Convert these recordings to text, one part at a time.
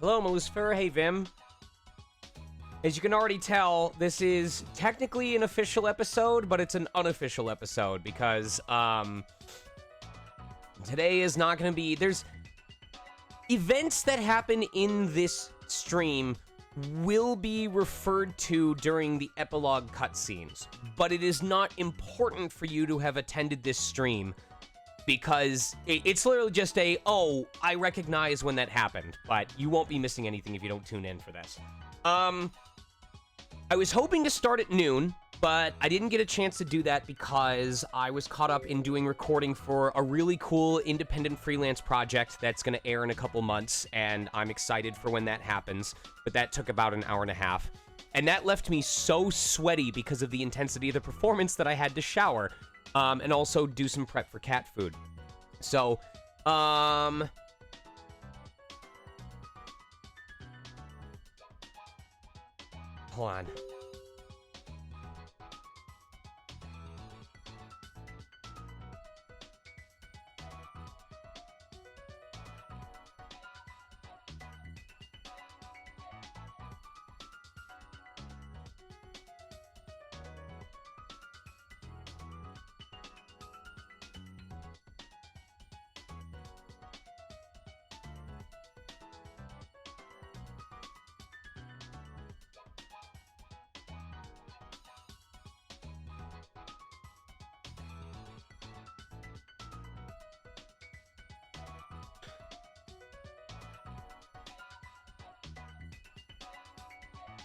Hello, Lucifer. Hey, Vim. As you can already tell, this is technically an official episode, but it's an unofficial episode because, today is not going to be... There's events that happen in this stream will be referred to during the epilogue cutscenes, but it is not important for you to have attended this stream because it's literally just oh, I recognize when that happened, but you won't be missing anything if you don't tune in for this. I was hoping to start at noon, but I didn't get a chance to do that because I was caught up in doing recording for a really cool independent freelance project that's going to air in a couple months, and I'm excited for when that happens, but that took about an hour and a half. And that left me so sweaty because of the intensity of the performance that I had to shower, and also do some prep for cat food. So, hold on.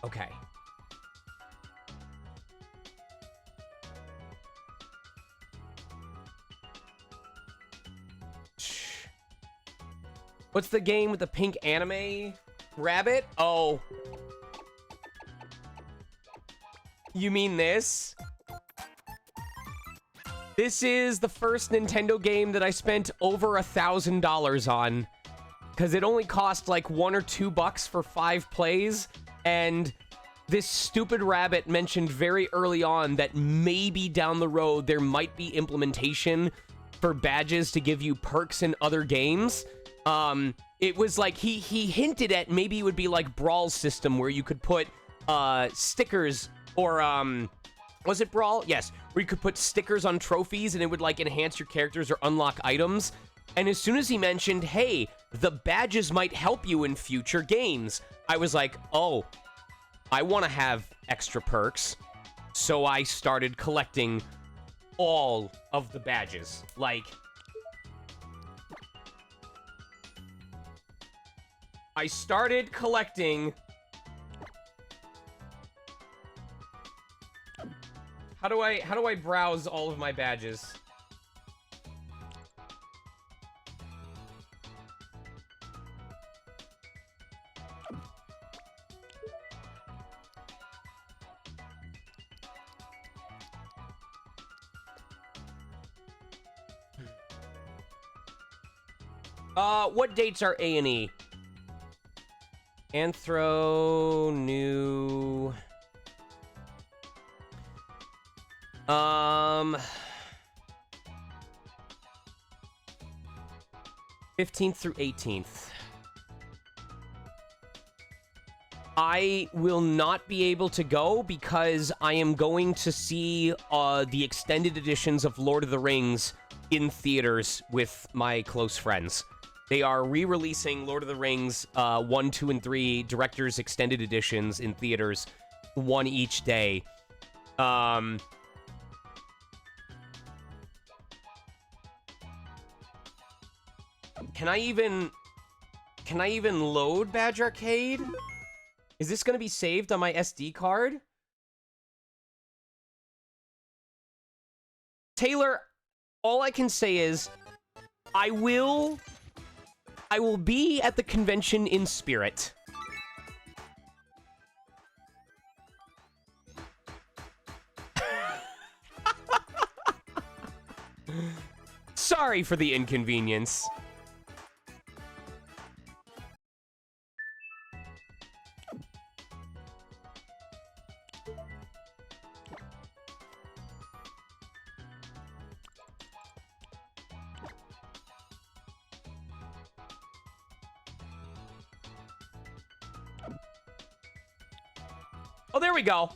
Okay. What's the game with the pink anime rabbit? Oh. You mean this? This is the first Nintendo game that I spent over $1,000 on. Because it only cost like $1 or $2 for 5 plays. And this stupid rabbit mentioned very early on that maybe down the road there might be implementation for badges to give you perks in other games. It was like he hinted at maybe it would be like Brawl's system where you could put stickers or was it Brawl? Yes, where you could put stickers on trophies and it would like enhance your characters or unlock items. And as soon as he mentioned, hey, the badges might help you in future games, I was like, oh, I want to have extra perks. So I started collecting all of the badges. Like, I started collecting... How do I browse all of my badges? What dates are A&E? Anthro, new... 15th through 18th. I will not be able to go because I am going to see the extended editions of Lord of the Rings in theaters with my close friends. They are re-releasing Lord of the Rings 1, 2, and 3 Director's Extended Editions in theaters, one each day. Can I even load Badge Arcade? Is this going to be saved on my SD card? Taylor, all I can say is I will be at the convention in spirit. Sorry for the inconvenience. Oh, there we go.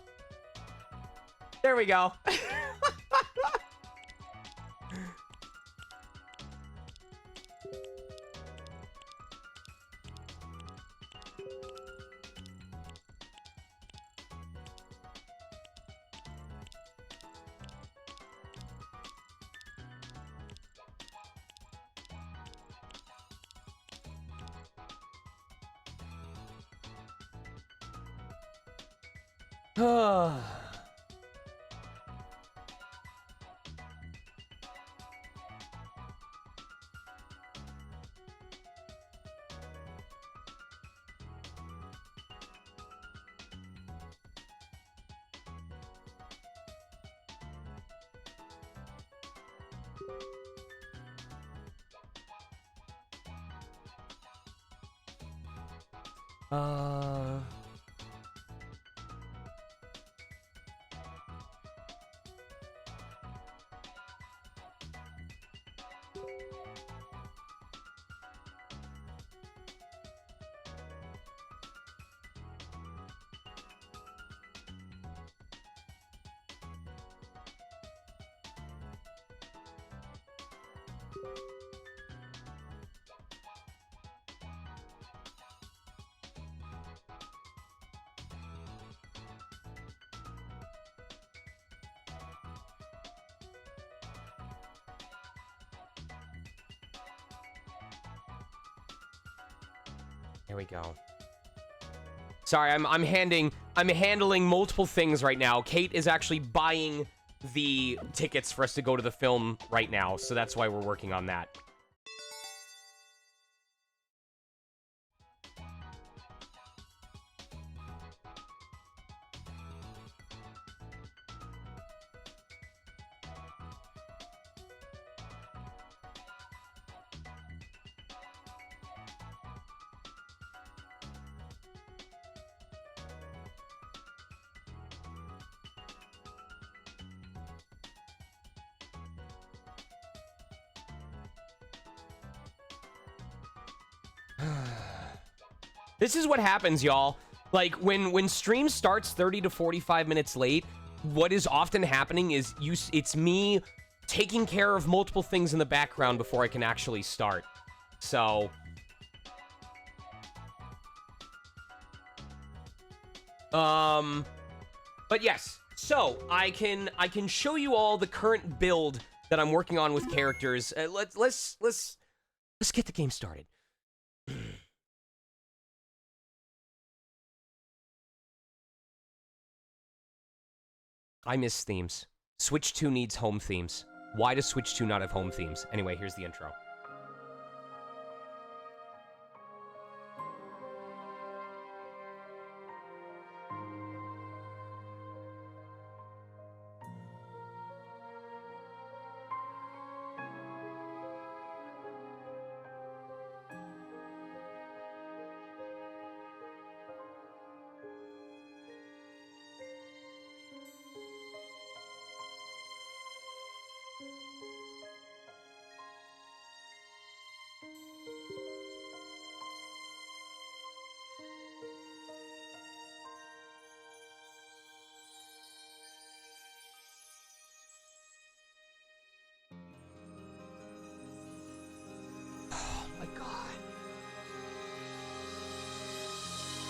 There we go. There we go. Sorry, I'm handling multiple things right now. Kate is actually buying the tickets for us to go to the film right now, so that's why we're working on that. This is what happens, y'all. Like, when stream starts 30 to 45 minutes late, what is often happening is it's me taking care of multiple things in the background before I can actually start. So... But yes, so I can show you all the current build that I'm working on with characters. Let's get the game started. I miss themes. Switch 2 needs home themes. Why does Switch 2 not have home themes? Anyway, here's the intro.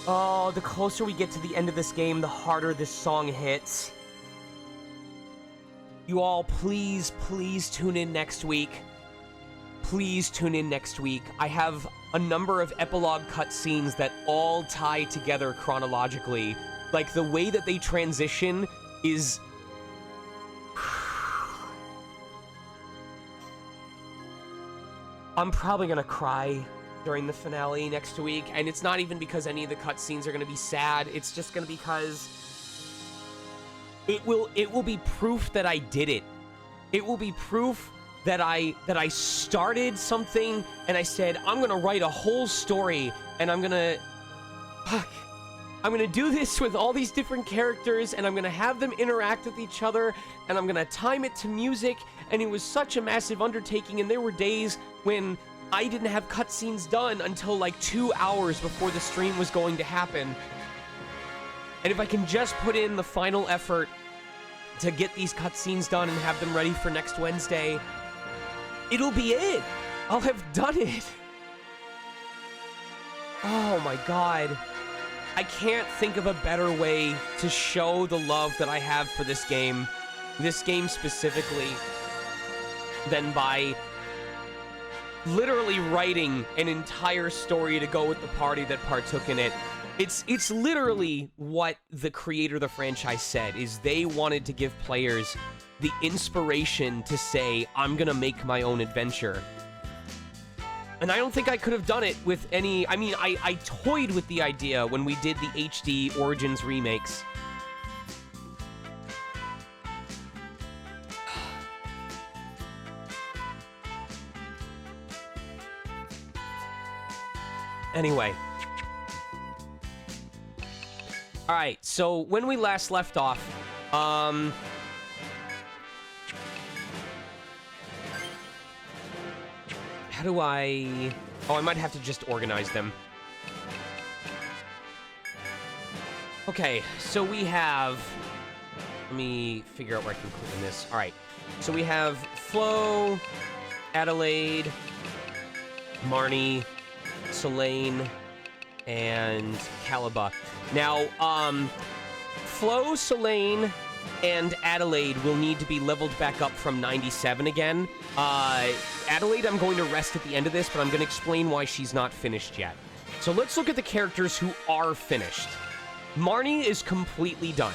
Oh, the closer we get to the end of this game, the harder this song hits. You all, please, please tune in next week. Please tune in next week. I have a number of epilogue cutscenes that all tie together chronologically. Like, the way that they transition is... I'm probably gonna cry during the finale next week, and it's not even because any of the cutscenes are going to be sad. It's just going to be because it will be proof that I did it. It will be proof that I started something and I said, I'm going to write a whole story and I'm going to do this with all these different characters and I'm going to have them interact with each other and I'm going to time it to music, and it was such a massive undertaking, and there were days when I didn't have cutscenes done until like 2 hours before the stream was going to happen. And if I can just put in the final effort to get these cutscenes done and have them ready for next Wednesday, it'll be it. I'll have done it. Oh my god. I can't think of a better way to show the love that I have for this game specifically, than by literally writing an entire story to go with the party that partook in it. It's literally what the creator of the franchise said, is they wanted to give players the inspiration to say, I'm gonna make my own adventure. And I don't think I could have done it with any... I mean, I toyed with the idea when we did the HD Origins remakes. Anyway. Alright, so when we last left off, how do I... Oh, I might have to just organize them. Okay, so we have... Let me figure out where I can click on this. Alright, so we have Flo, Adelaide, Marnie, Selene, and Caliba. Now, Flo, Selene, and Adelaide will need to be leveled back up from 97 again. Adelaide, I'm going to rest at the end of this, but I'm going to explain why she's not finished yet. So let's look at the characters who are finished. Marnie is completely done.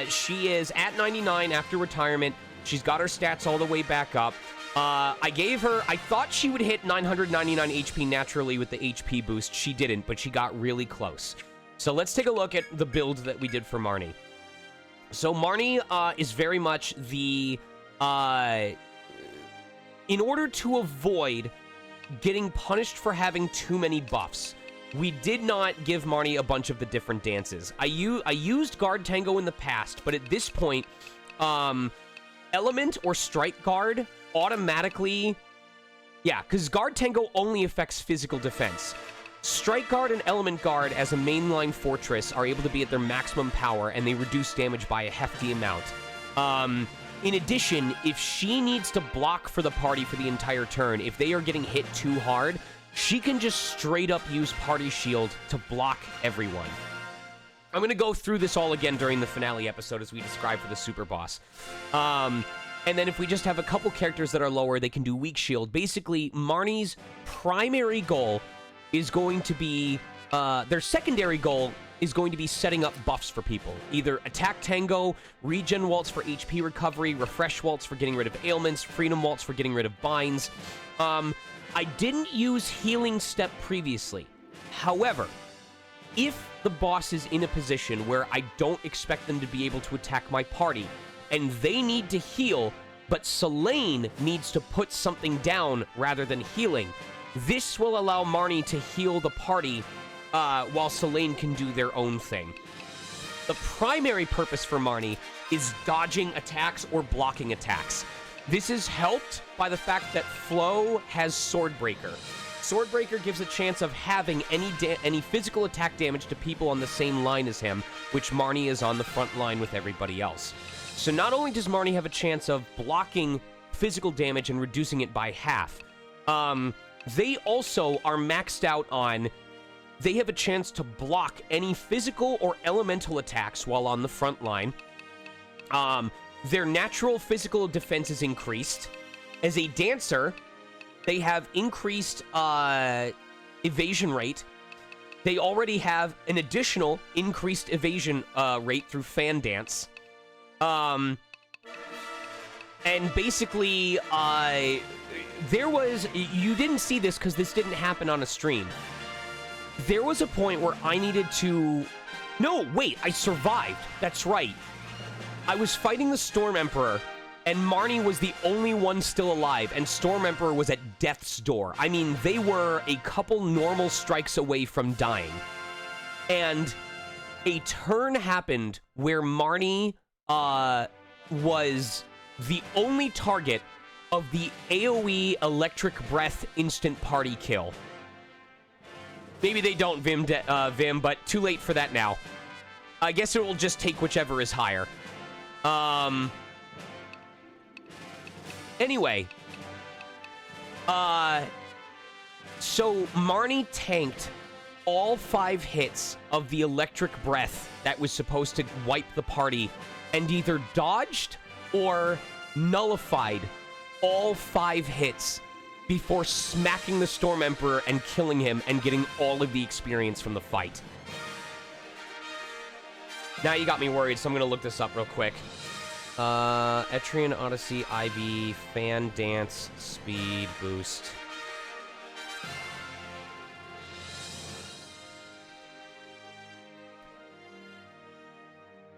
She is at 99 after retirement. She's got her stats all the way back up. I gave her... I thought she would hit 999 HP naturally with the HP boost. She didn't, but she got really close. So let's take a look at the build that we did for Marnie. So Marnie is very much the... in order to avoid getting punished for having too many buffs, we did not give Marnie a bunch of the different dances. I used Guard Tango in the past, but at this point, Element or Strike Guard automatically... Yeah, because Guard Tango only affects physical defense. Strike Guard and Element Guard as a mainline fortress are able to be at their maximum power, and they reduce damage by a hefty amount. In addition, if she needs to block for the party for the entire turn, if they are getting hit too hard, she can just straight up use Party Shield to block everyone. I'm going to go through this all again during the finale episode as we describe for the super boss. And then if we just have a couple characters that are lower, they can do Weak Shield. Basically, Marnie's primary goal is going to be... their secondary goal is going to be setting up buffs for people. Either Attack Tango, Regen Waltz for HP recovery, Refresh Waltz for getting rid of ailments, Freedom Waltz for getting rid of binds. I didn't use Healing Step previously. However, if the boss is in a position where I don't expect them to be able to attack my party, and they need to heal, but Selene needs to put something down rather than healing, this will allow Marnie to heal the party while Selene can do their own thing. The primary purpose for Marnie is dodging attacks or blocking attacks. This is helped by the fact that Flo has Swordbreaker. Swordbreaker gives a chance of having any physical attack damage to people on the same line as him, which Marnie is on the front line with everybody else. So not only does Marnie have a chance of blocking physical damage and reducing it by half, they also are maxed out on... They have a chance to block any physical or elemental attacks while on the front line. Their natural physical defense is increased. As a dancer, they have increased evasion rate. They already have an additional increased evasion rate through Fan Dance. And basically, there was... You didn't see this because this didn't happen on a stream. There was a point where I needed to... No, wait, I survived. That's right. I was fighting the Storm Emperor, and Marnie was the only one still alive, and Storm Emperor was at death's door. I mean, they were a couple normal strikes away from dying. And a turn happened where Marnie was the only target of the AoE Electric Breath instant party kill. Maybe they don't, Vim, but too late for that now. I guess it will just take whichever is higher. Anyway. So Marnie tanked all 5 hits of the electric breath that was supposed to wipe the party and either dodged or nullified all 5 hits before smacking the Storm Emperor and killing him and getting all of the experience from the fight. Now you got me worried, so I'm going to look this up real quick. ETRIAN Odyssey IV Fan Dance Speed Boost.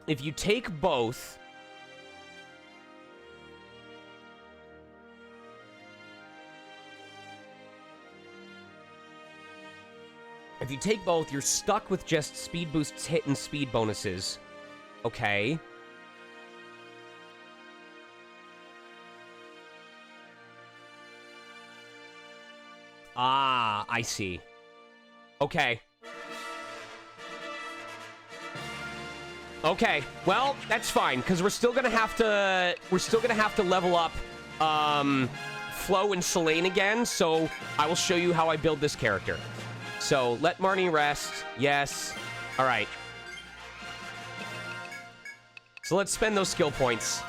If you take both... If you take both, you're stuck with just speed boosts, hit, and speed bonuses. Okay. Ah, I see. Okay. Okay, well, that's fine, because we're still gonna have to level up Flo and Selene again, so I will show you how I build this character. So, let Marnie rest. Yes. Alright. So let's spend those skill points.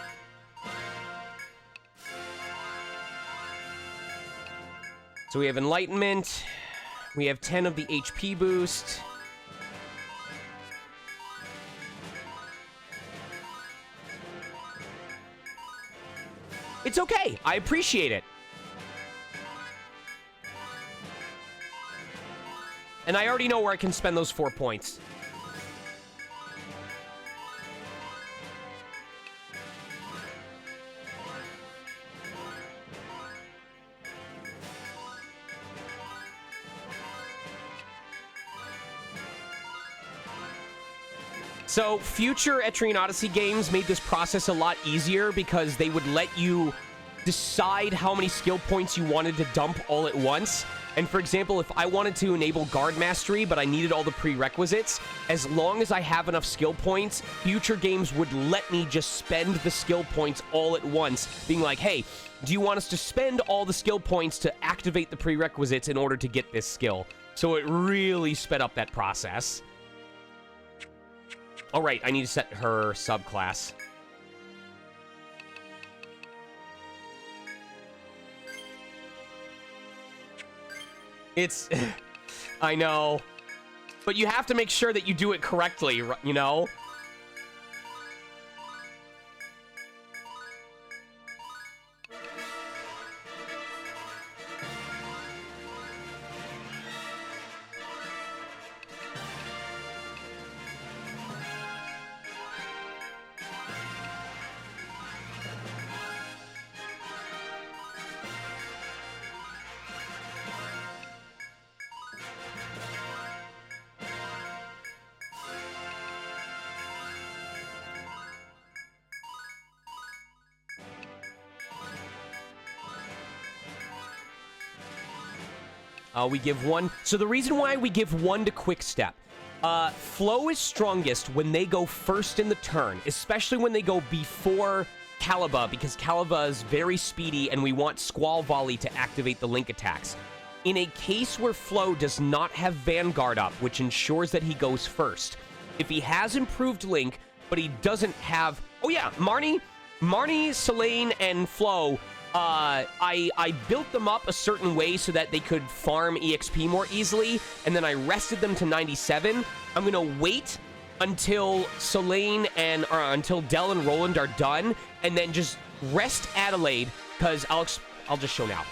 So we have Enlightenment. We have 10 of the HP boost. It's okay. I appreciate it. And I already know where I can spend those 4 points. So, future ETRIAN Odyssey games made this process a lot easier because they would let you decide how many skill points you wanted to dump all at once. And for example, if I wanted to enable Guard Mastery, but I needed all the prerequisites, as long as I have enough skill points, future games would let me just spend the skill points all at once, being like, hey, do you want us to spend all the skill points to activate the prerequisites in order to get this skill? So it really sped up that process. All right, I need to set her subclass. It's... I know. But you have to make sure that you do it correctly, you know? We give 1. So the reason why we give 1 to Quick Step. Flo is strongest when they go first in the turn, especially when they go before Caliba, because Caliba is very speedy and we want Squall Volley to activate the Link attacks. In a case where Flo does not have Vanguard up, which ensures that he goes first, if he has improved Link, but he doesn't have... Oh yeah, Marnie, Selene, and Flo... I built them up a certain way so that they could farm EXP more easily, and then I rested them to 97. I'm gonna wait until Selene and until Del and Roland are done, and then just rest Adelaide, because I'll just show now.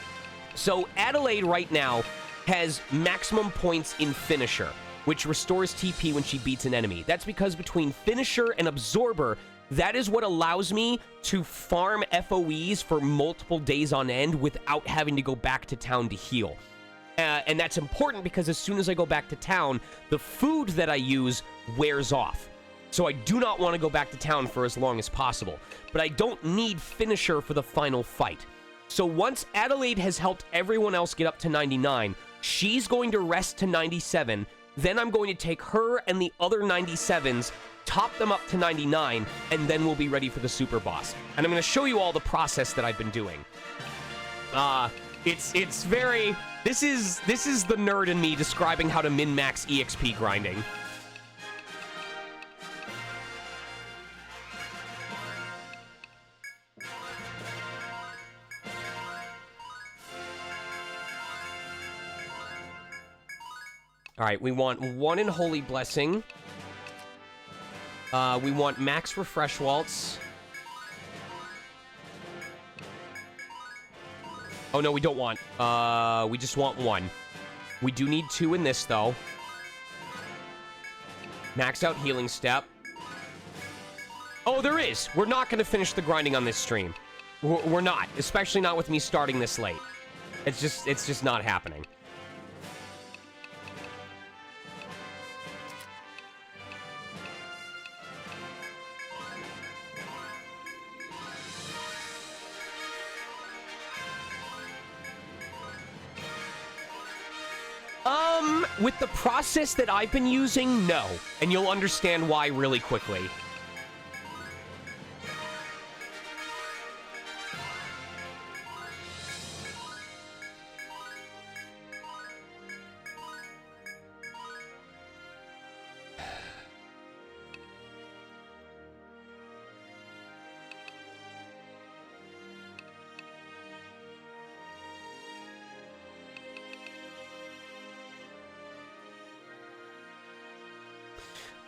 So Adelaide right now has maximum points in Finisher, which restores TP when she beats an enemy. That's because between Finisher and Absorber, that is what allows me to farm FOEs for multiple days on end without having to go back to town to heal. And that's important because as soon as I go back to town, the food that I use wears off. So I do not want to go back to town for as long as possible. But I don't need Finisher for the final fight. So once Adelaide has helped everyone else get up to 99, she's going to rest to 97. Then I'm going to take her and the other 97s top them up to 99, and then we'll be ready for the super boss. And I'm going to show you all the process that I've been doing. It's very... This is the nerd in me describing how to min-max EXP grinding. All right, we want 1 in Holy Blessing. We want max Refresh Waltz. Oh, no, we don't want. We just want 1. We do need 2 in this, though. Max out Healing Step. Oh, there is. We're not going to finish the grinding on this stream. We're not, especially not with me starting this late. It's just not happening. With the process that I've been using, no. And you'll understand why really quickly.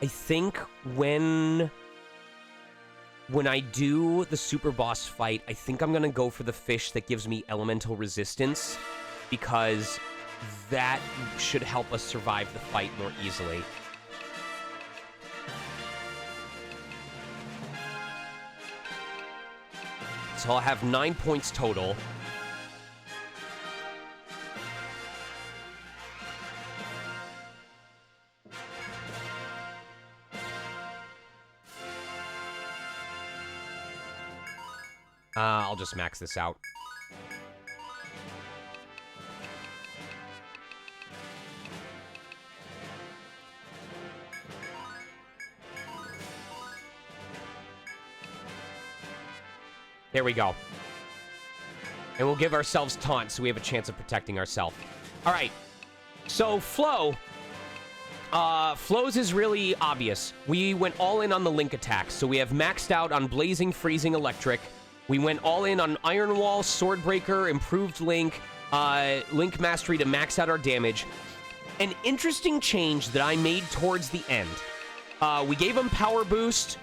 I think when I do the super boss fight, I think I'm gonna go for the fish that gives me elemental resistance, because that should help us survive the fight more easily. So I'll have 9 points total. I'll just max this out. There we go. And we'll give ourselves taunt so we have a chance of protecting ourselves. All right. So, Flow. Flow's is really obvious. We went all in on the Link attack. So we have maxed out on Blazing, Freezing, Electric. We went all in on Iron Wall, Swordbreaker, Improved Link, Link Mastery to max out our damage. An interesting change that I made towards the end. We gave him Power Boost.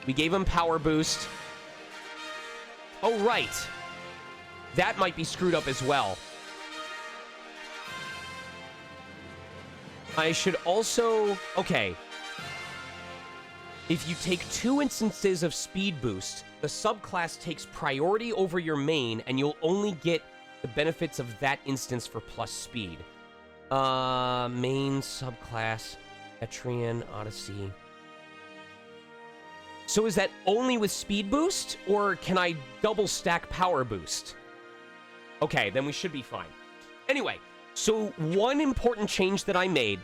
Oh, right. That might be screwed up as well. I should also... Okay. If you take 2 instances of Speed Boost, the subclass takes priority over your main, and you'll only get the benefits of that instance for plus speed. Main subclass, ETRIAN Odyssey. So is that only with Speed Boost, or can I double stack Power Boost? Okay, then we should be fine. Anyway, so one important change that I made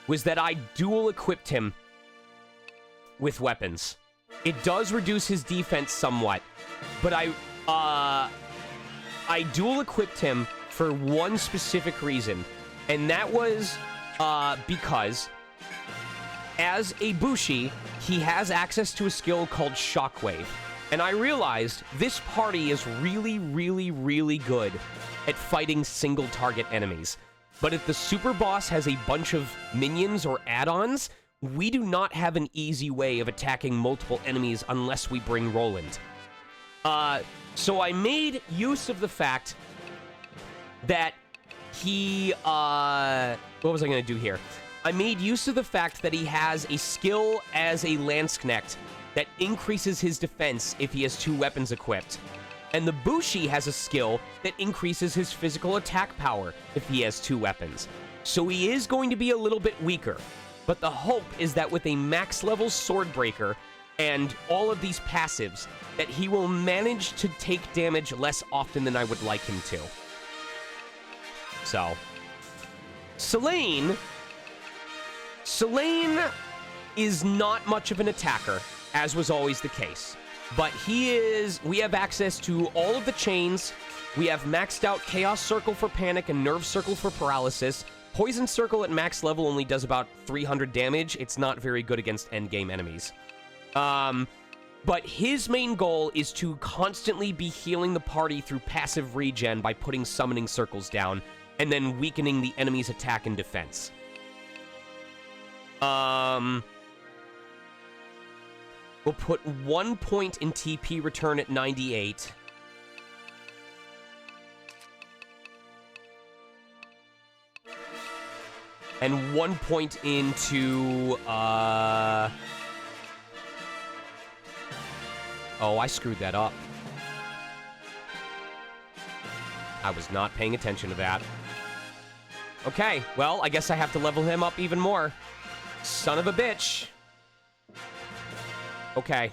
was that I dual equipped him with weapons. It does reduce his defense somewhat, but I dual equipped him for one specific reason, and that was because as a Bushi, he has access to a skill called Shockwave. And I realized this party is really, really, really good at fighting single target enemies. But if the super boss has a bunch of minions or add-ons, we do not have an easy way of attacking multiple enemies unless we bring Roland. So I made use of the fact that he, what was I going to do here? I made use of the fact that he has a skill as a Landsknecht that increases his defense if he has 2 weapons equipped. And the Bushi has a skill that increases his physical attack power if he has 2 weapons. So he is going to be a little bit weaker. But the hope is that with a max level Swordbreaker and all of these passives, that he will manage to take damage less often than I would like him to. So, Selene is not much of an attacker, as was always the case. But he is... We have access to all of the chains. We have maxed out Chaos Circle for Panic and Nerve Circle for Paralysis. Poison Circle at max level only does about 300 damage. It's not very good against endgame enemies. But his main goal is to constantly be healing the party through passive regen by putting summoning circles down and then weakening the enemy's attack and defense. We'll put 1 point in TP return at 98. And 1 point into, Oh, I screwed that up. I was not paying attention to that. Okay, well, I guess I have to level him up even more. Son of a bitch. Okay.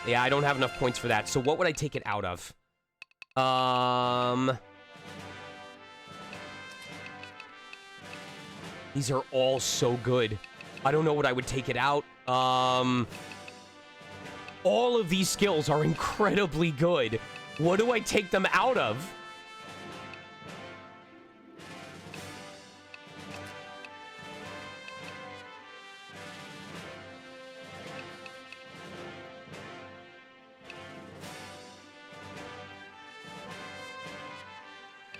Yeah, I don't have enough points for that. So what would I take it out of? These are all so good. I don't know what I would take it out. All of these skills are incredibly good. What do I take them out of?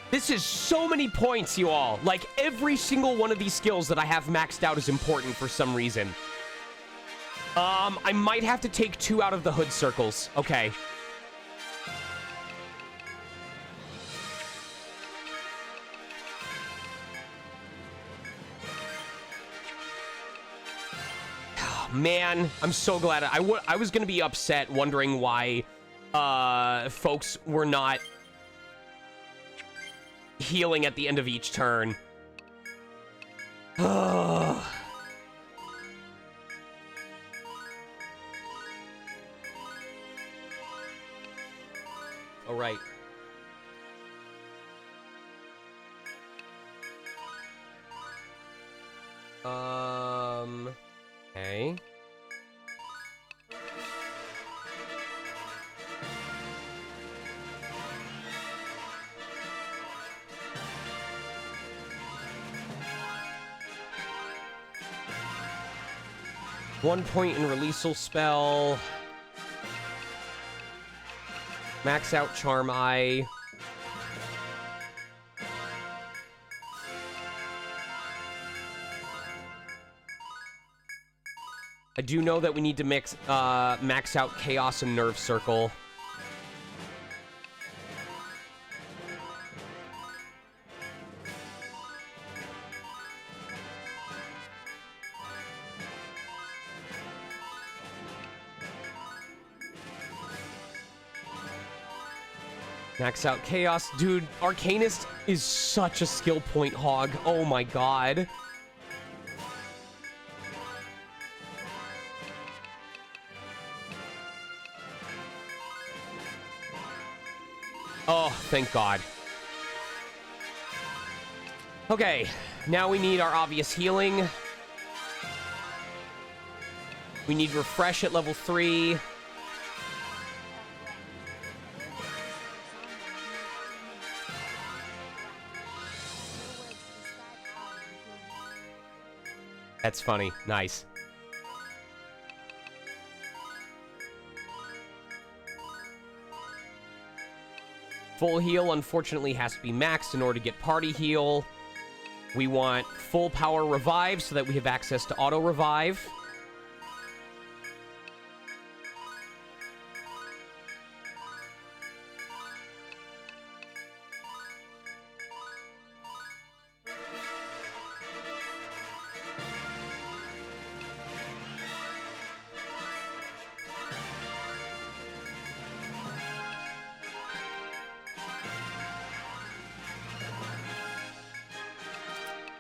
This is so many points, you all. Like, every single one of these skills that I have maxed out is important for some reason. I might have to take 2 out of the hood circles. Okay. Man, I'm so glad. I was going to be upset wondering why folks were not healing at the end of each turn. All right. Okay. One point in releasal spell. Max out Charm Eye. I do know that we need to max out Chaos and Nerve Circle. Max out Chaos. Dude, Arcanist is such a skill point hog. Oh my god. Oh, thank God. Okay, now we need our obvious healing. We need Refresh at level 3. That's funny. Nice. Full heal, unfortunately, has to be maxed in order to get party heal. We want full power revive so that we have access to auto revive.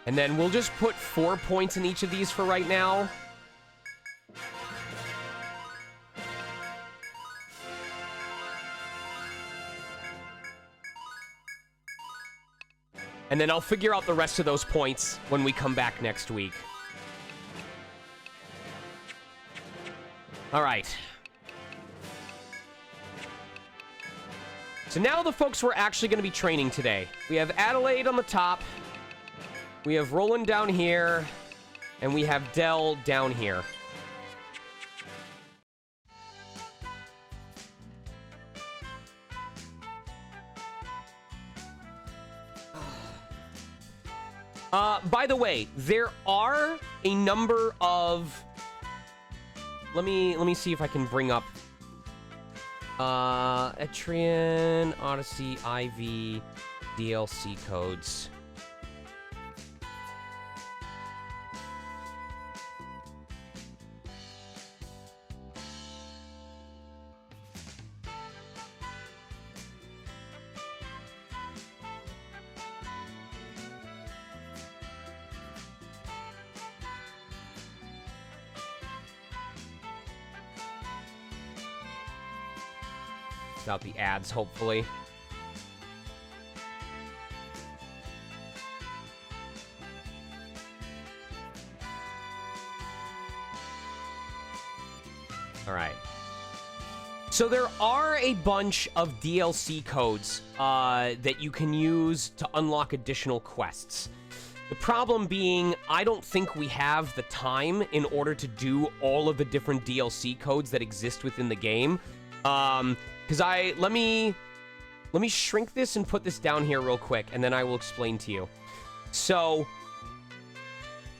And then we'll just put 4 points in each of these for right now. And then I'll figure out the rest of those points when we come back next week. All right. So now the folks we're actually going to be training today. We have Adelaide on the top. We have Roland down here. And we have Dell down here. By the way, there are a number of... Let me see if I can bring up... ETRIAN Odyssey IV DLC codes. Without the ads, hopefully. All right. So there are a bunch of DLC codes that you can use to unlock additional quests. The problem being, I don't think we have the time in order to do all of the different DLC codes that exist within the game. Because let me shrink this and put this down here real quick, and then I will explain to you. So,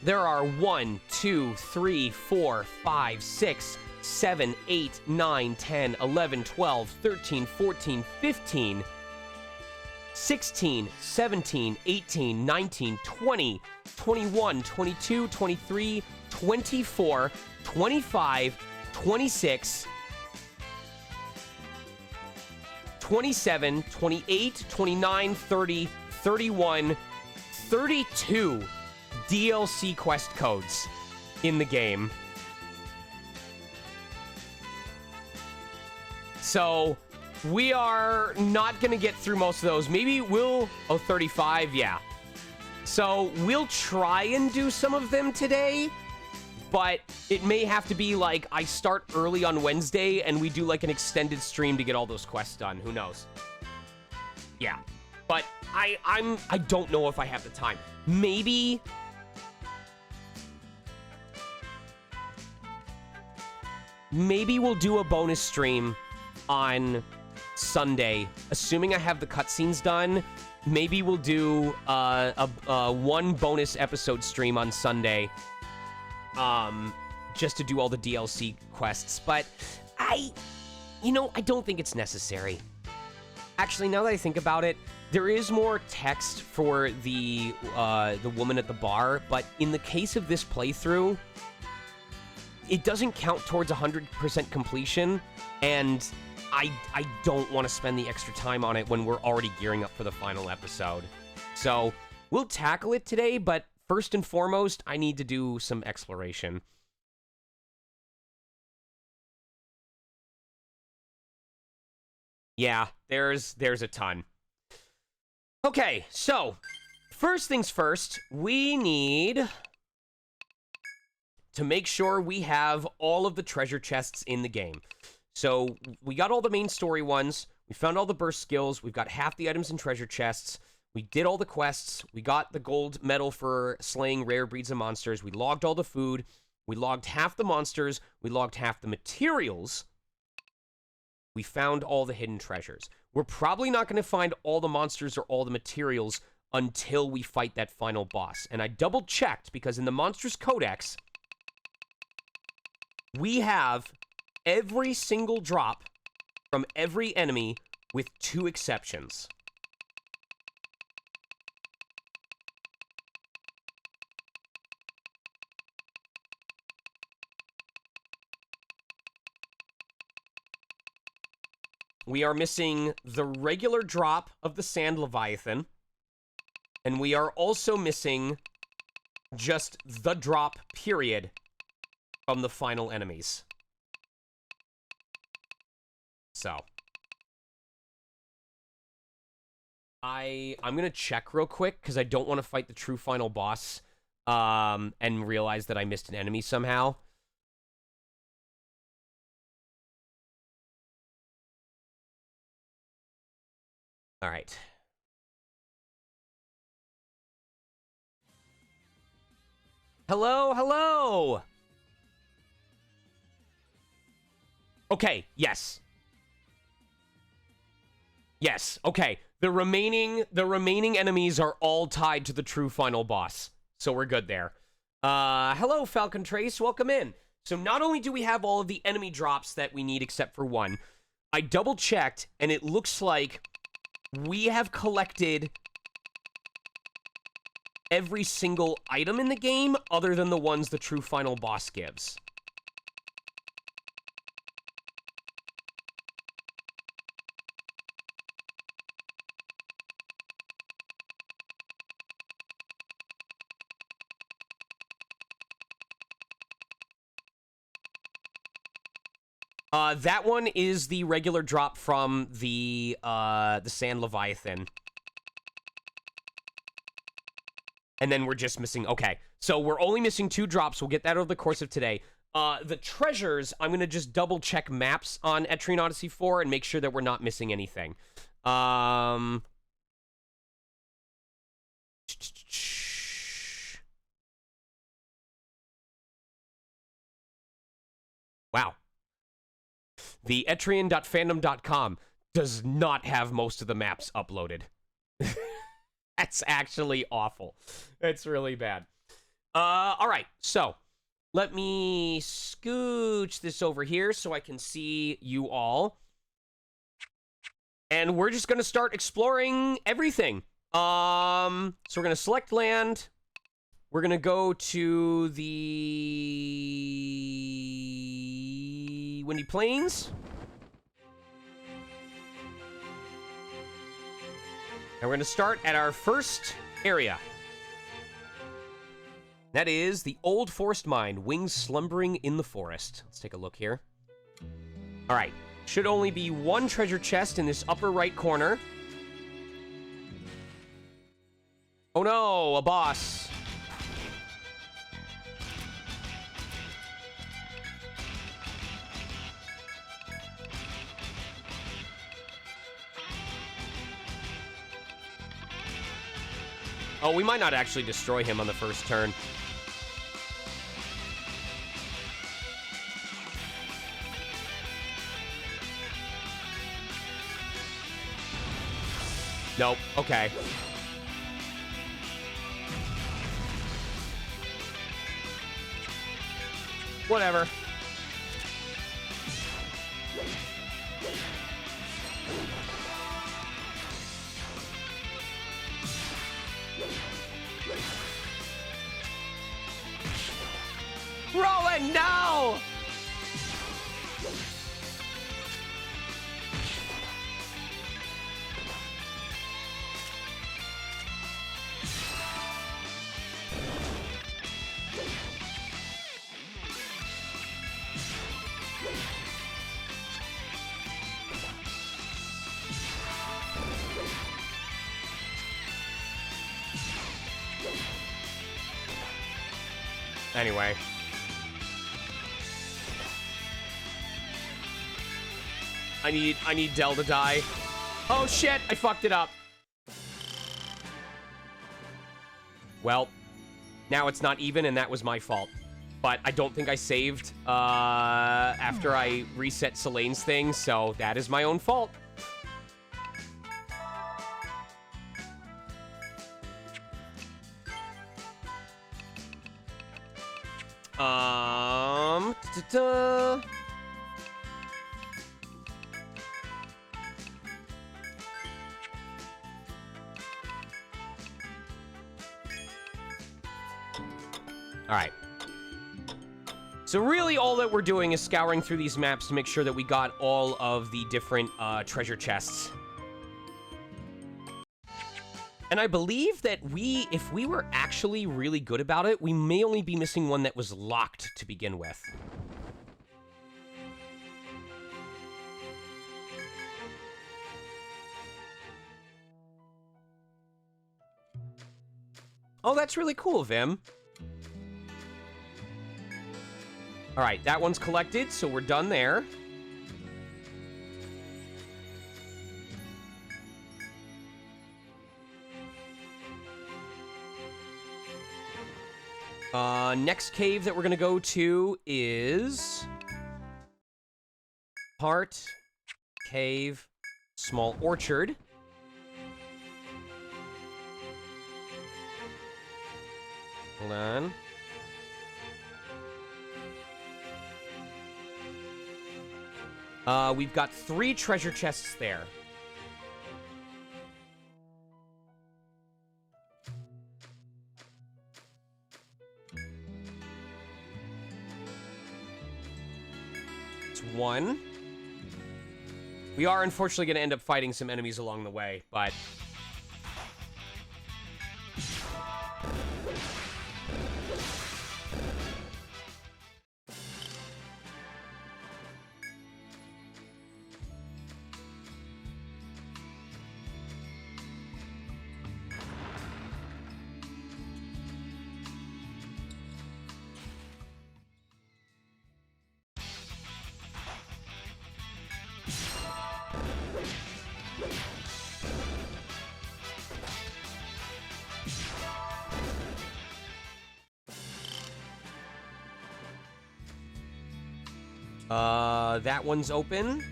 there are 1, 2, 3, 4, 5, 6, 7, 8, 9, 10, 11, 12, 13, 14, 15, 16, 17, 18, 19, 20, 21, 22, 23, 24, 25, 26... 27, 28, 29, 30, 31, 32 DLC quest codes in the game. So, we are not going to get through most of those. Maybe we'll... Oh, 35, yeah. So, we'll try and do some of them today, but it may have to be like I start early on Wednesday and we do like an extended stream to get all those quests done. Who knows? Yeah. But I don't know if I have the time. Maybe we'll do a bonus stream on Sunday, assuming I have the cutscenes done. Maybe we'll do one bonus episode stream on Sunday. Just to do all the DLC quests, but I don't think it's necessary. Actually, now that I think about it, there is more text for the woman at the bar, but in the case of this playthrough, it doesn't count towards 100% completion, and I don't want to spend the extra time on it when we're already gearing up for the final episode. So, we'll tackle it today, but first and foremost, I need to do some exploration. Yeah, there's a ton. Okay, so, first things first, we need to make sure we have all of the treasure chests in the game. So, we got all the main story ones, we found all the burst skills, we've got half the items in treasure chests, we did all the quests, we got the gold medal for slaying rare breeds of monsters, we logged all the food, we logged half the monsters, we logged half the materials, we found all the hidden treasures. We're probably not going to find all the monsters or all the materials until we fight that final boss. And I double-checked, because in the Monsters Codex, we have every single drop from every enemy with 2 exceptions. We are missing the regular drop of the Sand Leviathan, and we are also missing just the drop, period, from the final enemies. So, I'm gonna check real quick, because I don't want to fight the true final boss, and realize that I missed an enemy somehow. All right. Hello, hello! Okay, yes. Yes, okay. The remaining enemies are all tied to the true final boss. So we're good there. Hello, Falcon Trace. Welcome in. So not only do we have all of the enemy drops that we need except for one, I double-checked, and it looks like we have collected every single item in the game other than the ones the true final boss gives. That one is the regular drop from the Sand Leviathan. And then we're just missing... Okay, so we're only missing 2 drops. We'll get that over the course of today. The treasures, I'm going to just double-check maps on ETRIAN Odyssey 4 and make sure that we're not missing anything. Wow. The etrian.fandom.com does not have most of the maps uploaded. That's actually awful. It's really bad. All right, so let me scooch this over here so I can see you all. And we're just going to start exploring everything. So we're going to select land. We're going to go to the Windy Plains. And we're going to start at our first area. That is the Old Forest Mine, Wings Slumbering in the Forest. Let's take a look here. All right. Should only be 1 treasure chest in this upper right corner. Oh no, a boss. Oh, we might not actually destroy him on the first turn. Nope. Okay. Whatever. Rolling now! Anyway. I need Del to die. Oh shit, I fucked it up. Well, now it's not even, and that was my fault. But I don't think I saved after I reset Selene's thing, so that is my own fault. All right. So really all that we're doing is scouring through these maps to make sure that we got all of the different treasure chests. And I believe that if we were actually really good about it, we may only be missing one that was locked to begin with. Oh, that's really cool, Vim. All right, that one's collected, so we're done there. Next cave that we're gonna go to is... Heart, cave, small orchard. Hold on. We've got 3 treasure chests there. It's 1. We are unfortunately going to end up fighting some enemies along the way, but... That one's open.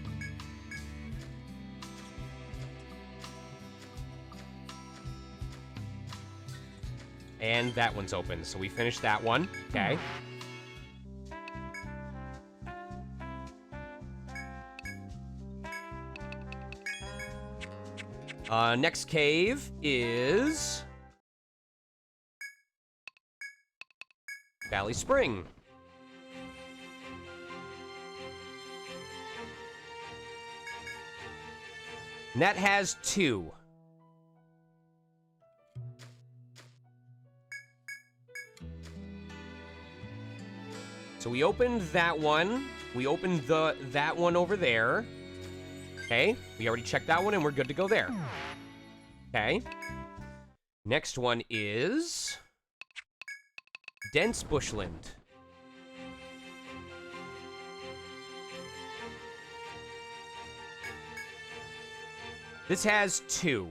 And that one's open, so we finished that one. Okay. Next cave is... Valley Spring. And that has 2. So we opened that one. We opened that one over there. Okay, we already checked that one and we're good to go there. Okay. Next one is... Dense Bushland. This has 2.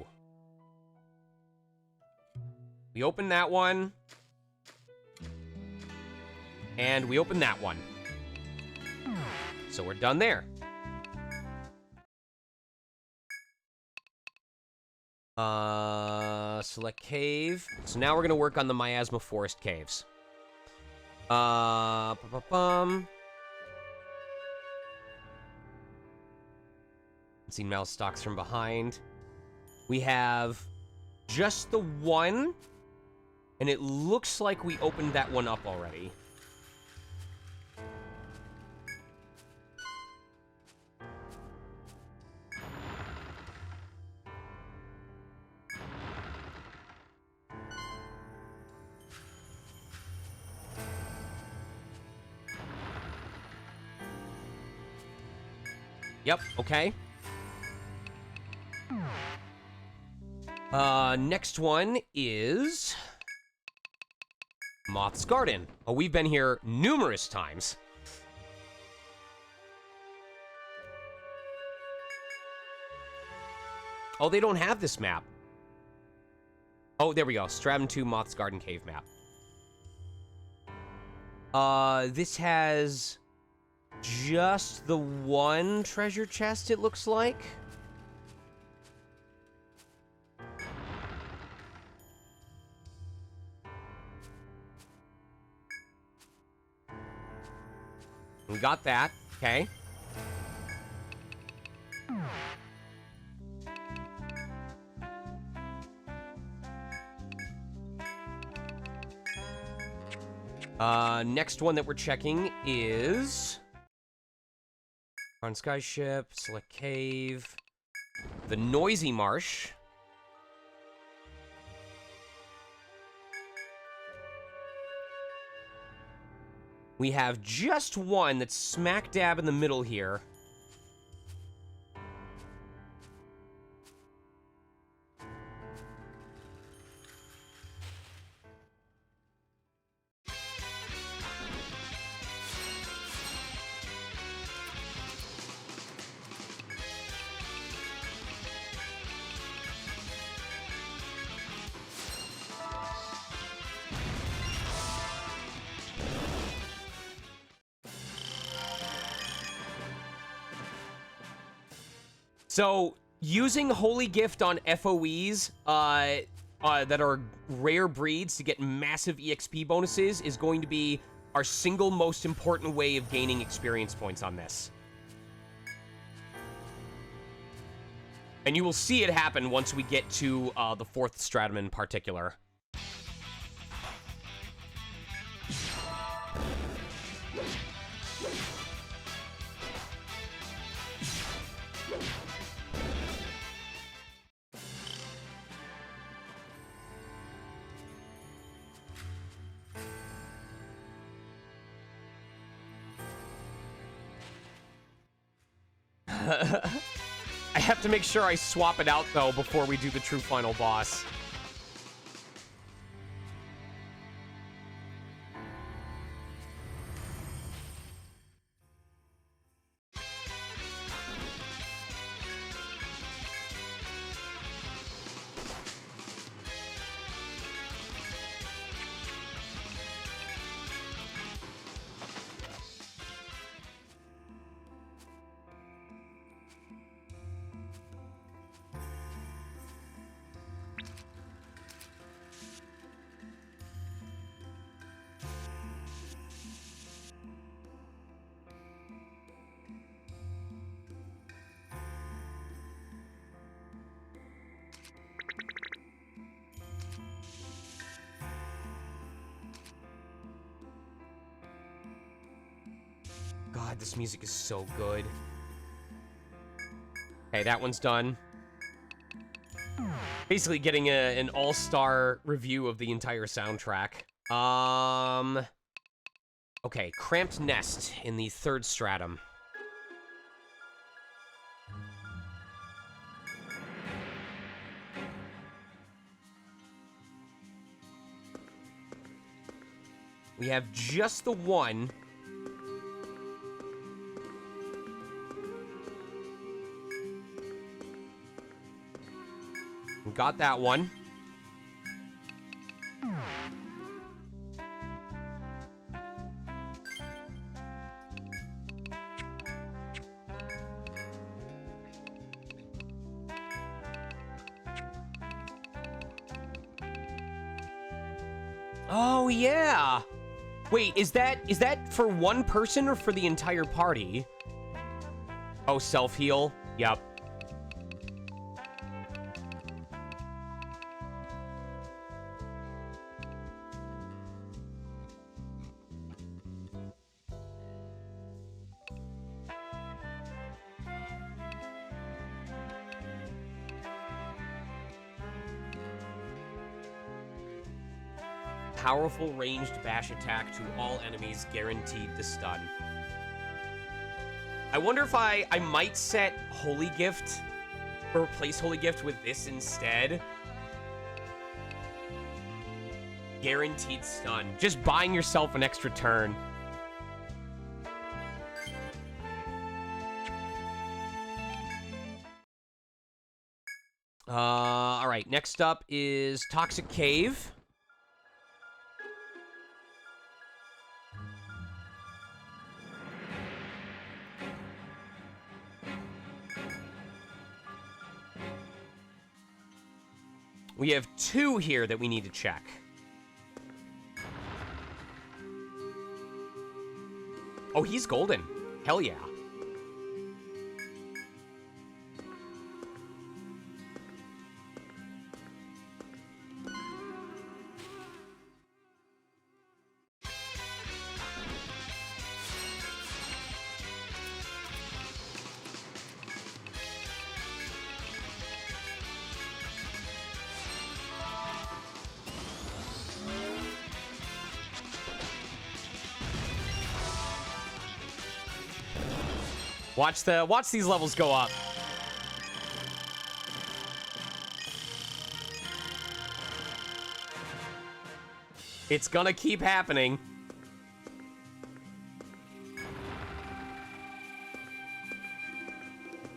We open that one. And we open that one. So we're done there. Select cave. So now we're going to work on the Miasma Forest caves. See mouse stalks from behind. We have just the one, and it looks like we opened that one up already. Yep, okay. Next one is... Moth's Garden. Oh, we've been here numerous times. Oh, they don't have this map. Oh, there we go. Stratum 2 Moth's Garden Cave map. This has just the one treasure chest, it looks like. We got that. Okay. Next one that we're checking is... On Skyship, select cave. The Noisy Marsh. We have just one that's smack dab in the middle here. So, using Holy Gift on FOEs that are rare breeds to get massive EXP bonuses is going to be our single most important way of gaining experience points on this. And you will see it happen once we get to the 4th stratum in particular. I have to make sure I swap it out, though, before we do the true final boss. God, this music is so good. Okay, that one's done. Basically getting an all-star review of the entire soundtrack. Okay, Cramped Nest in the 3rd stratum. We have just the one. Got that one. Oh, yeah. Wait, is that for one person or for the entire party? Oh, self-heal? Yep. Powerful ranged bash attack to all enemies, guaranteed to stun. I wonder if I might set Holy Gift, or replace Holy Gift with this instead. Guaranteed stun. Just buying yourself an extra turn. All right, next up is Toxic Cave. We have 2 here that we need to check. Oh, he's golden. Hell yeah. Watch these levels go up. It's gonna keep happening.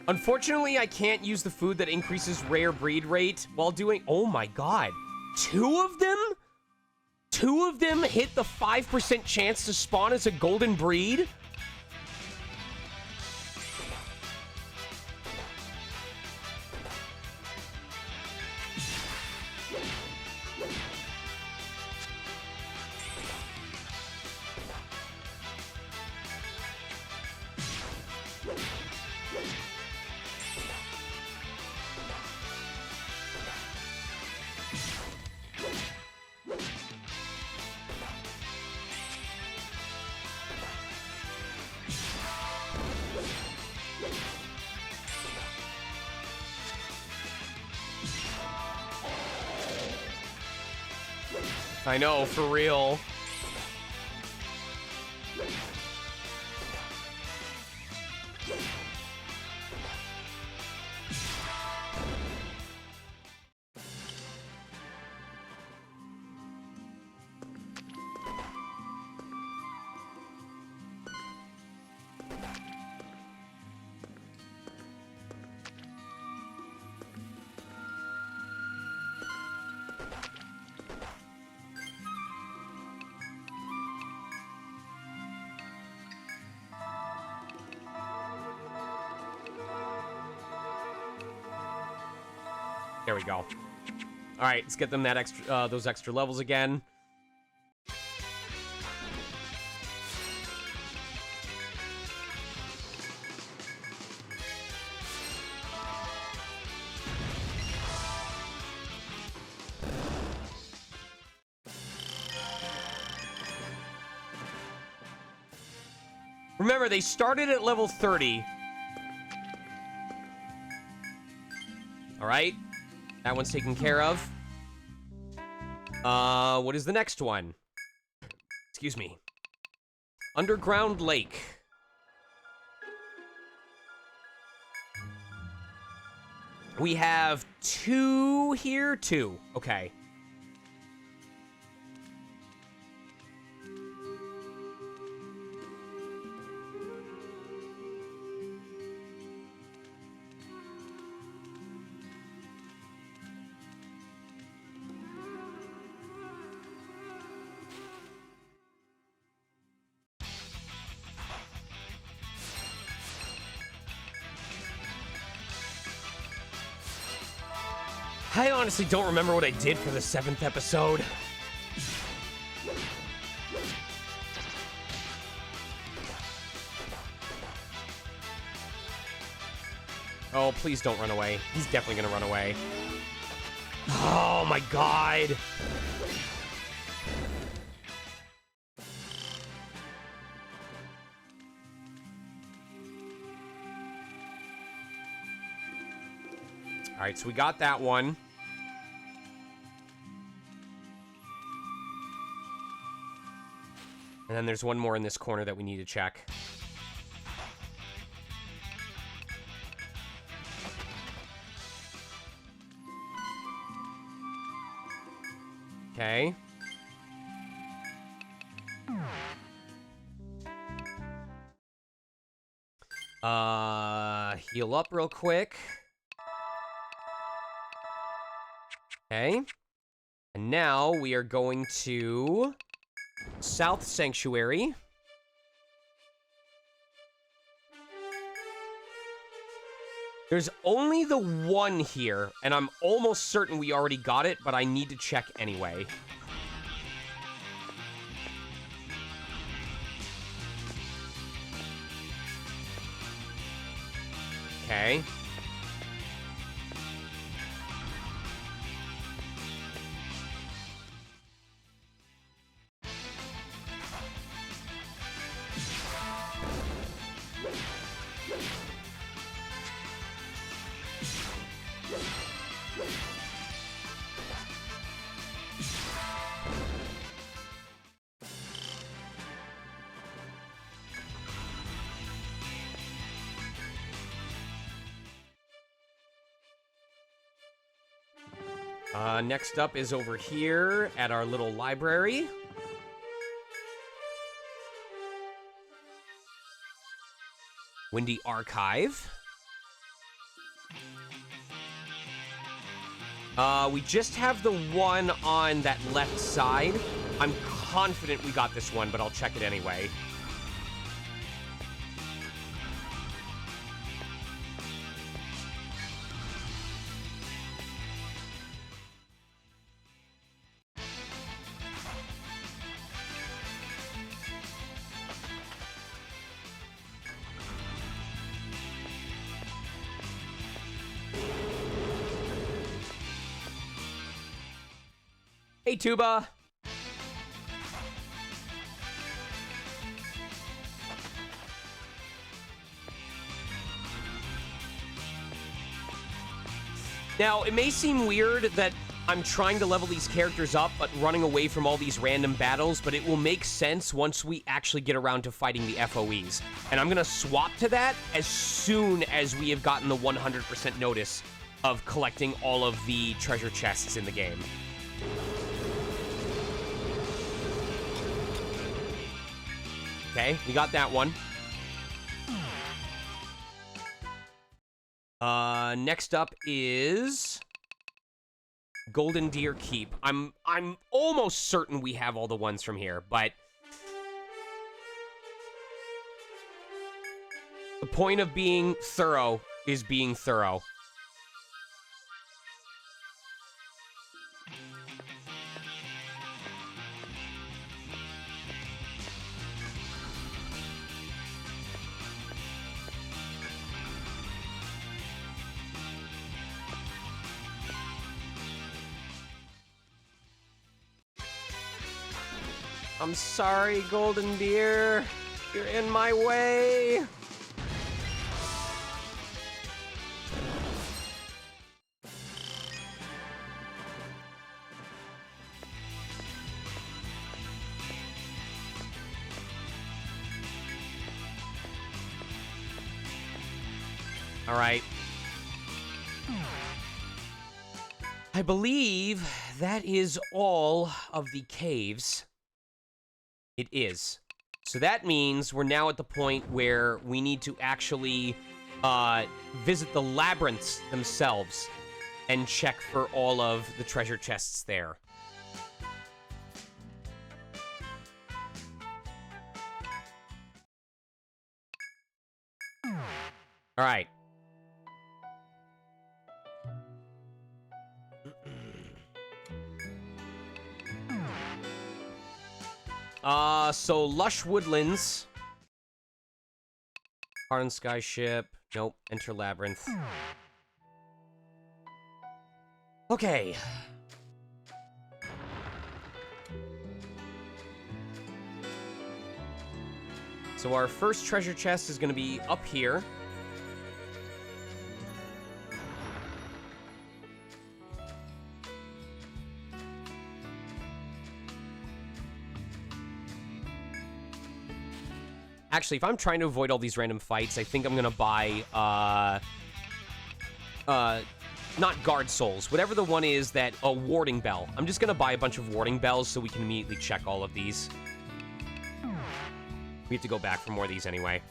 Unfortunately, I can't use the food that increases rare breed rate while doing... Oh my god. 2 of them? 2 of them hit the 5% chance to spawn as a golden breed? I know, for real. There we go. All right, let's get them that extra, those extra levels again. Remember, they started at level 30. All right. That one's taken care of. What is the next one? Excuse me. Underground Lake. We have 2 here, 2. Okay. I honestly don't remember what I did for the 7th episode. Oh, please don't run away. He's definitely gonna run away. Oh my god. All right, so we got that one. And then there's one more in this corner that we need to check. Okay. Heal up real quick. Okay. And now we are going to South Sanctuary. There's only the one here, and I'm almost certain we already got it, but I need to check anyway. Okay. Next up is over here at our little library. Windy Archive. We just have the one on that left side. I'm confident we got this one, but I'll check it anyway. Hey, Tuba. Now, it may seem weird that I'm trying to level these characters up, but running away from all these random battles, but it will make sense once we actually get around to fighting the FOEs. And I'm going to swap to that as soon as we have gotten the 100% notice of collecting all of the treasure chests in the game. Okay, we got that one. Next up is Golden Deer Keep. I'm almost certain we have all the ones from here, but the point of being thorough is being thorough. I'm sorry, Golden Deer. You're in my way. All right. I believe that is all of the caves. It is. So that means we're now at the point where we need to actually visit the labyrinths themselves and check for all of the treasure chests there. All right. So Lush Woodlands. Harden Skyship. Nope. Enter Labyrinth. Okay. So our first treasure chest is going to be up here. Actually, if I'm trying to avoid all these random fights, I think I'm gonna buy, not guard souls, whatever the one is that, a warding bell. I'm just gonna buy a bunch of warding bells so we can immediately check all of these. We have to go back for more of these anyway.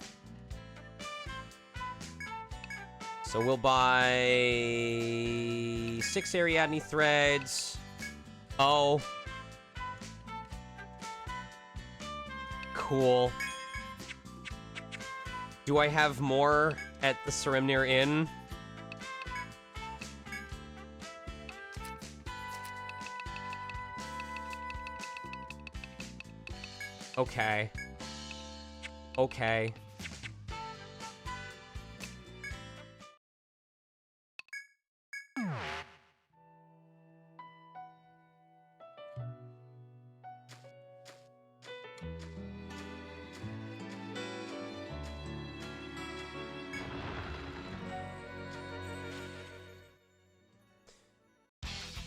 So we'll buy 6 Ariadne threads. Oh. Cool. Do I have more at the Serimnir Inn? Okay. Okay.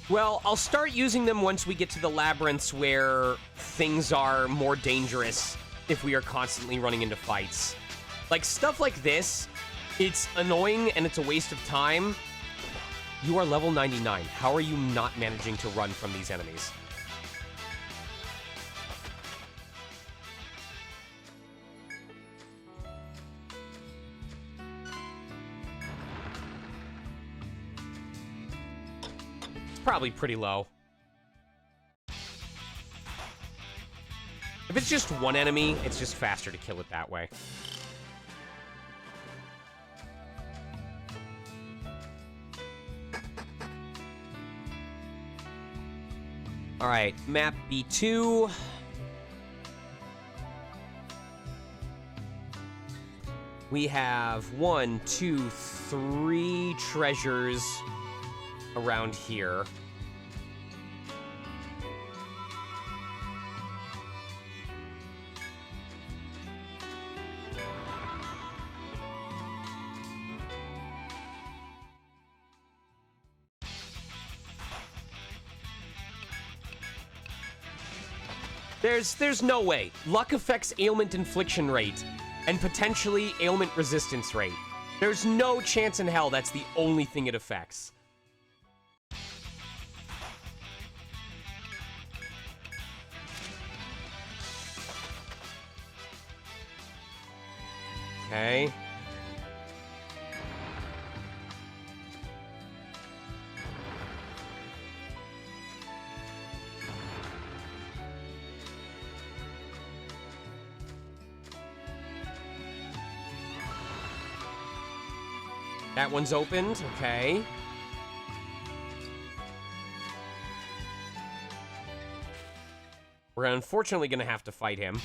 Well, I'll start using them once we get to the labyrinths where things are more dangerous if we are constantly running into fights. Like, stuff like this, it's annoying and it's a waste of time. You are level 99. How are you not managing to run from these enemies? Probably pretty low. If it's just one enemy, it's just faster to kill it that way. All right, map B2. We have 1, 2, 3 treasures around here. There's no way. Luck affects ailment infliction rate and potentially ailment resistance rate. There's no chance in hell that's the only thing it affects. Okay. That one's opened. Okay. We're unfortunately going to have to fight him.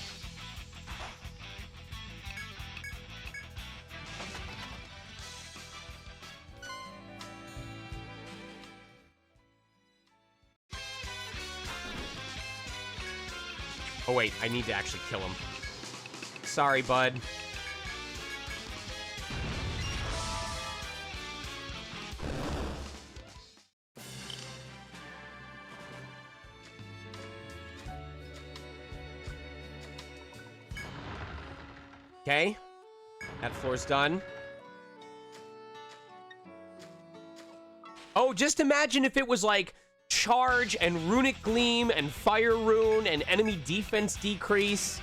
Oh, wait. I need to actually kill him. Sorry, bud. Okay. That floor's done. Oh, just imagine if it was like charge and runic gleam and fire rune and enemy defense decrease.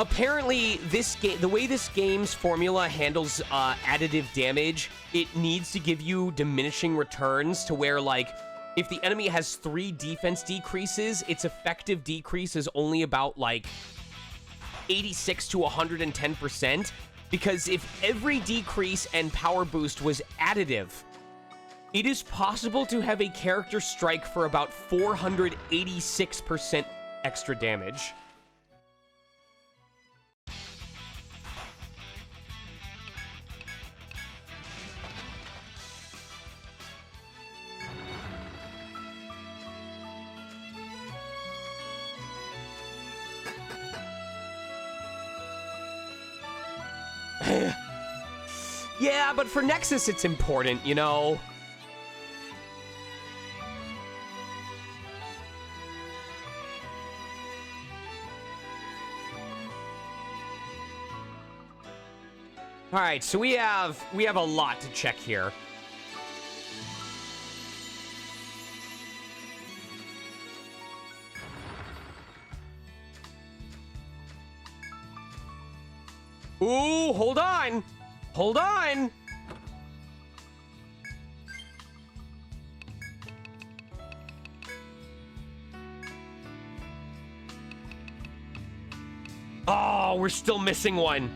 Apparently, this game, the way this game's formula handles additive damage, it needs to give you diminishing returns to where, like, if the enemy has 3 defense decreases, its effective decrease is only about, like, 86 to 110%, because if every decrease and power boost was additive, it is possible to have a character strike for about 486% extra damage. Yeah, but for Nexus, it's important, you know? All right, so we have a lot to check here. Ooh, hold on. Hold on. Oh, we're still missing one.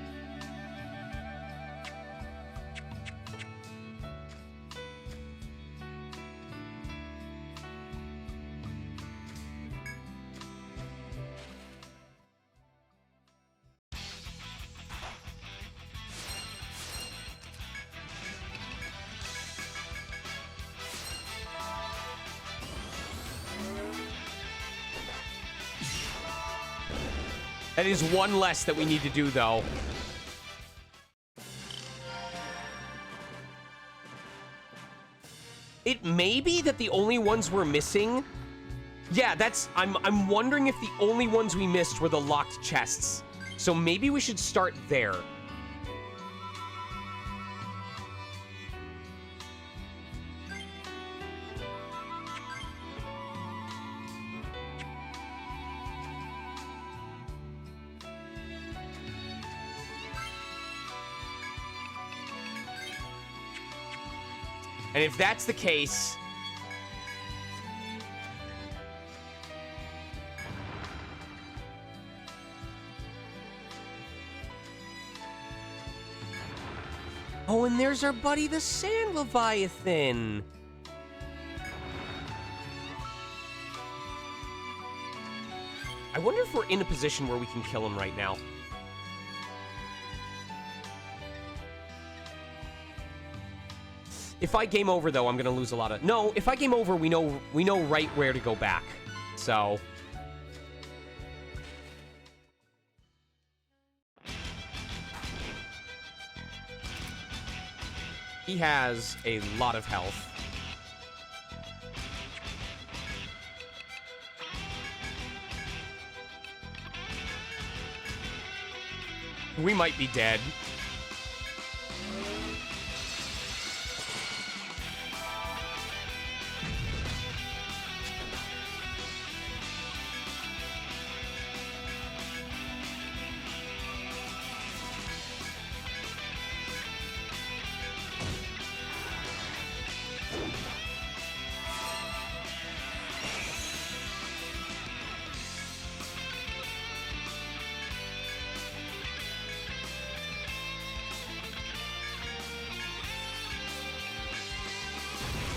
That is one less that we need to do, though. It may be that the only ones we're missing... Yeah, that's... I'm wondering if the only ones we missed were the locked chests. So maybe we should start there. And if that's the case... Oh, and there's our buddy, the Sand Leviathan. I wonder if we're in a position where we can kill him right now. If I game over, though, I'm gonna lose a lot of... No, if I game over, we know right where to go back. So... He has a lot of health. We might be dead.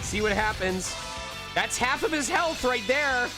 See what happens. That's half of his health right there.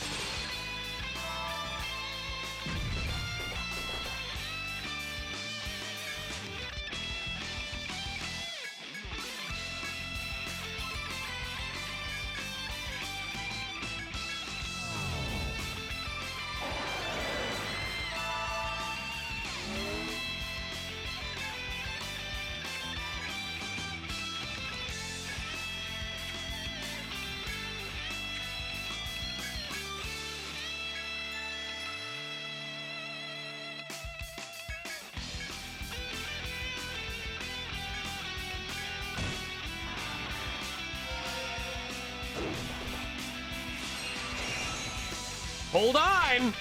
Hold on!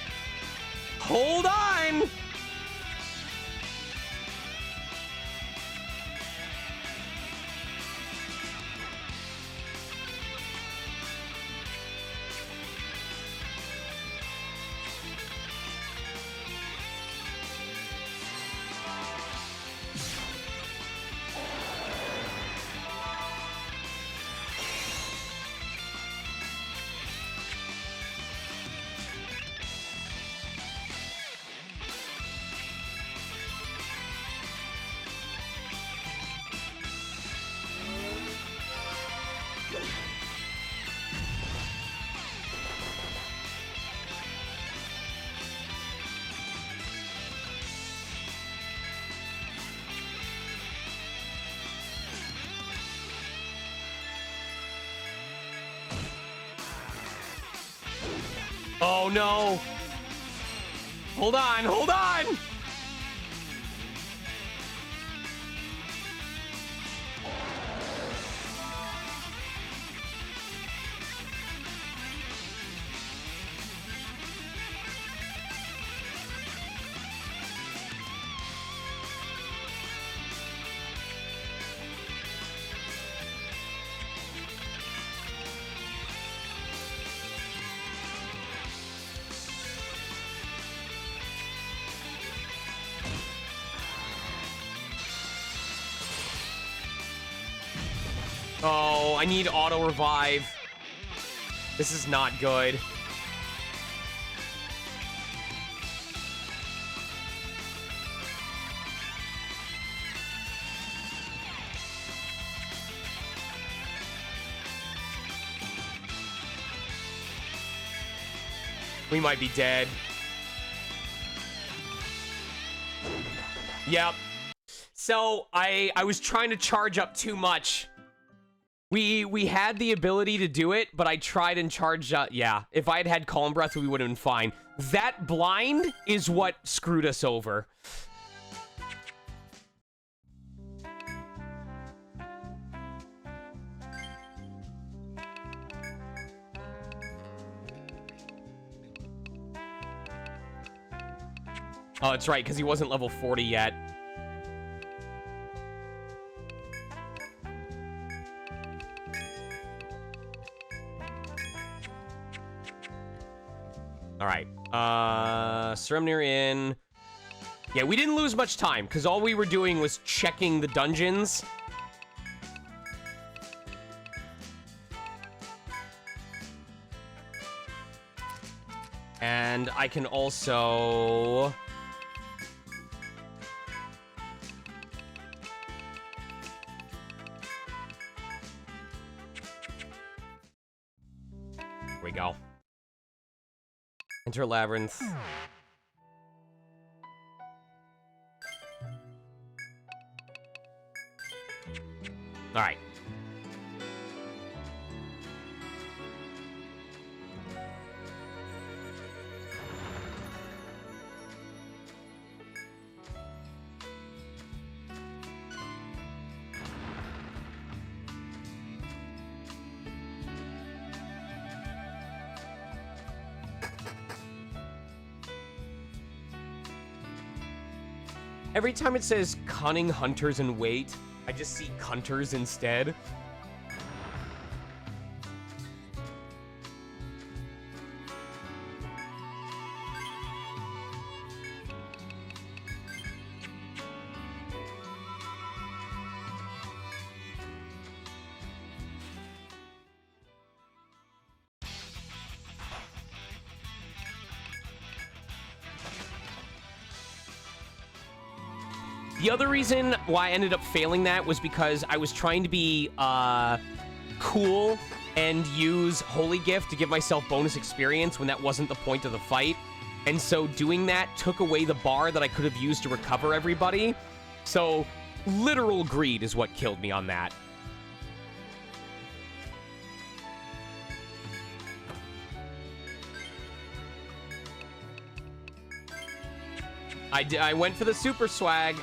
Hold on! Oh no! Hold on, hold on! Oh, I need auto revive. This is not good. We might be dead. Yep. So I was trying to charge up too much. We had the ability to do it, but I tried and charged up. Yeah, if I had had Calm Breath, we would have been fine. That blind is what screwed us over. Oh, that's right, because he wasn't level 40 yet. All right. Seremnir in. Yeah, we didn't lose much time, because all we were doing was checking the dungeons. And I can also... Here we go. Enter Labyrinth. All right. Every time it says cunning hunters and wait, I just see cunters instead. The other reason why I ended up failing that was because I was trying to be cool and use Holy Gift to give myself bonus experience when that wasn't the point of the fight. And so doing that took away the bar that I could have used to recover everybody. So literal greed is what killed me on that. I went for the super swag.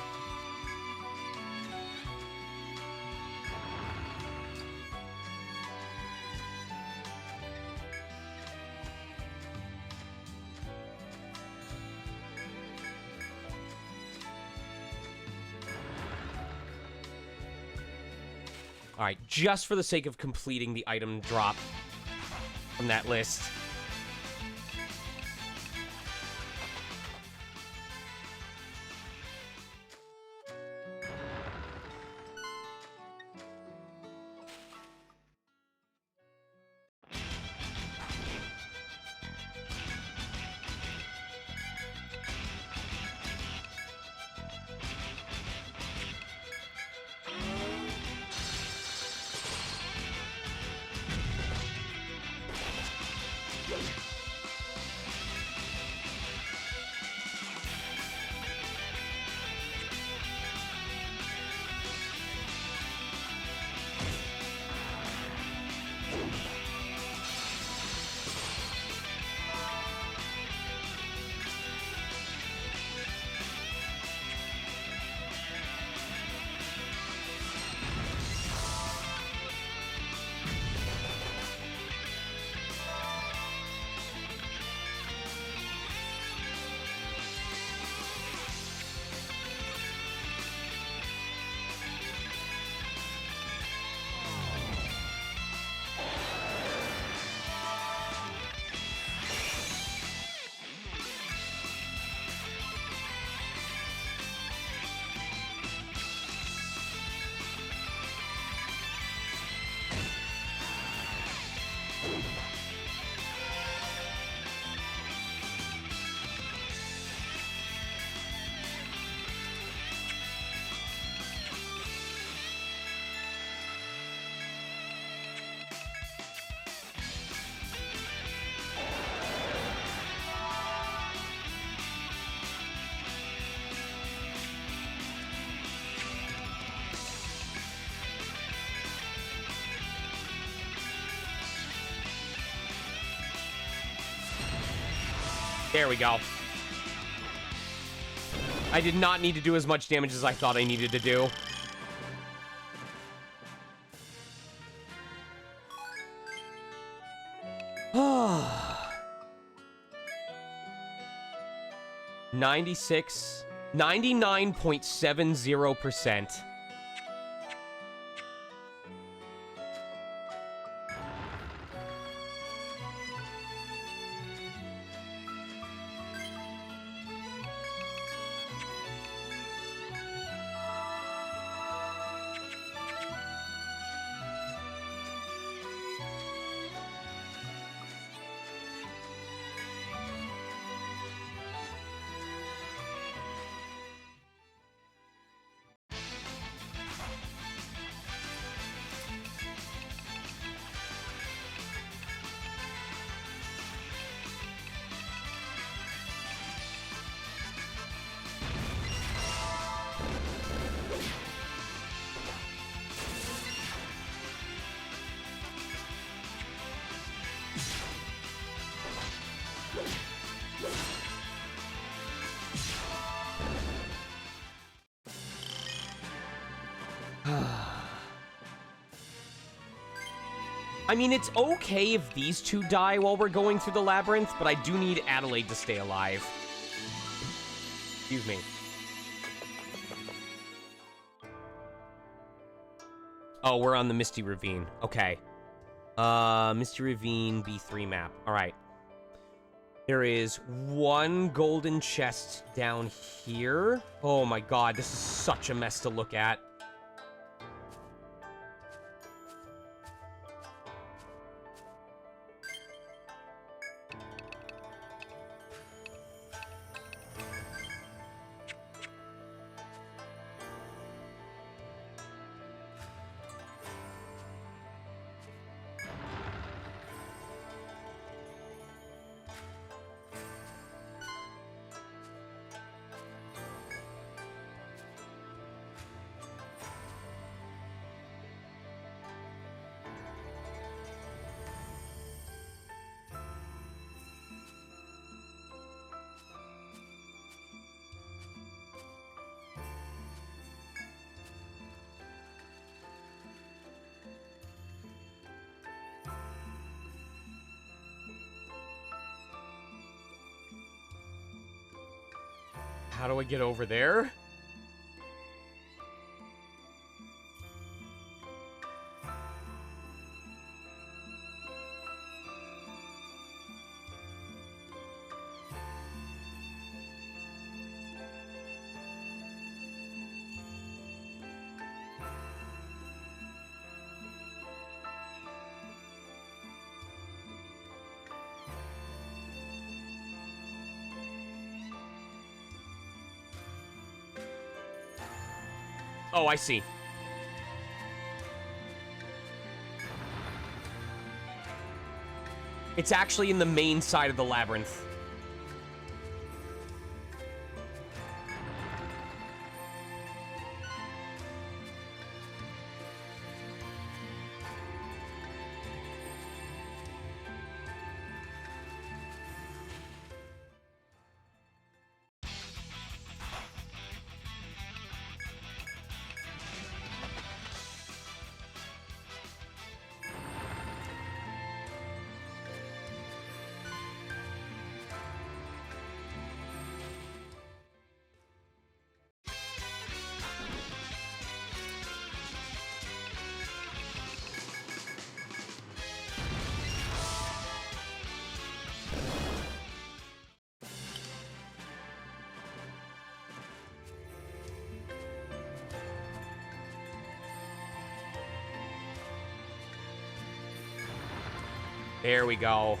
All right, just for the sake of completing the item drop from that list. There we go. I did not need to do as much damage as I thought I needed to do. Ah. 99.70%. I mean, it's okay if these two die while we're going through the labyrinth, but I do need Adelaide to stay alive. Excuse me. Oh, we're on the Misty Ravine. Okay. Misty Ravine B3 map. All right. There is one golden chest down here. Oh my god, this is such a mess to look at. How do I get over there? Oh, I see. It's actually in the main side of the labyrinth. There we go.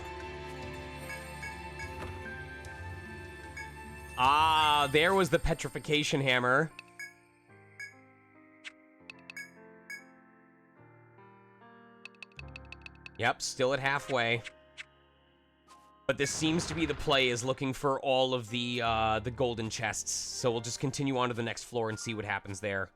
Ah, there was the petrification hammer. Yep, still at halfway. But this seems to be the play, is looking for all of the golden chests. So we'll just continue on to the next floor and see what happens there.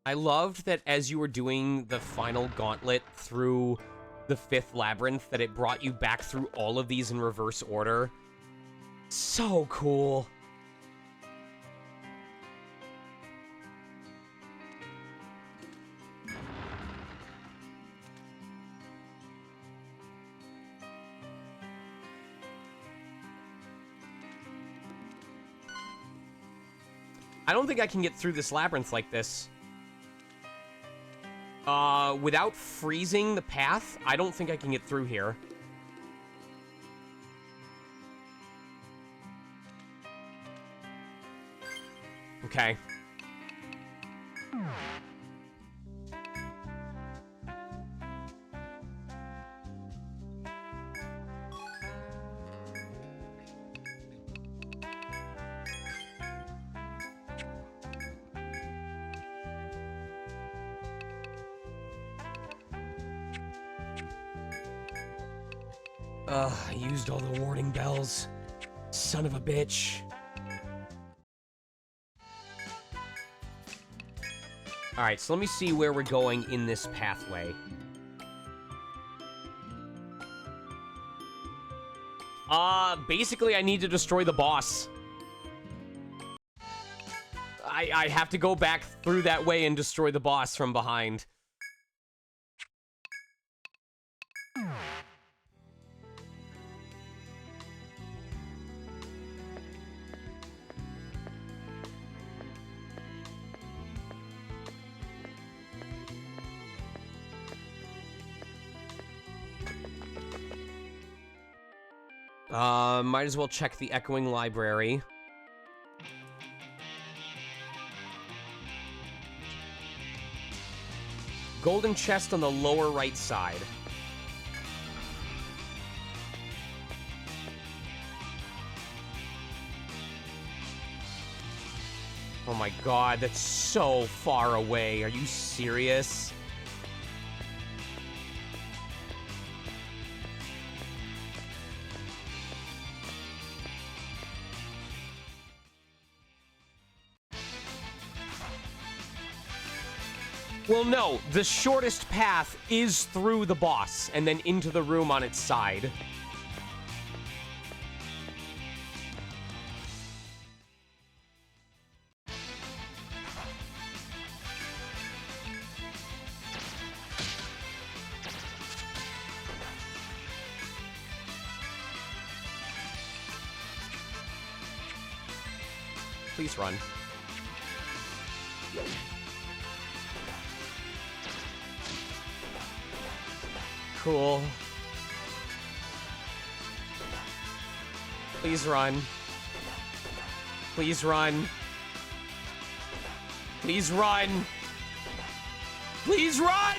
I loved that as you were doing the final gauntlet through the 5th labyrinth, that it brought you back through all of these in reverse order. So cool. I don't think I can get through this labyrinth like this. Without freezing the path, I don't think I can get through here. Okay. Ugh, I used all the warning bells. Son of a bitch. Alright, so let me see where we're going in this pathway. Basically I need to destroy the boss. I have to go back through that way and destroy the boss from behind. Might as well check the Echoing Library. Golden chest on the lower right side. Oh my god, that's so far away. Are you serious? Well, no, the shortest path is through the boss and then into the room on its side. Please run. Cool. Please run. Please run. Please run. Please run!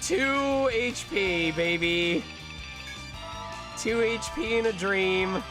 Two HP, baby. 2 HP in a dream.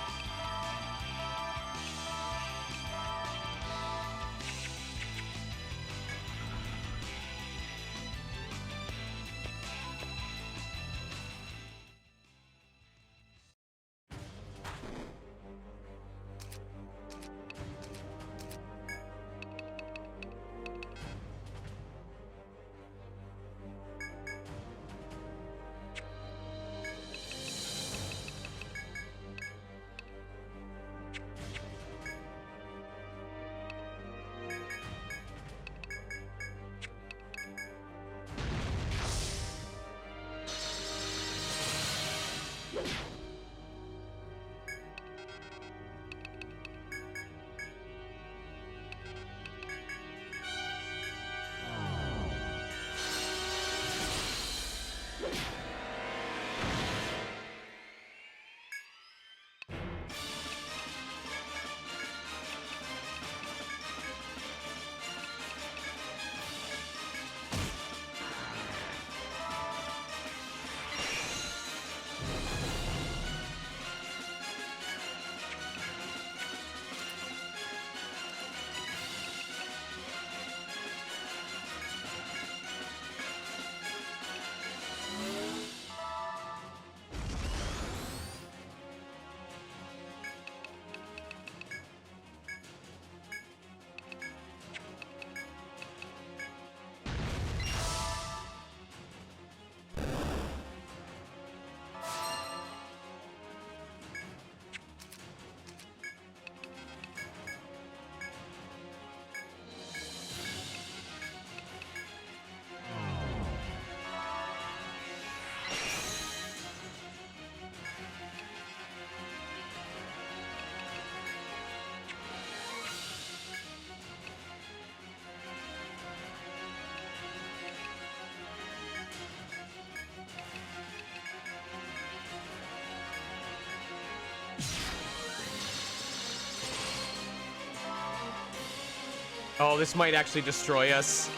Oh, this might actually destroy us.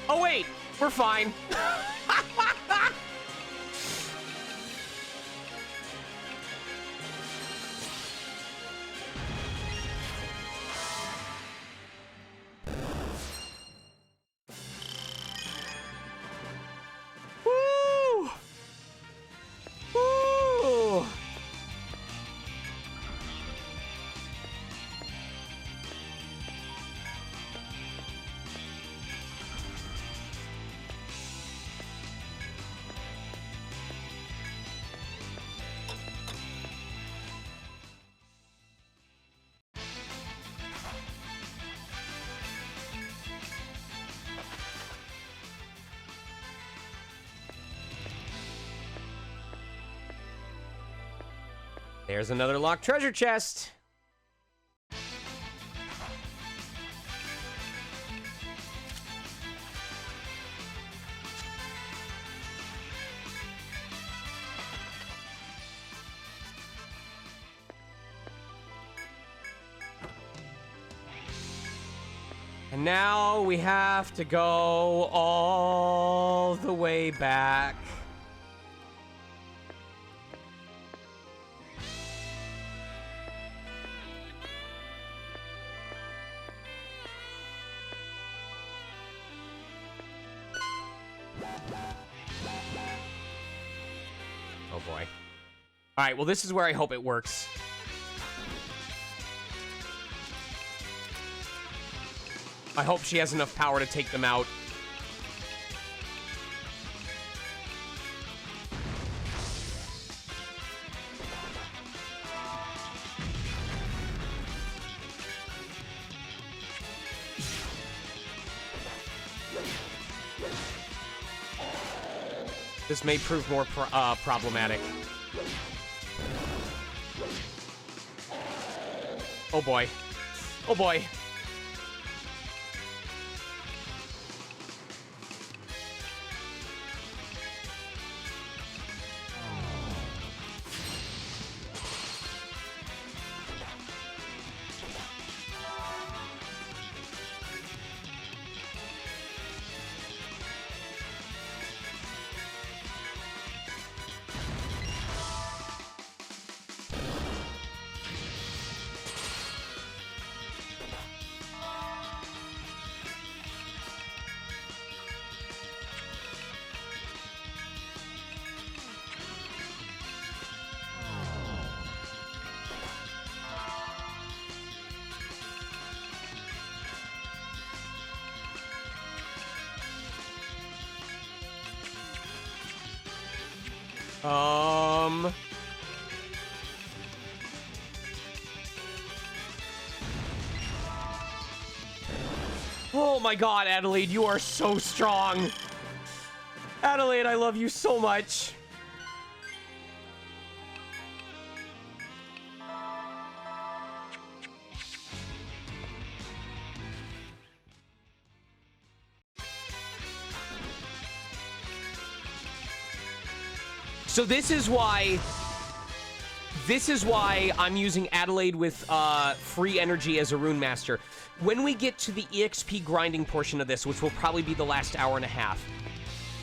Oh, wait. We're fine. There's another locked treasure chest. And now we have to go all the way back. Oh boy. All right, well, this is where I hope it works. I hope she has enough power to take them out. This may prove more problematic. Oh boy. Oh boy. Oh my god, Adelaide, you are so strong. Adelaide, I love you so much. So this is why I'm using Adelaide with free energy as a Rune Master. When we get to the EXP grinding portion of this, which will probably be the last hour and a half,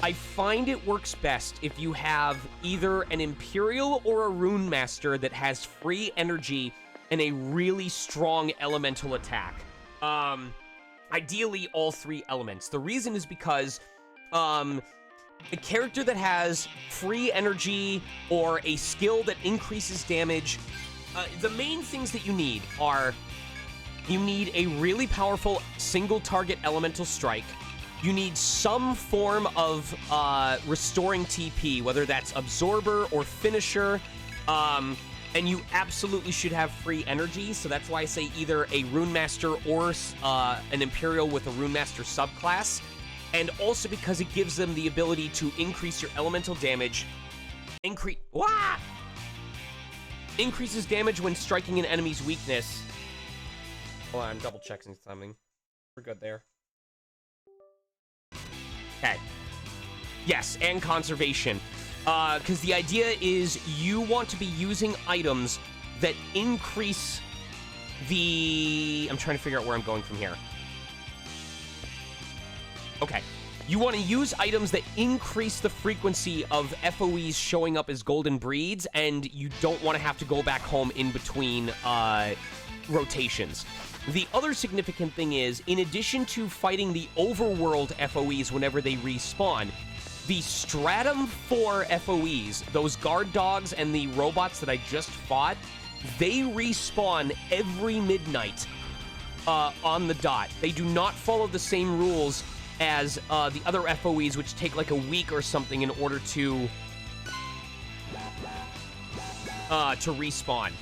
I find it works best if you have either an Imperial or a Rune Master that has free energy and a really strong elemental attack. Ideally, all three elements. The reason is because a character that has free energy or a skill that increases damage, the main things that you need are, you need a really powerful single target elemental strike. You need some form of restoring TP, whether that's Absorber or Finisher, and you absolutely should have free energy, so that's why I say either a Rune Master or an Imperial with a Rune Master subclass, and also because it gives them the ability to increase your elemental damage, increases damage when striking an enemy's weakness. Hold on, I'm double checking something. We're good there. Okay. Yes, and conservation. Because the idea is you want to be using items that increase the... I'm trying to figure out where I'm going from here. Okay. You want to use items that increase the frequency of FOEs showing up as golden breeds, and you don't want to have to go back home in between rotations. The other significant thing is, in addition to fighting the overworld FOEs whenever they respawn, the Stratum 4 FOEs, those guard dogs and the robots that I just fought, they respawn every midnight on the dot. They do not follow the same rules as the other FOEs, which take like a week or something in order to respawn.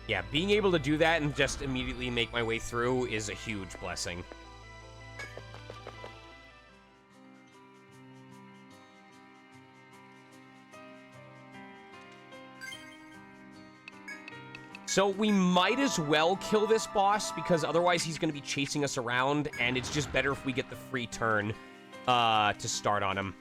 Yeah, being able to do that and just immediately make my way through is a huge blessing. So we might as well kill this boss, because otherwise he's going to be chasing us around, and it's just better if we get the free turn to start on him.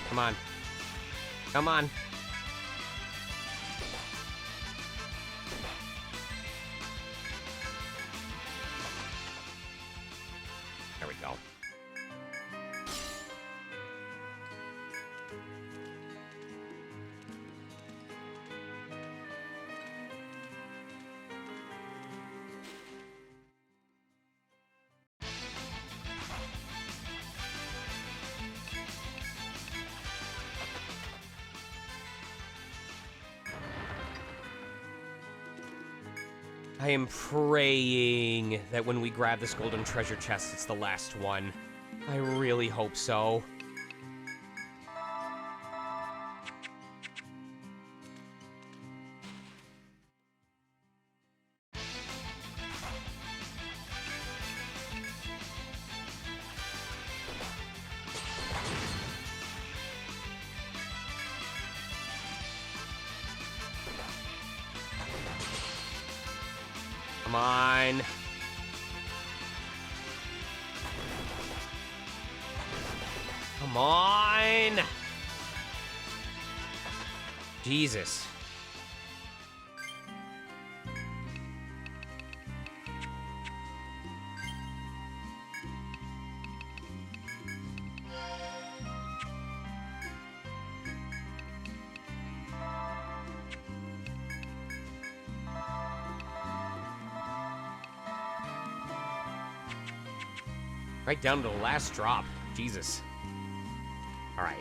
Come on. Come on. There we go. I am praying that when we grab this golden treasure chest, it's the last one. I really hope so. Come on. Come on. Jesus. Right down to the last drop. Jesus. All right.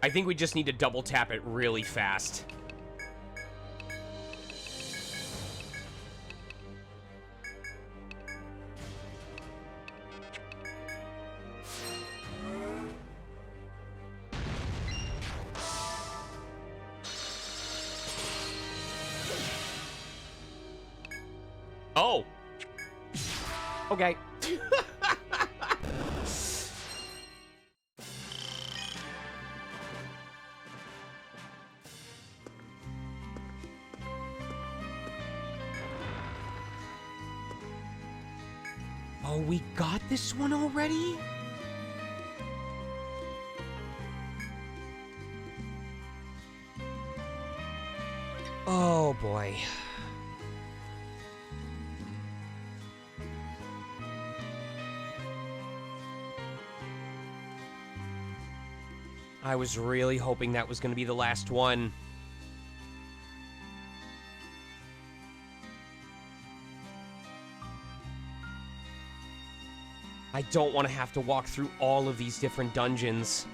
I think we just need to double tap it really fast. Oh. Okay. Oh, we got this one already? Oh, boy. I was really hoping that was going to be the last one. I don't want to have to walk through all of these different dungeons.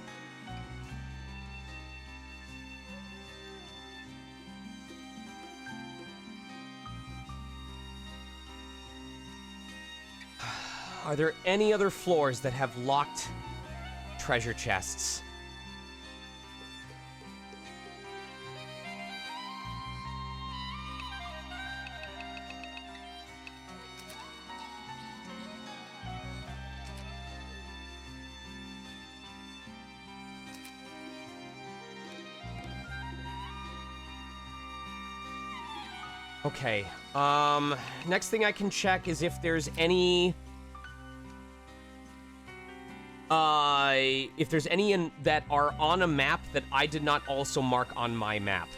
Are there any other floors that have locked treasure chests? Okay, next thing I can check is if there's any, if there's any that are on a map that I did not also mark on my map.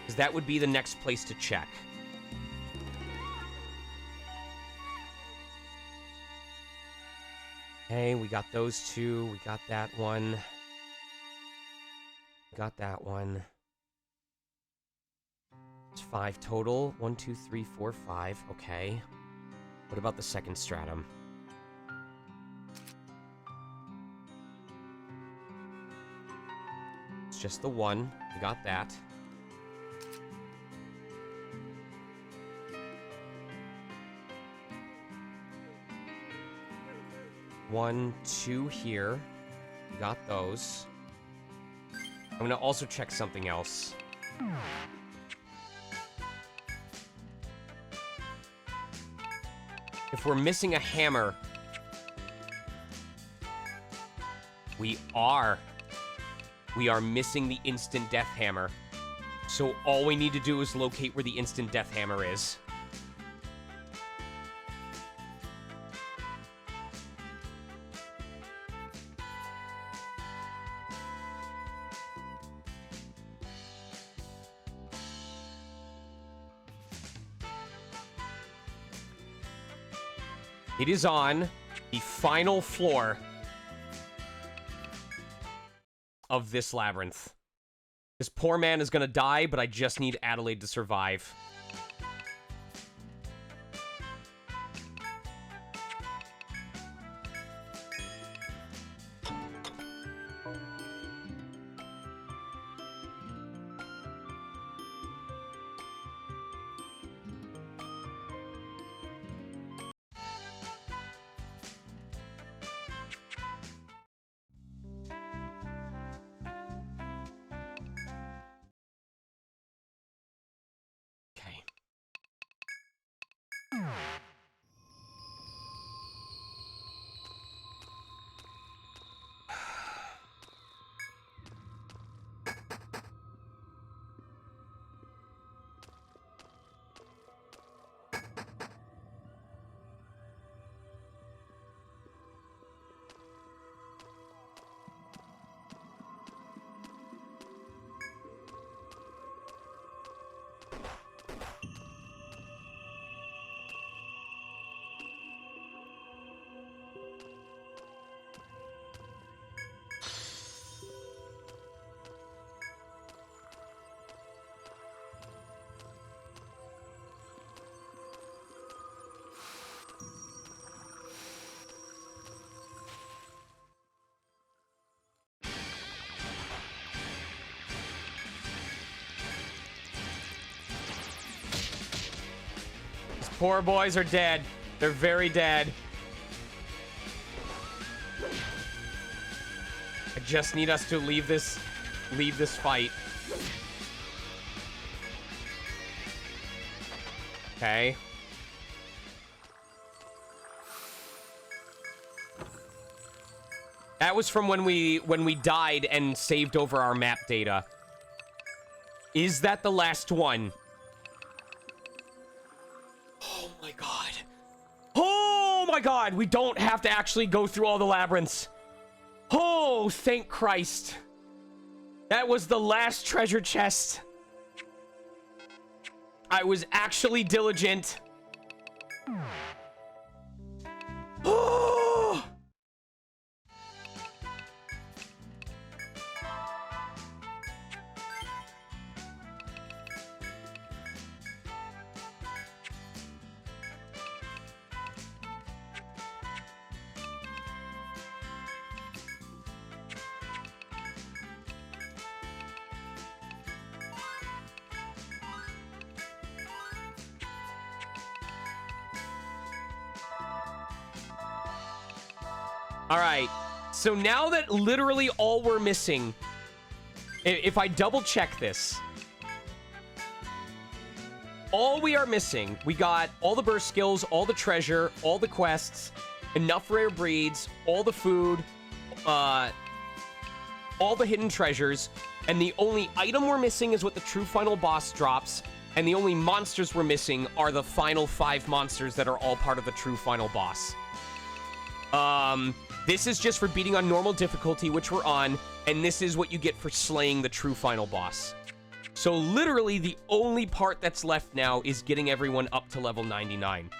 Because that would be the next place to check. Okay, we got those two. We got that one. Got that one. It's 5 total. 1, 2, 3, 4, 5. Okay. What about the second stratum? It's just the one. We got that. One, two here. We got those. I'm gonna also check something else. If we're missing a hammer, we are missing the instant death hammer. So all we need to do is locate where the instant death hammer is. It is on the final floor of this labyrinth. This poor man is gonna die, but I just need Adelaide to survive. Poor boys are dead. They're very dead. I just need us to leave this fight. Okay. That was from when we died and saved over our map data. Is that the last one? Oh my god, we don't have to actually go through all the labyrinths. Oh, thank Christ. That was the last treasure chest. I was actually diligent. Oh! All right, so now that literally all we're missing, if I double check this, all we are missing, we got all the burst skills, all the treasure, all the quests, enough rare breeds, all the food, all the hidden treasures, and the only item we're missing is what the true final boss drops, and the only monsters we're missing are the final 5 monsters that are all part of the true final boss. This is just for beating on normal difficulty, which we're on, and this is what you get for slaying the true final boss. So literally the only part that's left now is getting everyone up to level 99.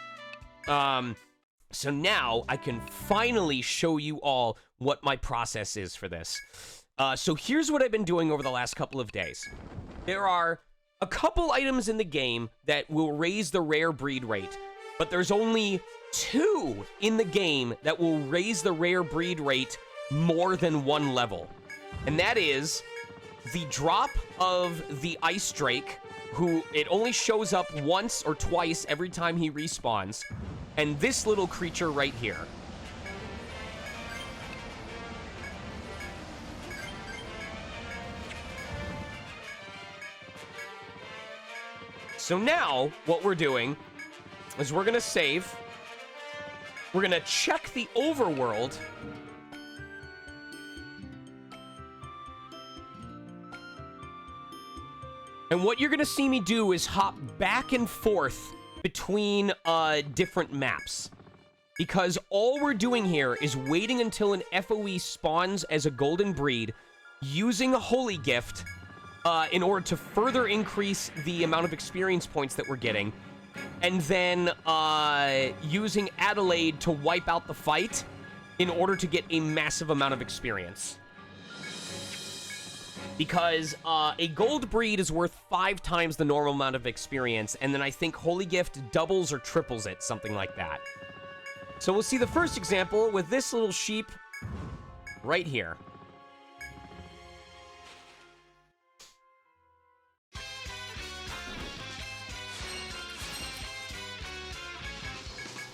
So now I can finally show you all what my process is for this. So here's what I've been doing over the last couple of days. There are a couple items in the game that will raise the rare breed rate, but there's only 2 in the game that will raise the rare breed rate more than 1 level. And that is the drop of the Ice Drake, who it only shows up once or twice every time he respawns, and this little creature right here. So now, what we're doing is we're gonna save. We're gonna check the overworld. And what you're gonna see me do is hop back and forth between different maps. Because all we're doing here is waiting until an FOE spawns as a golden breed, using a holy gift in order to further increase the amount of experience points that we're getting, and then using Adelaide to wipe out the fight in order to get a massive amount of experience. Because a gold breed is worth 5 times the normal amount of experience, and then I think Holy Gift doubles or triples it, something like that. So we'll see the first example with this little sheep right here.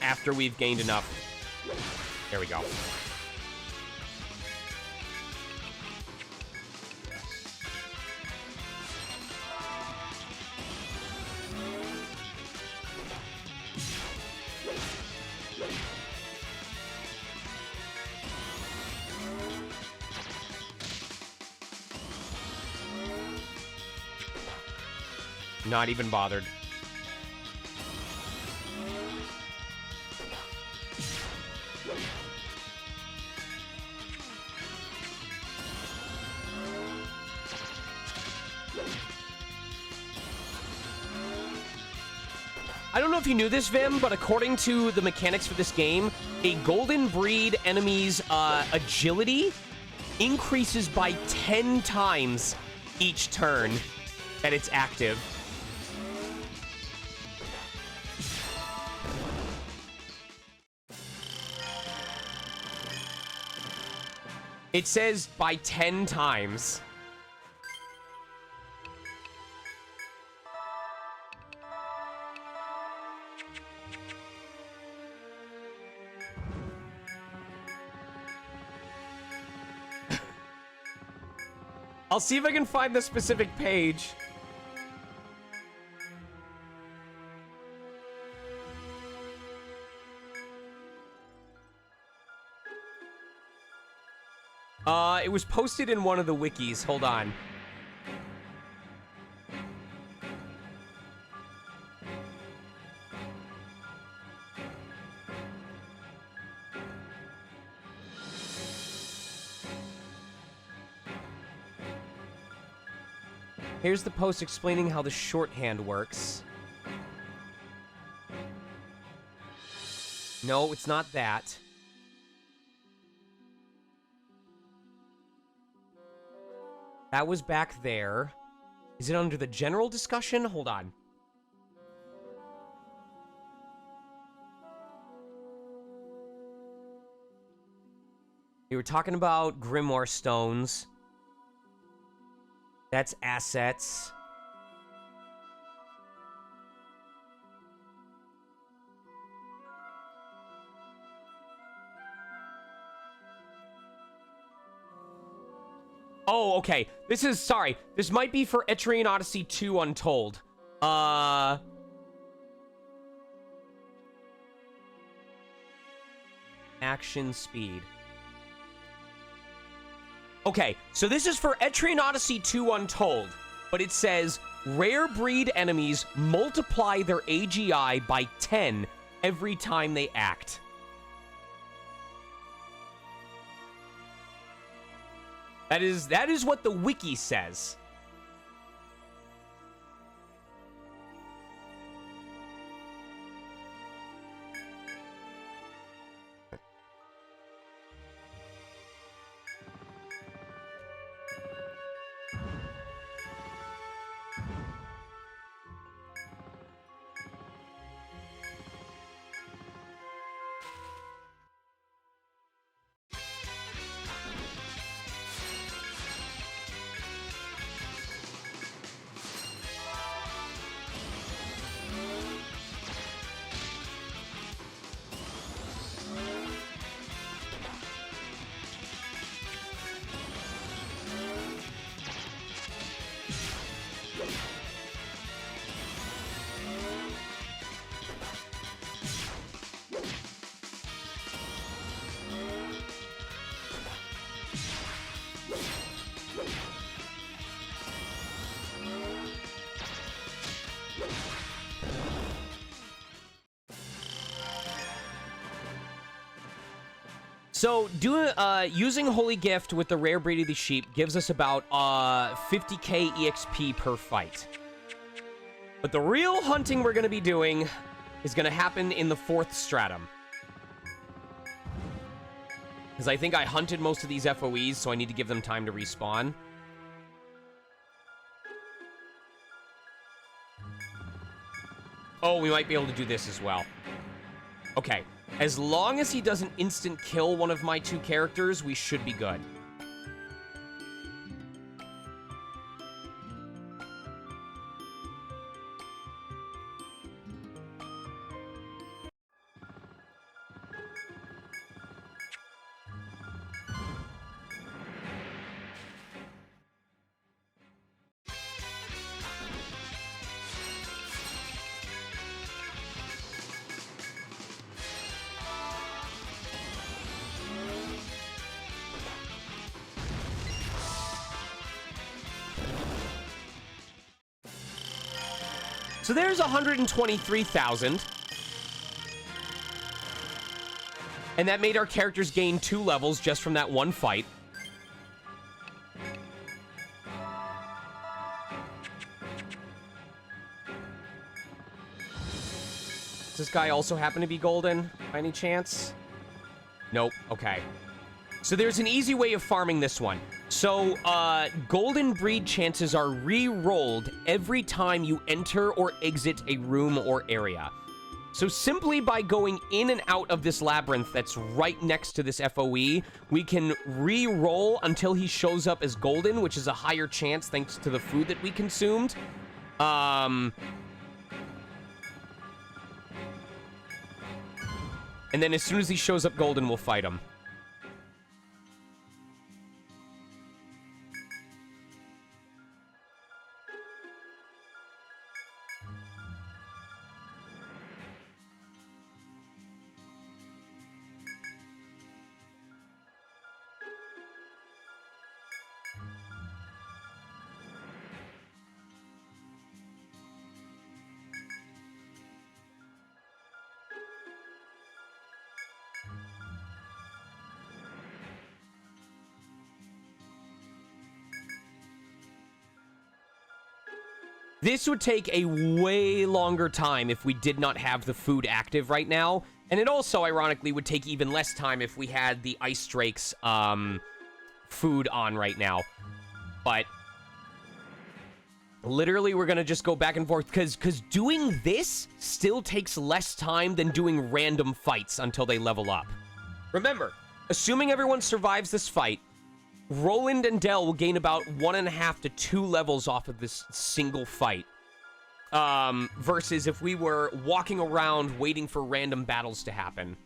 After we've gained enough. There we go. Not even bothered. I don't know if you knew this, Vim, but according to the mechanics for this game, a golden breed enemy's agility increases by 10 times each turn that it's active. It says by 10 times. I'll see if I can find the specific page. It was posted in one of the wikis. Hold on. Here's the post explaining how the shorthand works. No, it's not that. That was back there. Is it under the general discussion? Hold on. We were talking about Grimoire Stones. That's assets. Oh, okay. This is, sorry. This might be for ETRIAN Odyssey 2 Untold. Action speed. Okay, so this is for ETRIAN Odyssey 2 Untold, but it says, rare breed enemies multiply their AGI by 10 every time they act. That is what the wiki says. So, using Holy Gift with the rare breed of the sheep gives us about 50k EXP per fight. But the real hunting we're going to be doing is going to happen in the 4th stratum. Because I think I hunted most of these FOEs, so I need to give them time to respawn. Oh, we might be able to do this as well. Okay. As long as he doesn't instant kill one of my 2 characters, we should be good. So there's 123,000. And that made our characters gain 2 levels just from that one fight. Does this guy also happen to be golden, by any chance? Nope, okay. So there's an easy way of farming this one. So, golden breed chances are re-rolled every time you enter or exit a room or area. So simply by going in and out of this labyrinth that's right next to this FOE, we can re-roll until he shows up as golden, which is a higher chance thanks to the food that we consumed. And then as soon as he shows up golden, we'll fight him. This would take a way longer time if we did not have the food active right now. And it also, ironically, would take even less time if we had the Ice Drake's food on right now. But literally, we're going to just go back and forth. Because doing this still takes less time than doing random fights until they level up. Remember, assuming everyone survives this fight, Roland and Dell will gain about 1.5 to 2 levels off of this single fight. Versus if we were walking around waiting for random battles to happen.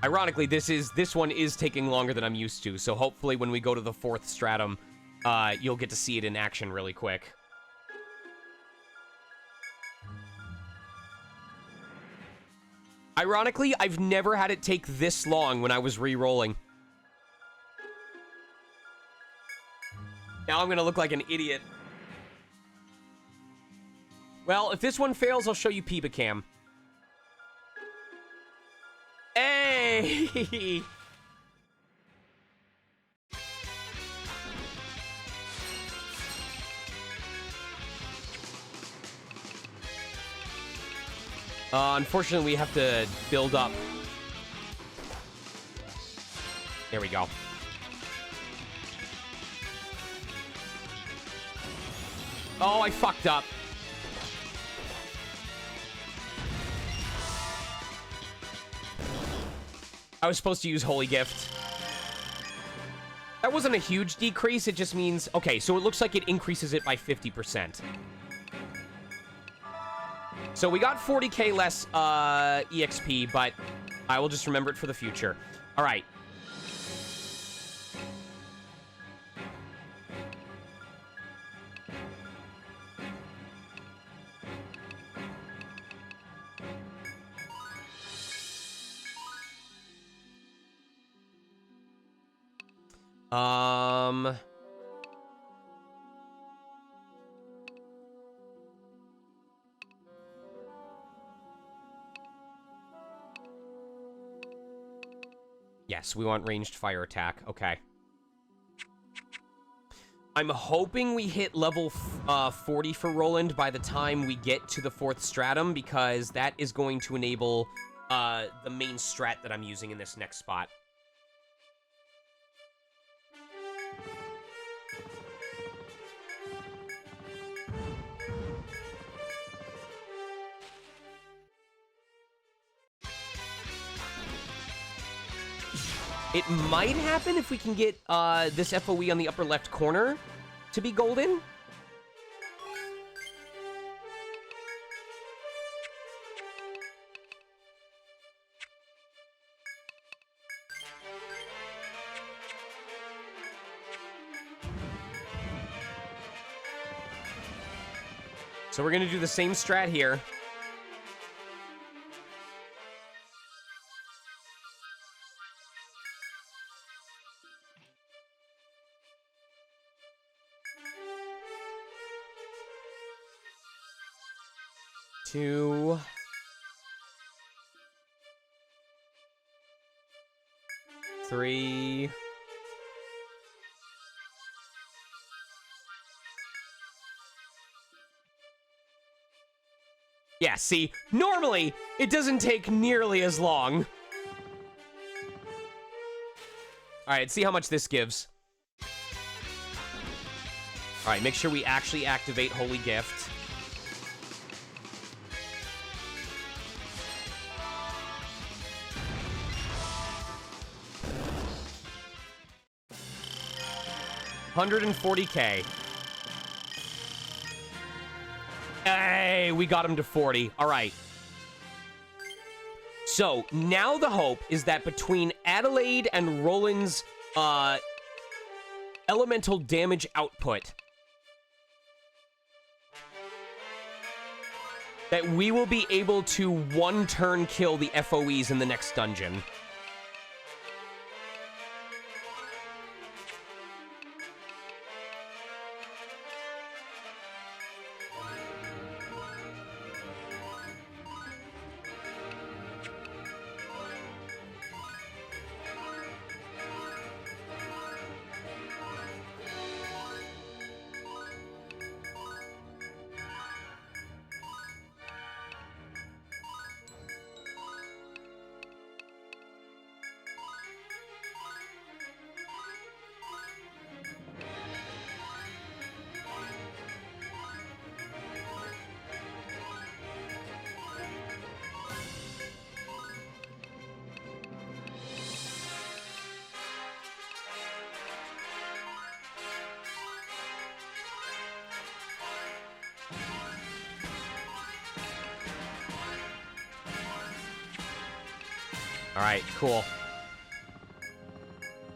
Ironically, this one is taking longer than I'm used to, so hopefully when we go to the 4th stratum, you'll get to see it in action really quick. Ironically, I've never had it take this long when I was re-rolling. Now I'm gonna look like an idiot. Well, if this one fails, I'll show you Peeba Cam. Hey! Unfortunately, we have to build up. There we go. Oh, I fucked up. I was supposed to use Holy Gift. That wasn't a huge decrease. It just means... Okay, so it looks like it increases it by 50%. So we got 40k less EXP, but I will just remember it for the future. All right. Yes, we want ranged fire attack. Okay. I'm hoping we hit level 40 for Roland by the time we get to the 4th stratum, because that is going to enable the main strat that I'm using in this next spot. It might happen if we can get this FOE on the upper left corner to be golden. So we're going to do the same strat here. Two. Three. Yeah, see, normally it doesn't take nearly as long. All right, see how much this gives. All right, make sure we actually activate Holy Gift. $140K. Hey, we got him to 40. All right. So, now the hope is that between Adelaide and Roland's elemental damage output, that we will be able to one-turn kill the FOEs in the next dungeon. All right, cool.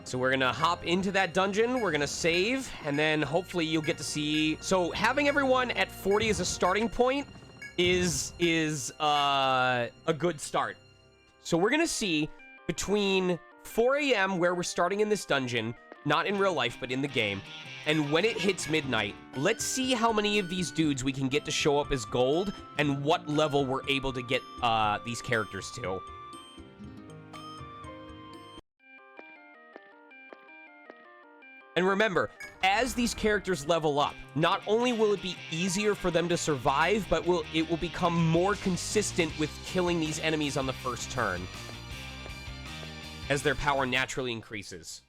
So we're gonna hop into that dungeon, we're gonna save, and then hopefully you'll get to see... So having everyone at 40 as a starting point is a good start. So we're gonna see between 4 a.m. where we're starting in this dungeon, not in real life, but in the game, And when it hits midnight, let's see how many of these dudes we can get to show up as gold and what level we're able to get these characters to. And remember, as these characters level up, not only will it be easier for them to survive, but it will become more consistent with killing these enemies on the first turn, as their power naturally increases.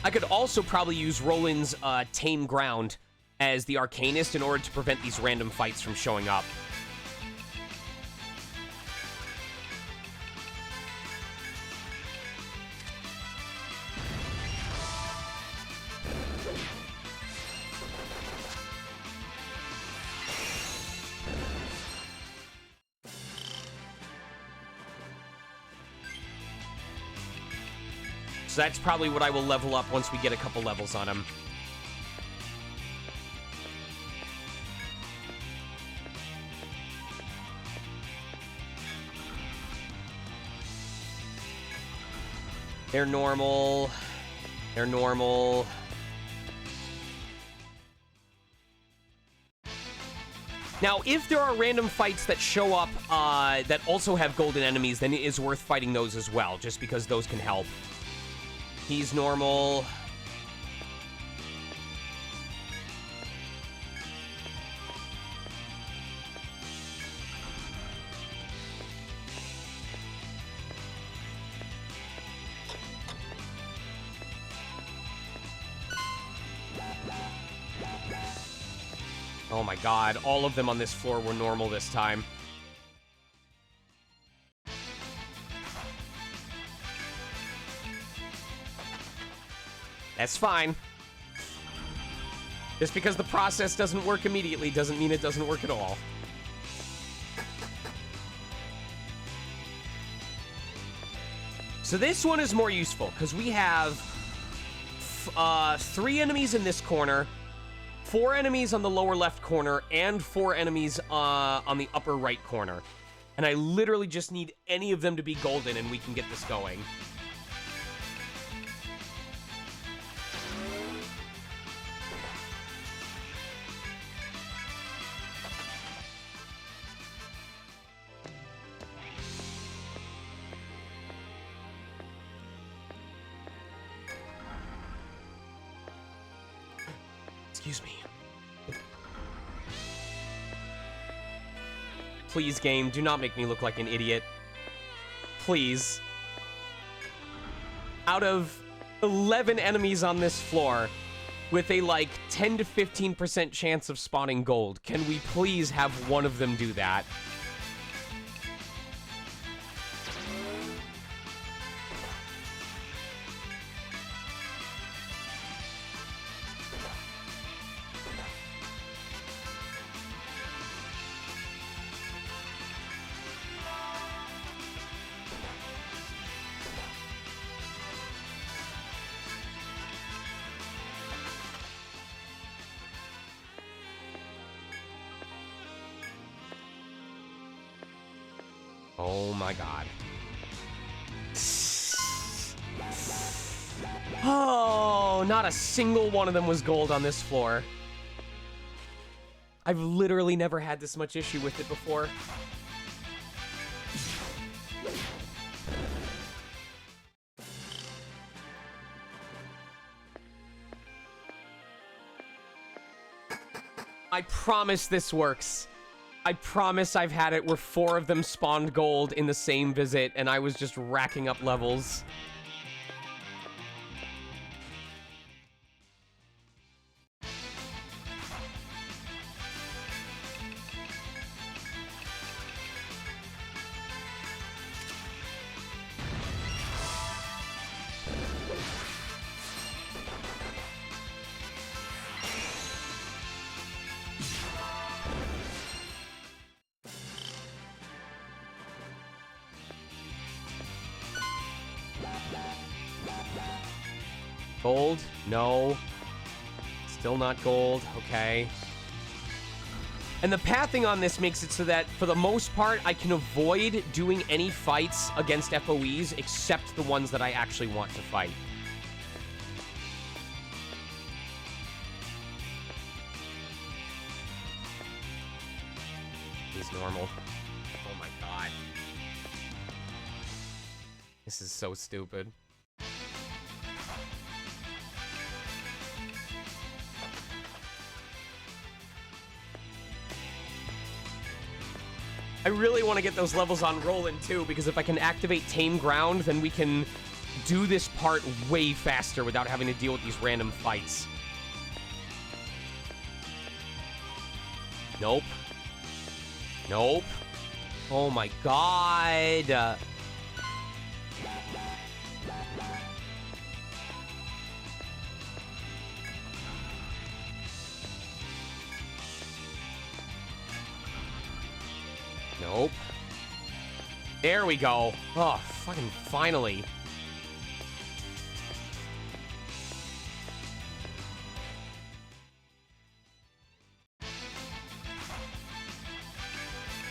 I could also probably use Roland's Tame Ground as the Arcanist in order to prevent these random fights from showing up. So that's probably what I will level up once we get a couple levels on him. They're normal. They're normal. Now, if there are random fights that show up that also have golden enemies, then it is worth fighting those as well, just because those can help. He's normal. Oh my god, all of them on this floor were normal this time. That's fine. Just because the process doesn't work immediately doesn't mean it doesn't work at all. So this one is more useful, because we have 3 enemies in this corner, 4 enemies on the lower left corner, and 4 enemies on the upper right corner. And I literally just need any of them to be golden and we can get this going. Excuse me. Please, game, do not make me look like an idiot. Please. Out of 11 enemies on this floor, with a, like, 10 to 15% chance of spawning gold, can we please have one of them do that? Oh my god. Oh, not a single one of them was gold on this floor. I've literally never had this much issue with it before. I promise this works. I promise I've had it where 4 of them spawned gold in the same visit, and I was just racking up levels. Gold? No. Still not gold. Okay. And the pathing on this makes it so that, for the most part, I can avoid doing any fights against FOEs except the ones that I actually want to fight. He's normal. Oh my god. This is so stupid. I really want to get those levels on rolling too, because if I can activate Tame Ground, then we can do this part way faster without having to deal with these random fights. Nope. Nope. Oh my god. Nope. There we go. Oh, fucking finally.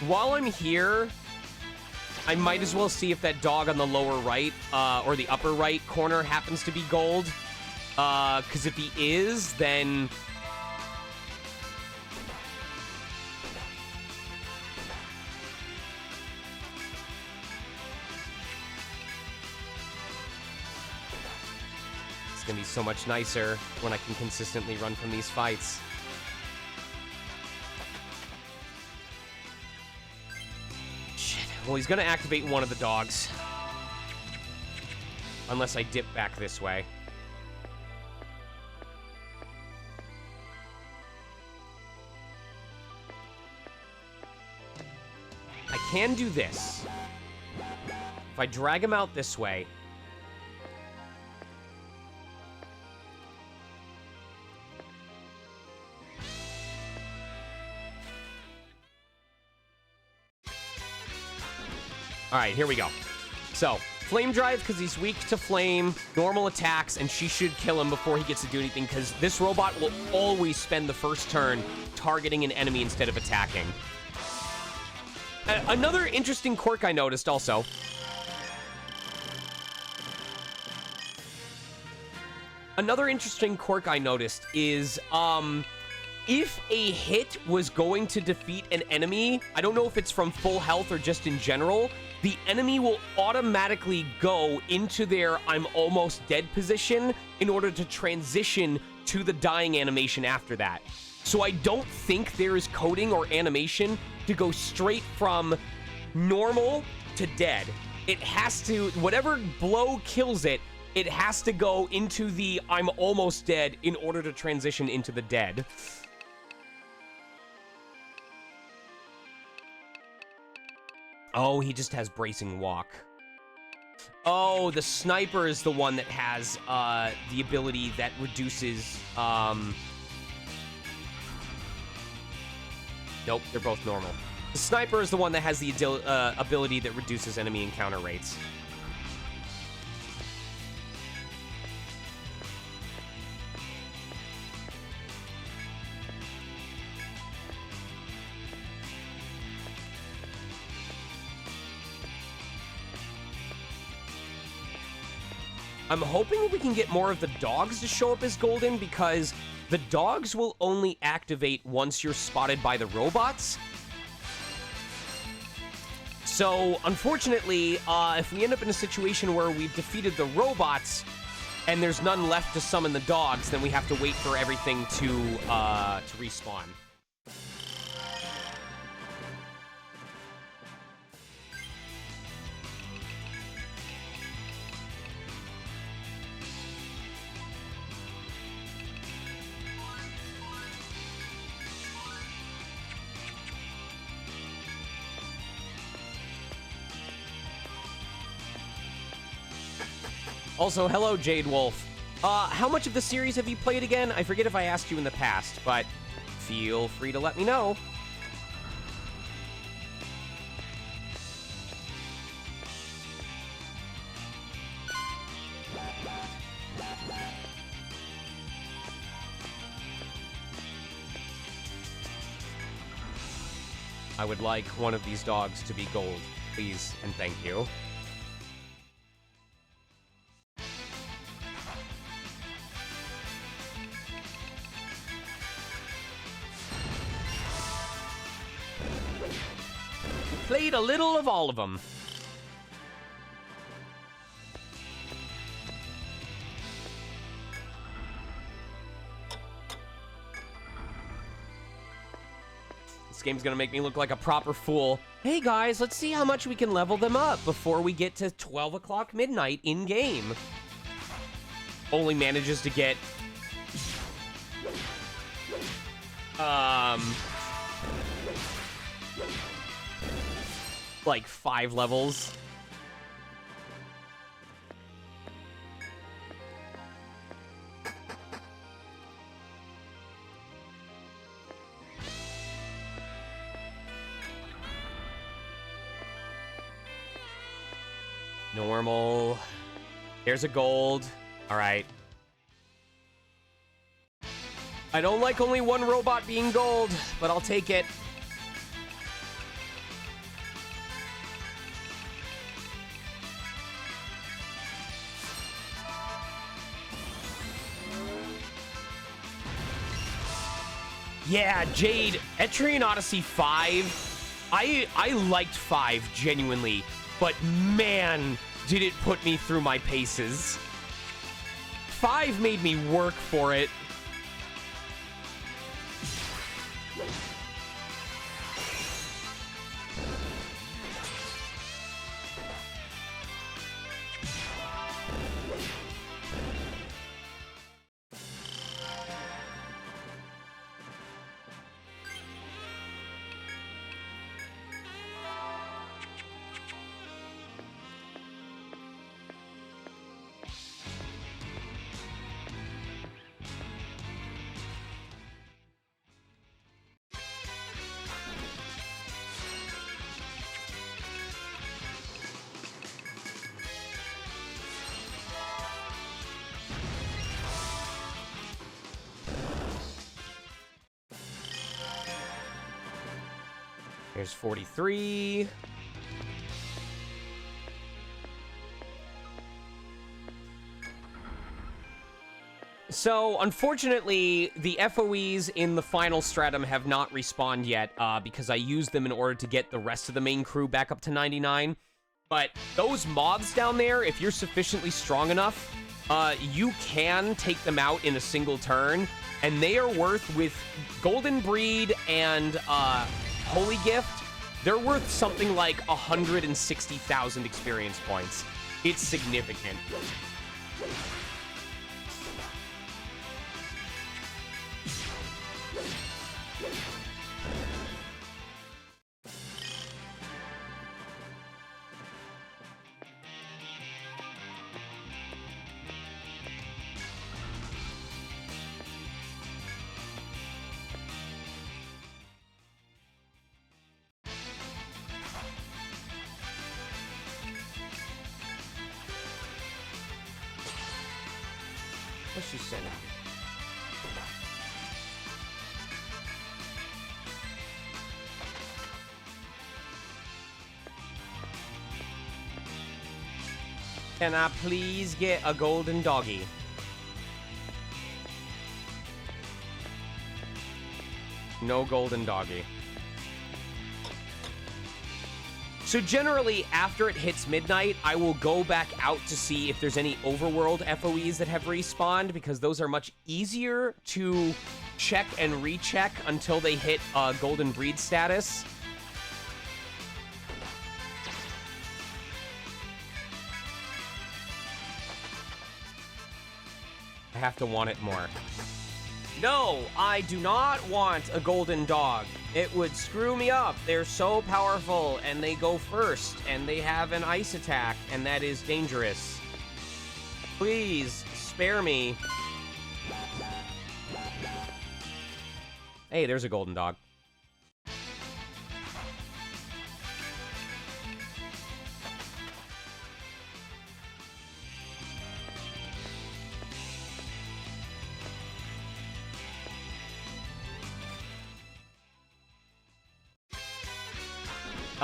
While I'm here, I might as well see if that dog on the lower right, or the upper right corner happens to be gold. Because if he is, then... it's gonna be so much nicer when I can consistently run from these fights. Shit. Well, he's gonna activate one of the dogs. Unless I dip back this way. I can do this. If I drag him out this way... Alright, here we go. So, Flame Drive, because he's weak to flame, normal attacks, and she should kill him before he gets to do anything, because this robot will always spend the first turn targeting an enemy instead of attacking. Another interesting quirk I noticed, also. Another interesting quirk I noticed is, if a hit was going to defeat an enemy, I don't know if it's from full health or just in general, the enemy will automatically go into their I'm almost dead position in order to transition to the dying animation after that. So I don't think there is coding or animation to go straight from normal to dead. It has to, whatever blow kills it, it has to go into the I'm almost dead in order to transition into the dead. Oh, he just has Bracing Walk. Oh, the sniper is the one that has the ability that reduces... Nope, they're both normal. The sniper is the one that has the ability that reduces enemy encounter rates. I'm hoping we can get more of the dogs to show up as golden, because the dogs will only activate once you're spotted by the robots. So, unfortunately, if we end up in a situation where we've defeated the robots and there's none left to summon the dogs, then we have to wait for everything to respawn. Also, hello, Jade Wolf. How much of the series have you played again? I forget if I asked you in the past, but feel free to let me know. I would like one of these dogs to be gold, please, and thank you. Played a little of all of them. This game's gonna make me look like a proper fool. Hey guys, let's see how much we can level them up before we get to 12 o'clock midnight in-game. Only manages to get... like 5 levels. Normal. There's a gold. All right. I don't like only one robot being gold, but I'll take it. Yeah, Jade, ETRIAN Odyssey 5. I liked 5 genuinely, but man, did it put me through my paces. 5 made me work for it. There's 43. So, unfortunately, the FOEs in the final stratum have not respawned yet, because I used them in order to get the rest of the main crew back up to 99. But those mobs down there, if you're sufficiently strong enough, you can take them out in a single turn, and they are worth, with Golden Breed and Holy Gift, they're worth something like 160,000 experience points. It's significant. What's she sending? Can I please get a golden doggy? No golden doggy. So generally, after it hits midnight, I will go back out to see if there's any overworld FOEs that have respawned, because those are much easier to check and recheck until they hit Golden Breed status. I have to want it more. No, I do not want a golden dog. It would screw me up. They're so powerful, and they go first, and they have an ice attack, and that is dangerous. Please, spare me. Hey, there's a golden dog.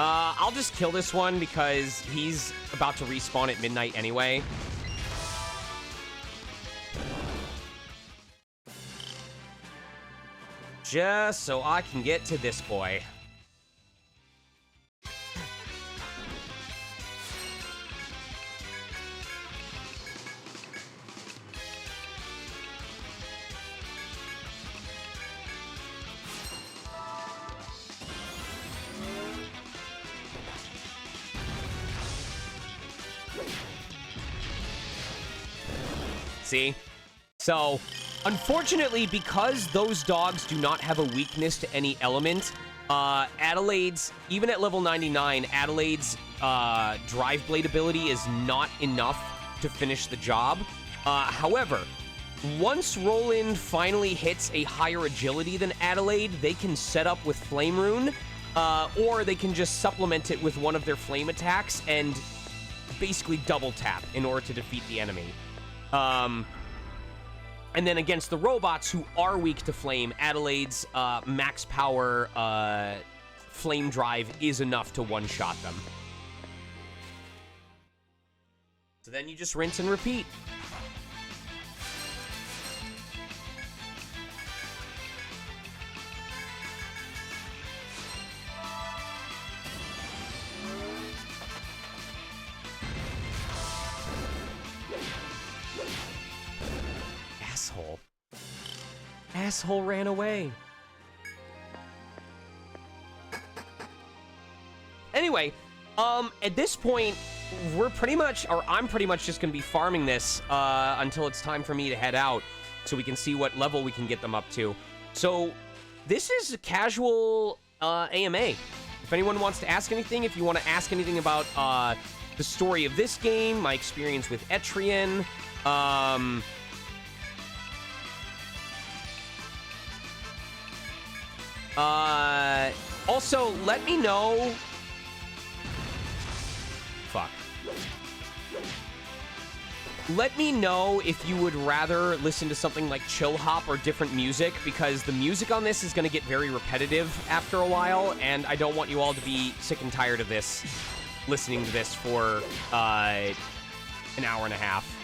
I'll just kill this one because he's about to respawn at midnight anyway. Just so I can get to this boy. See? So, unfortunately, because those dogs do not have a weakness to any element, Adelaide's, even at level 99, Adelaide's Drive Blade ability is not enough to finish the job. However, once Roland finally hits a higher agility than Adelaide, they can set up with Flame Rune, or they can just supplement it with one of their flame attacks and basically double tap in order to defeat the enemy. And then against the robots who are weak to flame, Adelaide's max power flame drive is enough to one-shot them. So then you just rinse and repeat. Asshole ran away. Anyway, at this point, we're pretty much, or I'm pretty much just going to be farming this until it's time for me to head out so we can see what level we can get them up to. So, this is a casual AMA. If anyone wants to ask anything, if you want to ask anything about the story of this game, my experience with ETRIAN, also, let me know... Fuck. Let me know if you would rather listen to something like chill hop or different music, because the music on this is going to get very repetitive after a while, and I don't want you all to be sick and tired of this, listening to this for an hour and a half.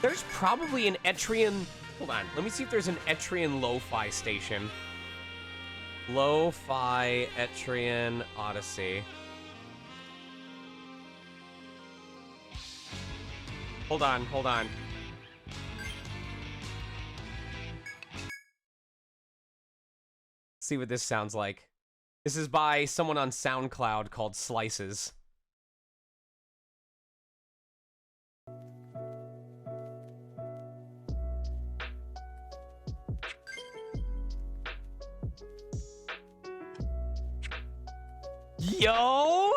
There's probably an ETRIAN... Hold on. Let me see if there's an ETRIAN lo-fi station. Lo-fi ETRIAN Odyssey. Hold on, hold on. See what this sounds like. This is by someone on SoundCloud called Slices. Yo!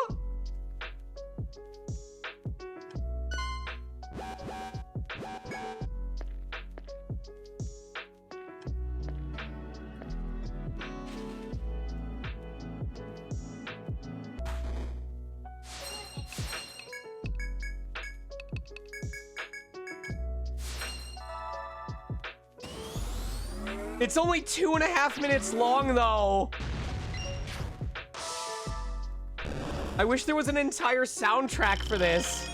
It's only 2.5 minutes long, though. I wish there was an entire soundtrack for this.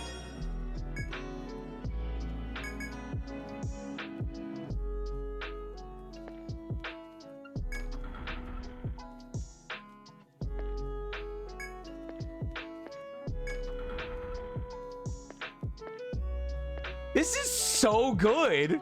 This is so good.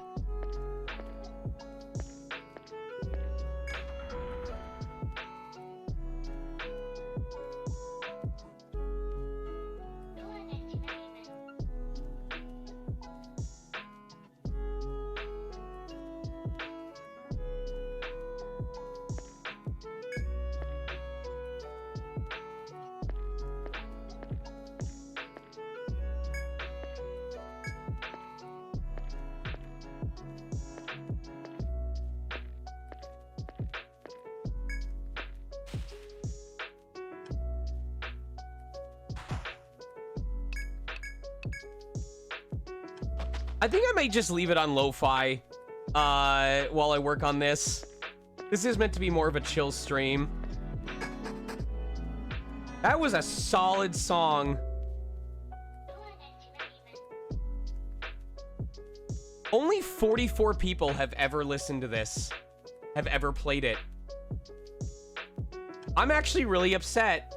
I think I might just leave it on lo-fi while I work on this. This is meant to be more of a chill stream. That was a solid song. Only 44 people have ever listened to this, have ever played it. I'm actually really upset.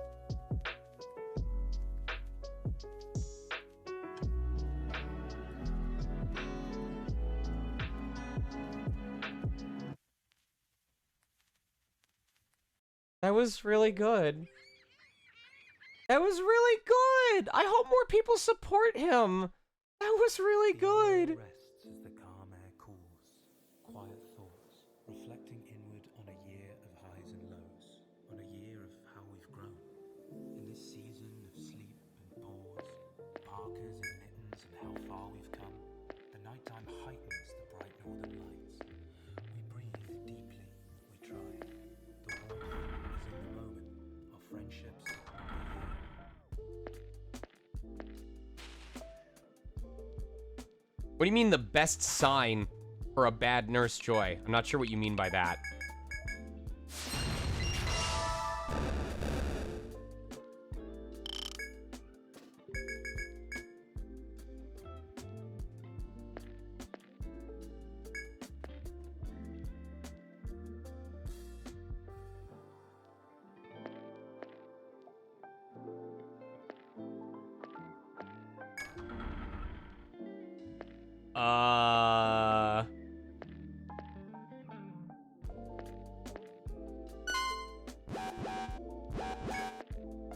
That was really good. That was really good. I hope more people support him. That was really good. Rests as the calm air cools. Quiet thoughts, reflecting inward on a year of highs and lows, on a year of how we've grown. In this season of sleep and pause, parkas and mittens and how far we've come, the nighttime heightens the bright northern lights. We breathe deeply, we try. The warmth is in the moment, our friendships are here. What do you mean the best sign for a bad Nurse Joy? I'm not sure what you mean by that.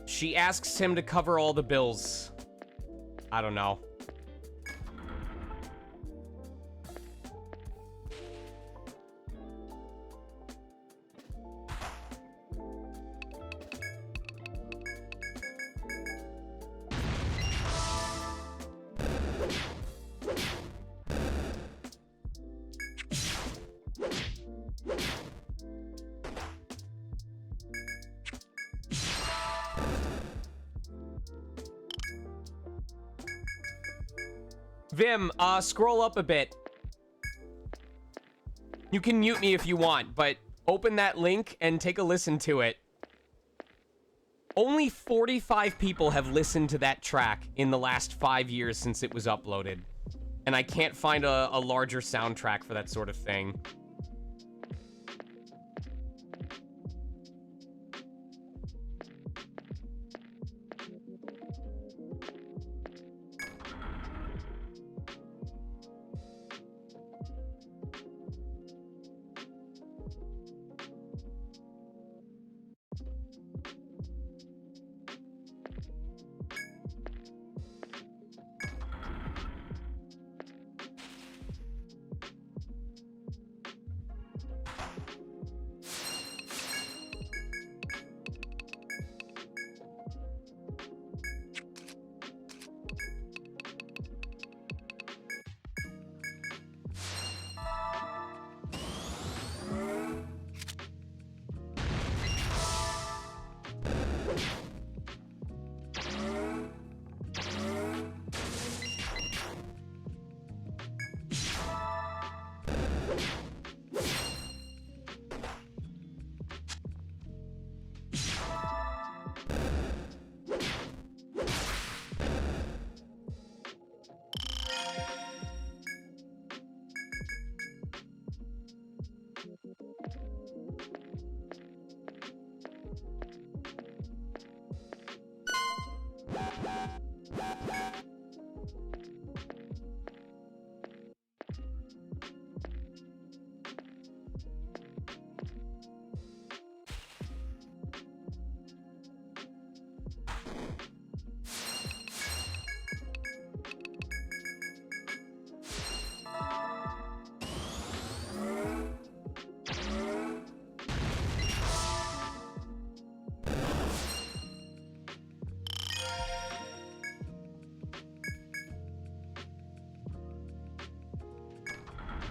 She asks him to cover all the bills. I don't know. Vim, scroll up a bit. You can mute me if you want, but open that link and take a listen to it. Only 45 people have listened to that track in the last 5 years since it was uploaded. And I can't find a larger soundtrack for that sort of thing.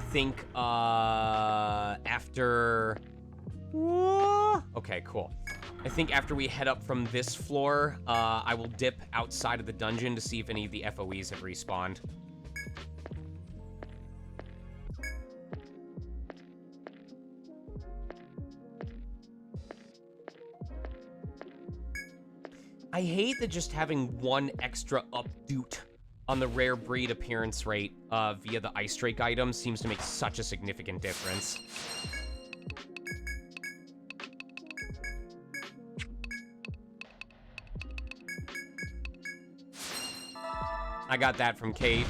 think after... Okay, cool. I think after we head up from this floor, I will dip outside of the dungeon to see if any of the FOEs have respawned. I hate that just having one extra updoot on the rare breed appearance rate via the Ice Drake item seems to make such a significant difference. I got that from Kate.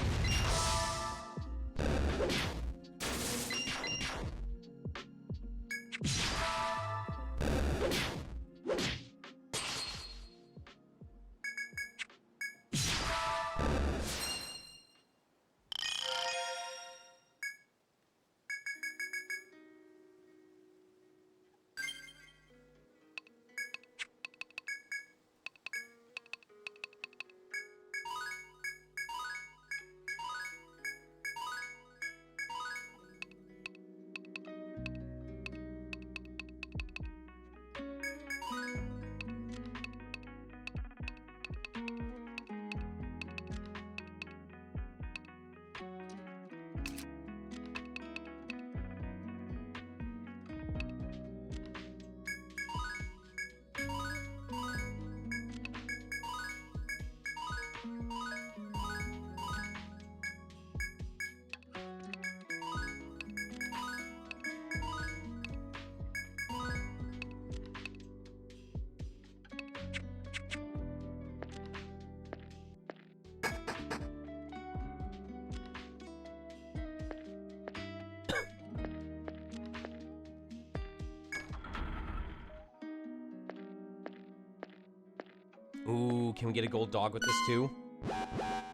Ooh, can we get a gold dog with this too?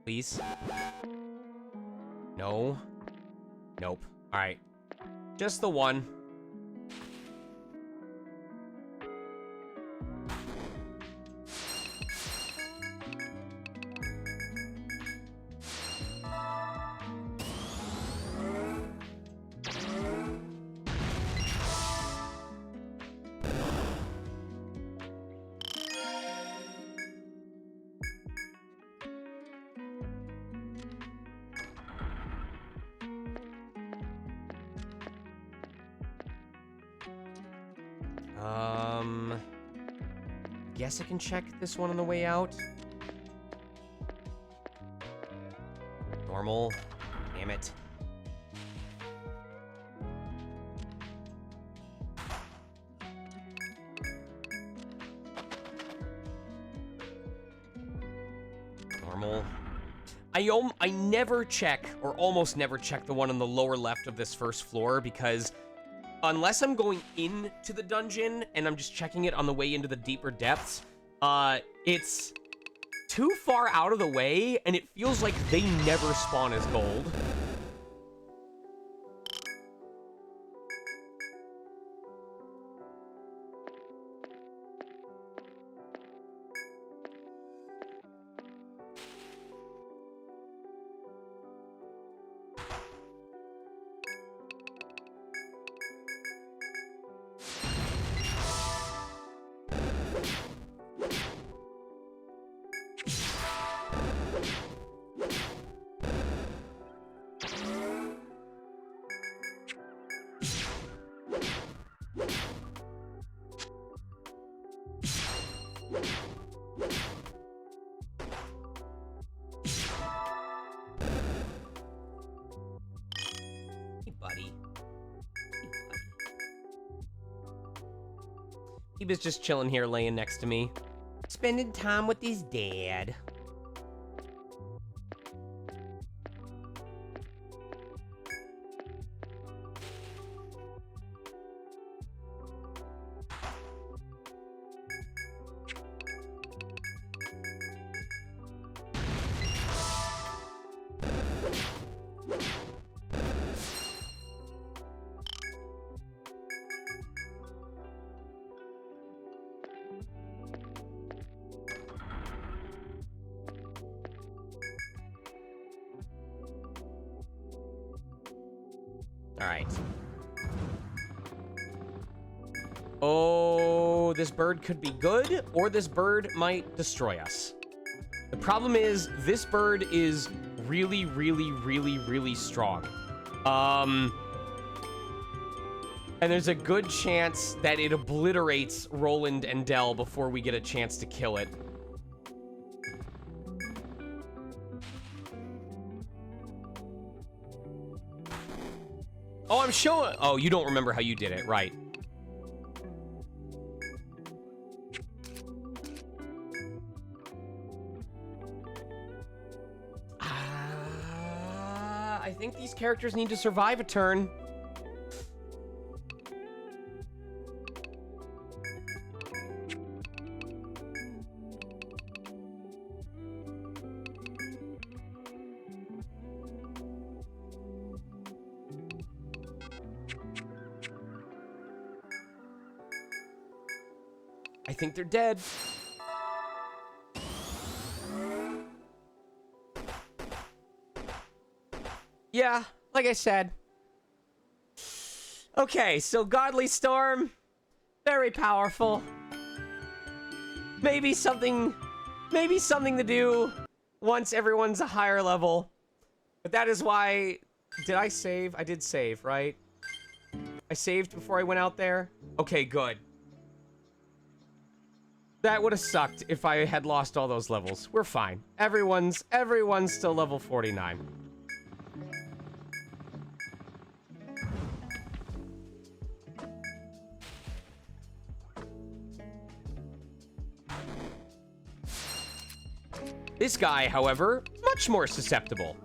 Please? No? Nope. Alright. Just the one. Guess I can check this one on the way out. Normal. Damn it. Normal. I never check, or almost never check, the one on the lower left of this first floor, because unless I'm going into the dungeon and I'm just checking it on the way into the deeper depths, it's too far out of the way, and it feels like they never spawn as gold. He was just chilling here, laying next to me, spending time with his dad. All right. Oh, this bird could be good, or this bird might destroy us. The problem is, this bird is really, really, really, really strong. And there's a good chance that it obliterates Roland and Dell before we get a chance to kill it. Oh, I'm showing... Oh, you don't remember how you did it, right. I think these characters need to survive a turn. I think they're dead. Yeah, like I said. Okay, so Godly Storm, very powerful. Maybe something to do once everyone's a higher level. But that is why, did I save? I did save, right? I saved before I went out there? Okay, good. That would have sucked if I had lost all those levels. We're fine. Everyone's still level 49. This guy, however, much more susceptible.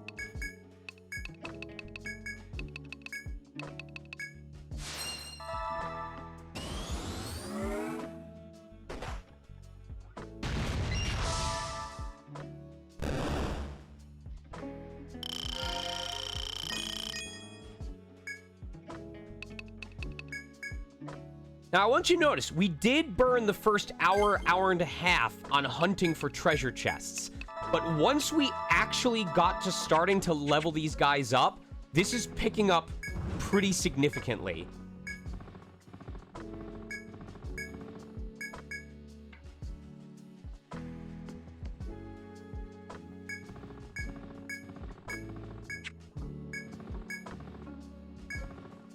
Now, I want you to notice, we did burn the first hour and a half on hunting for treasure chests. But once we actually got to starting to level these guys up, this is picking up pretty significantly.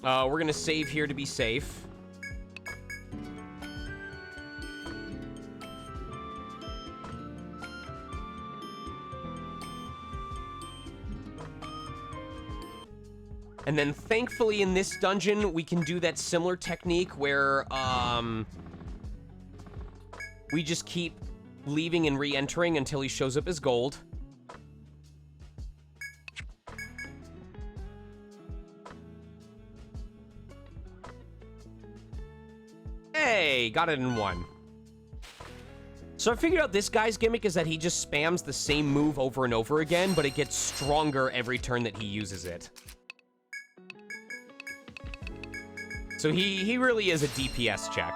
We're gonna save here to be safe. And then, thankfully, in this dungeon, we can do that similar technique where, we just keep leaving and re-entering until he shows up as gold. Hey, got it in one. So I figured out this guy's gimmick is that he just spams the same move over and over again, but it gets stronger every turn that he uses it. So he really is a DPS check.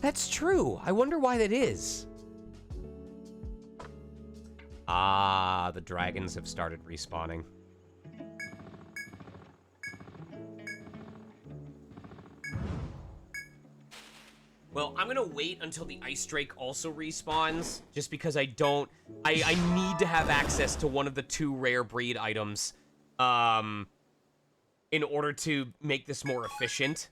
That's true. I wonder why that is. Ah, the dragons have started respawning. Well, I'm gonna wait until the Ice Drake also respawns, just because I need to have access to one of the 2 rare breed items, in order to make this more efficient.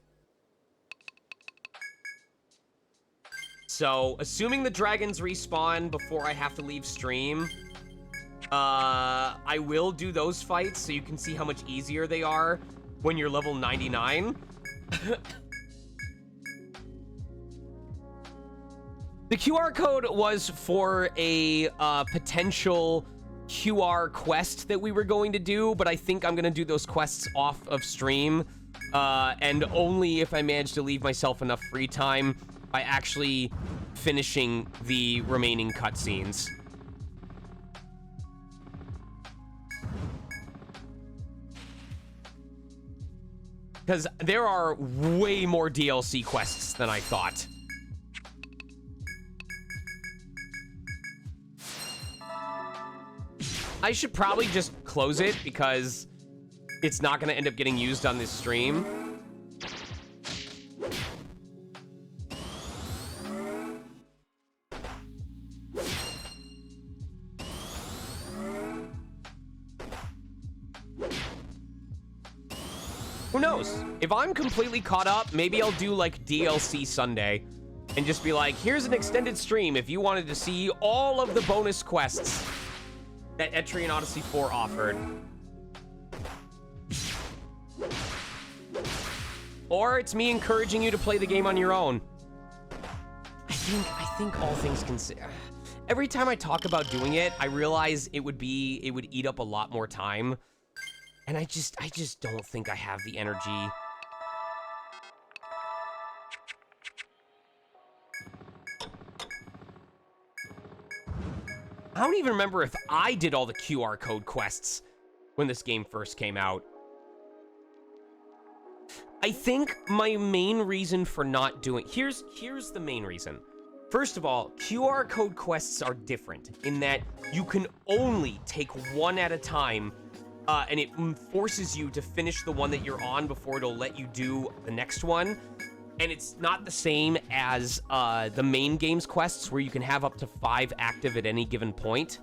So, assuming the dragons respawn before I have to leave stream, I will do those fights so you can see how much easier they are when you're level 99. The QR code was for a potential QR quest that we were going to do, but I think I'm going to do those quests off of stream, and only if I manage to leave myself enough free time by actually finishing the remaining cutscenes. Because there are way more DLC quests than I thought. I should probably just close it because it's not going to end up getting used on this stream. Who knows? If I'm completely caught up, maybe I'll do like DLC Sunday and just be like, here's an extended stream if you wanted to see all of the bonus quests that ETRIAN Odyssey 4 offered. Or it's me encouraging you to play the game on your own. I think all things considered, every time I talk about doing it, I realize it would eat up a lot more time. And I just don't think I have the energy. I don't even remember if I did all the QR code quests when this game first came out. I think my main reason for not doing... Here's the main reason. First of all, QR code quests are different in that you can only take one at a time, and it forces you to finish the one that you're on before it'll let you do the next one. And it's not the same as the main game's quests where you can have up to 5 active at any given point.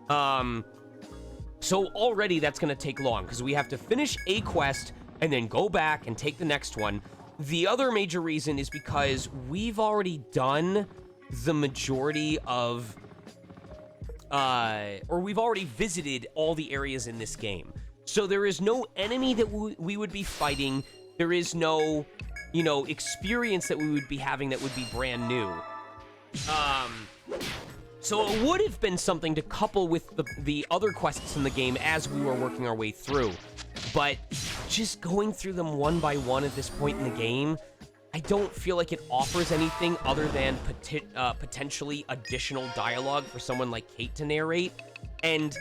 So already that's going to take long because we have to finish a quest and then go back and take the next one. The other major reason is because we've already done the majority of, or we've already visited all the areas in this game. So there is no enemy that we would be fighting. There is no, you know, experience that we would be having that would be brand new. So it would have been something to couple with the other quests in the game as we were working our way through. But just going through them one by one at this point in the game, I don't feel like it offers anything other than potentially additional dialogue for someone like Kate to narrate. And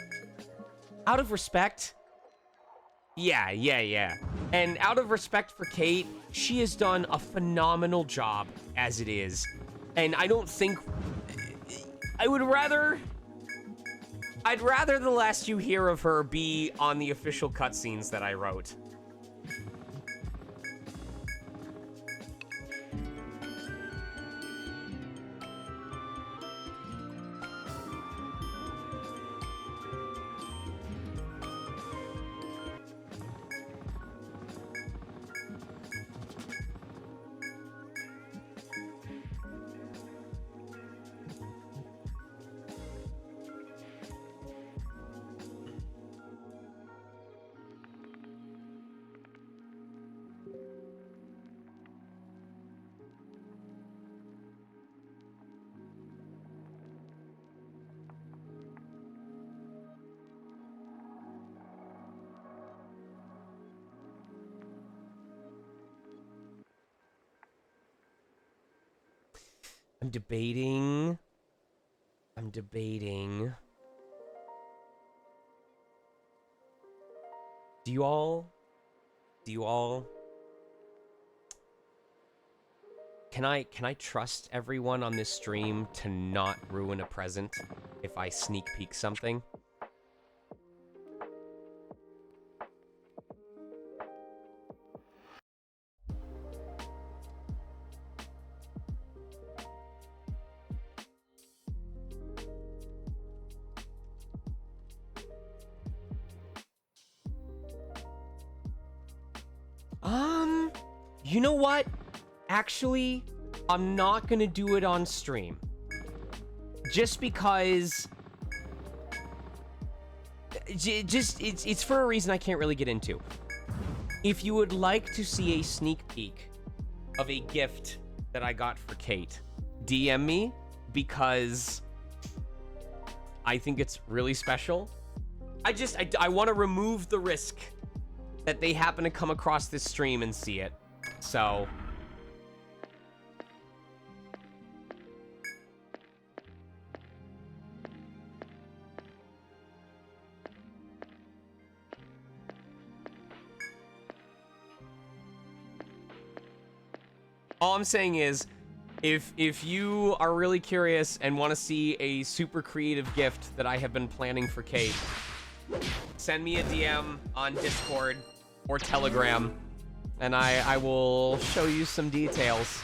out of respect, yeah. And out of respect for Kate, she has done a phenomenal job as it is. And I don't think... I'd rather the last you hear of her be on the official cutscenes that I wrote. I'm debating. Do you all... Can I trust everyone on this stream to not ruin a present if I sneak peek something? You know what? Actually, I'm not gonna do it on stream. Just because... It's for a reason I can't really get into. If you would like to see a sneak peek of a gift that I got for Kate, DM me, because I think it's really special. I want to remove the risk that they happen to come across this stream and see it. So All I'm saying is, if you are really curious and want to see a super creative gift that I have been planning for Kate, send me a DM on Discord or Telegram, and I will show you some details.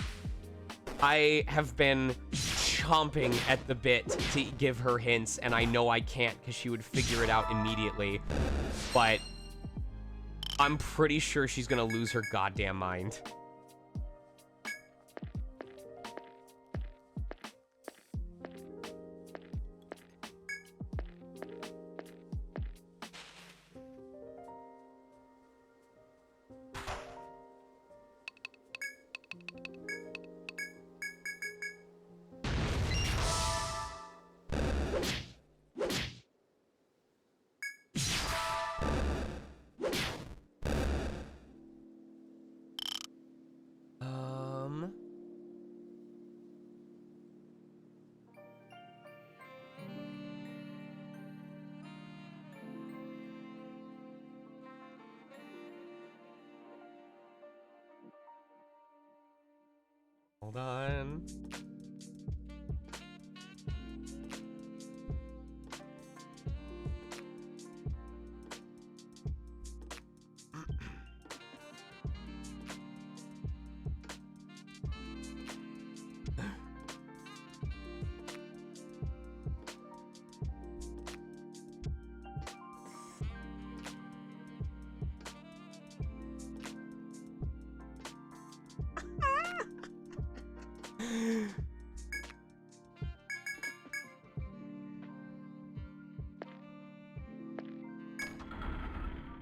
I have been chomping at the bit to give her hints, and I know I can't because she would figure it out immediately. But I'm pretty sure she's gonna lose her goddamn mind. Hold on.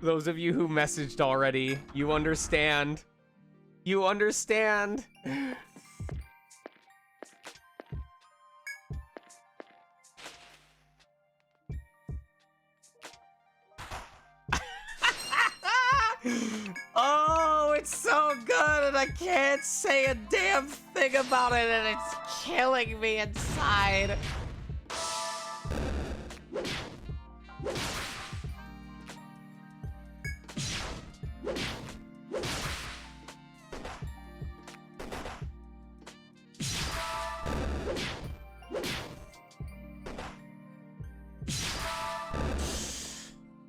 Those of you who messaged already, you understand. You understand. Oh, it's so good, and I can't say a damn thing about it, and it's killing me inside.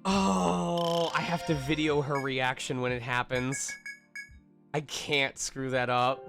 Oh, I have to video her reaction when it happens. I can't screw that up.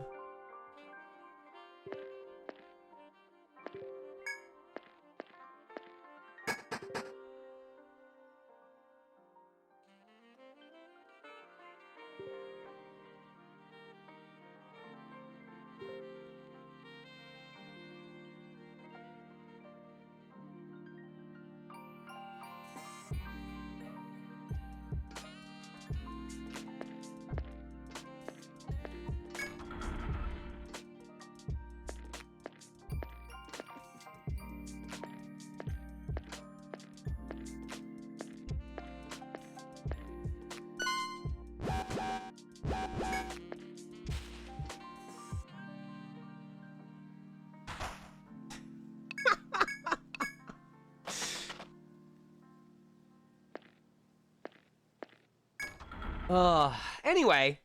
Anyway,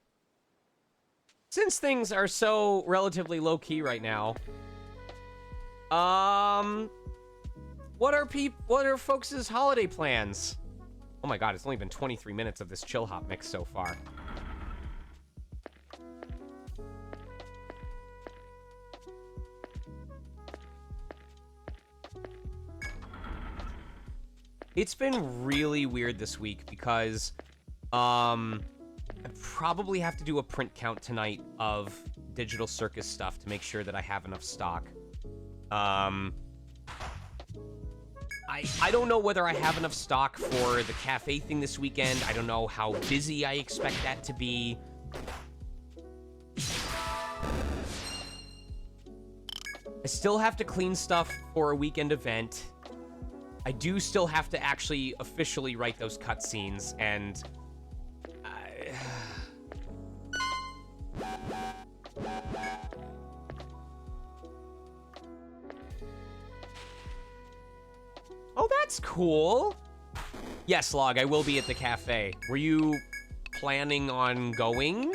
since things are so relatively low-key right now, what are folks' holiday plans? Oh my god, it's only been 23 minutes of this chill hop mix so far. It's been really weird this week because I probably have to do a print count tonight of Digital Circus stuff to make sure that I have enough stock. I don't know whether I have enough stock for the cafe thing this weekend. I don't know how busy I expect that to be. I still have to clean stuff for a weekend event. I do still have to actually officially write those cutscenes, and oh, that's cool. Yes, Log, I will be at the cafe. Were you planning on going?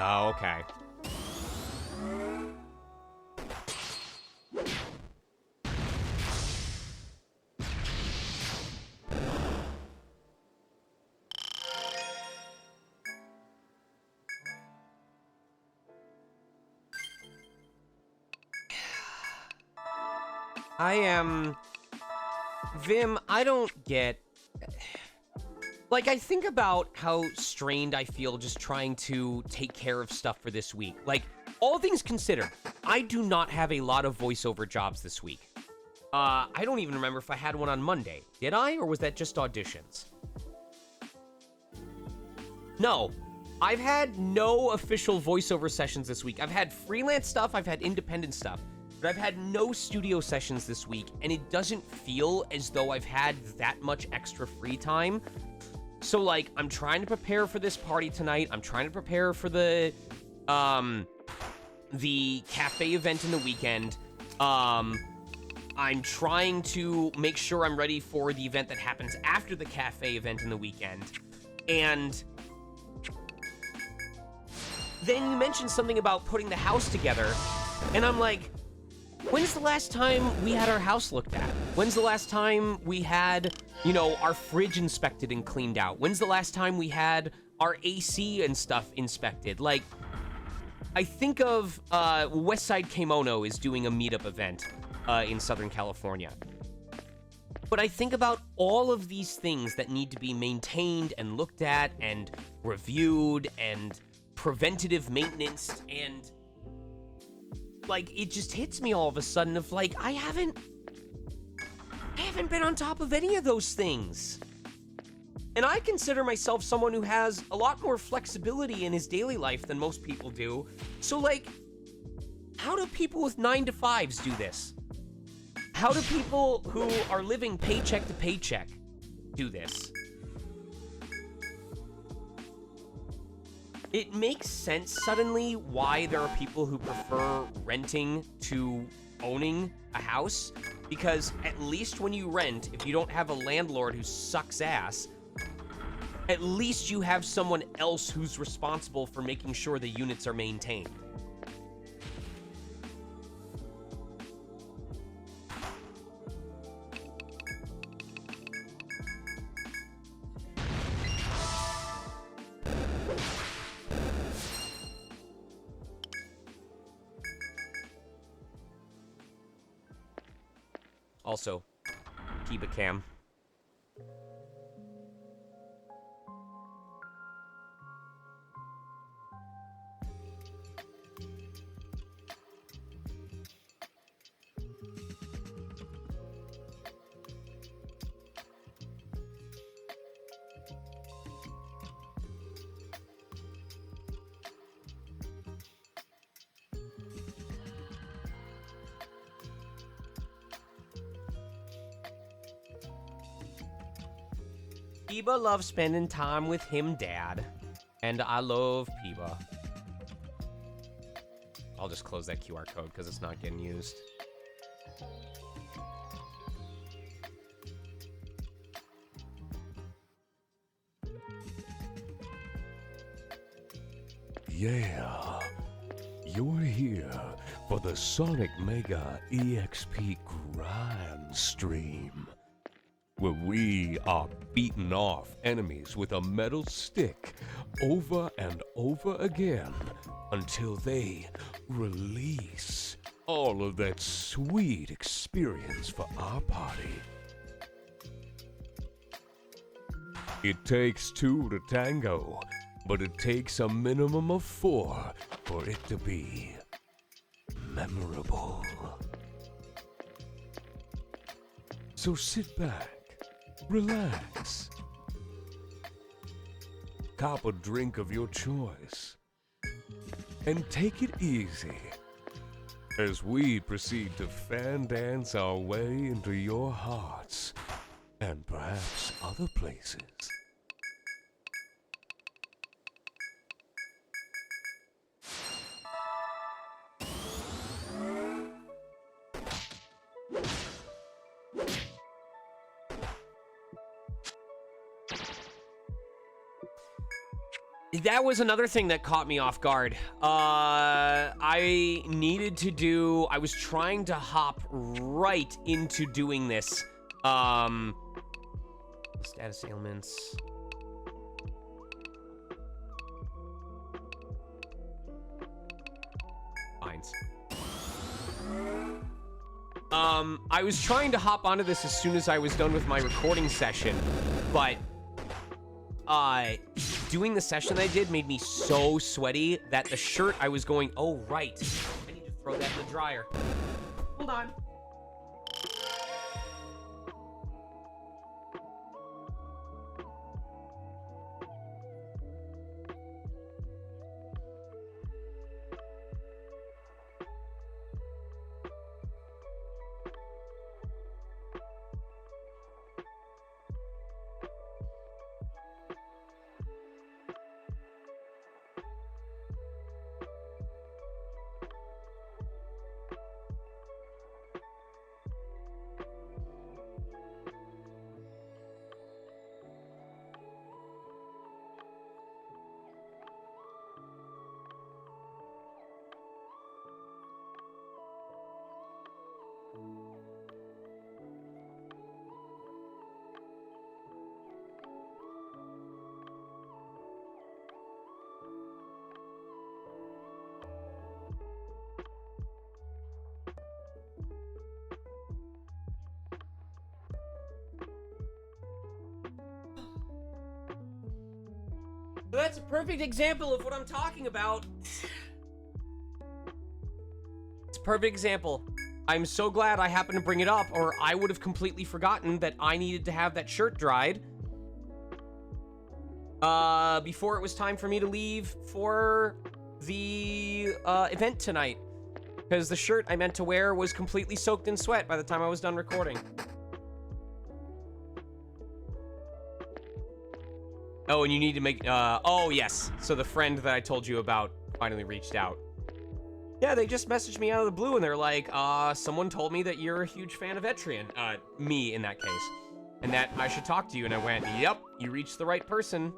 Oh, okay. Vim, I don't get... Like, I think about how strained I feel just trying to take care of stuff for this week. Like, all things considered, I do not have a lot of voiceover jobs this week. I don't even remember if I had one on Monday. Did I, or was that just auditions? No, I've had no official voiceover sessions this week. I've had freelance stuff, I've had independent stuff, but I've had no studio sessions this week, and it doesn't feel as though I've had that much extra free time. So, like, I'm trying to prepare for this party tonight. I'm trying to prepare for the cafe event in the weekend. I'm trying to make sure I'm ready for the event that happens after the cafe event in the weekend. And then you mentioned something about putting the house together, and I'm like, when's the last time we had our house looked at? When's the last time we had, you know, our fridge inspected and cleaned out? When's the last time we had our AC and stuff inspected? Like, I think of Westside Kimono is doing a meetup event in Southern California. But I think about all of these things that need to be maintained and looked at and reviewed and preventative maintenance, and like, it just hits me all of a sudden of like, I haven't been on top of any of those things. And I consider myself someone who has a lot more flexibility in his daily life than most people do. So, like, how do people with 9-to-5s do this? How do people who are living paycheck to paycheck do this? It makes sense suddenly why there are people who prefer renting to owning a house, because at least when you rent, if you don't have a landlord who sucks ass, at least you have someone else who's responsible for making sure the units are maintained. Also, keep a cam. Piba loves spending time with him, Dad. And I love Piba. I'll just close that QR code because it's not getting used. Yeah, you're here for the Sonic Mega EXP Grind Stream, where we are beating off enemies with a metal stick over and over again until they release all of that sweet experience for our party. It takes two to tango, but it takes a minimum of 4 for it to be memorable. So sit back, relax, cop a drink of your choice, and take it easy as we proceed to fan dance our way into your hearts and perhaps other places. That was another thing that caught me off guard. I needed to do... I was trying to hop right into doing this. Status ailments. Fines. I was trying to hop onto this as soon as I was done with my recording session, but doing the session I did made me so sweaty that the shirt I was going, oh right, I need to throw that in the dryer. Hold on. So that's a perfect example of what I'm talking about. It's a perfect example. I'm so glad I happened to bring it up, or I would have completely forgotten that I needed to have that shirt dried before it was time for me to leave for the event tonight. Because the shirt I meant to wear was completely soaked in sweat by the time I was done recording. Oh, and you need to make, oh, yes. So the friend that I told you about finally reached out. Yeah, they just messaged me out of the blue, and they're like, someone told me that you're a huge fan of ETRIAN. Me, in that case. And that I should talk to you, and I went, yep, you reached the right person.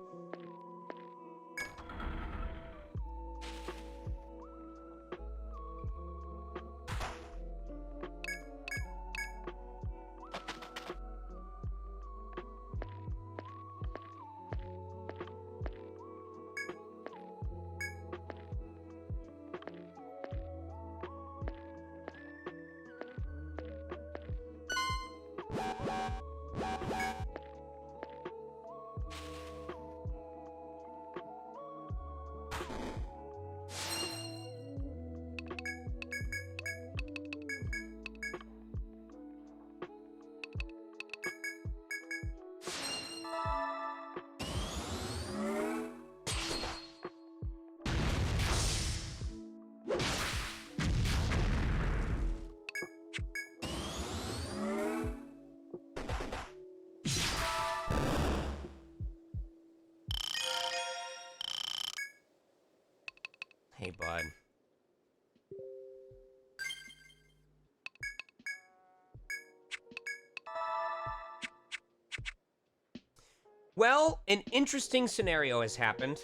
Hey, bud. Well, an interesting scenario has happened.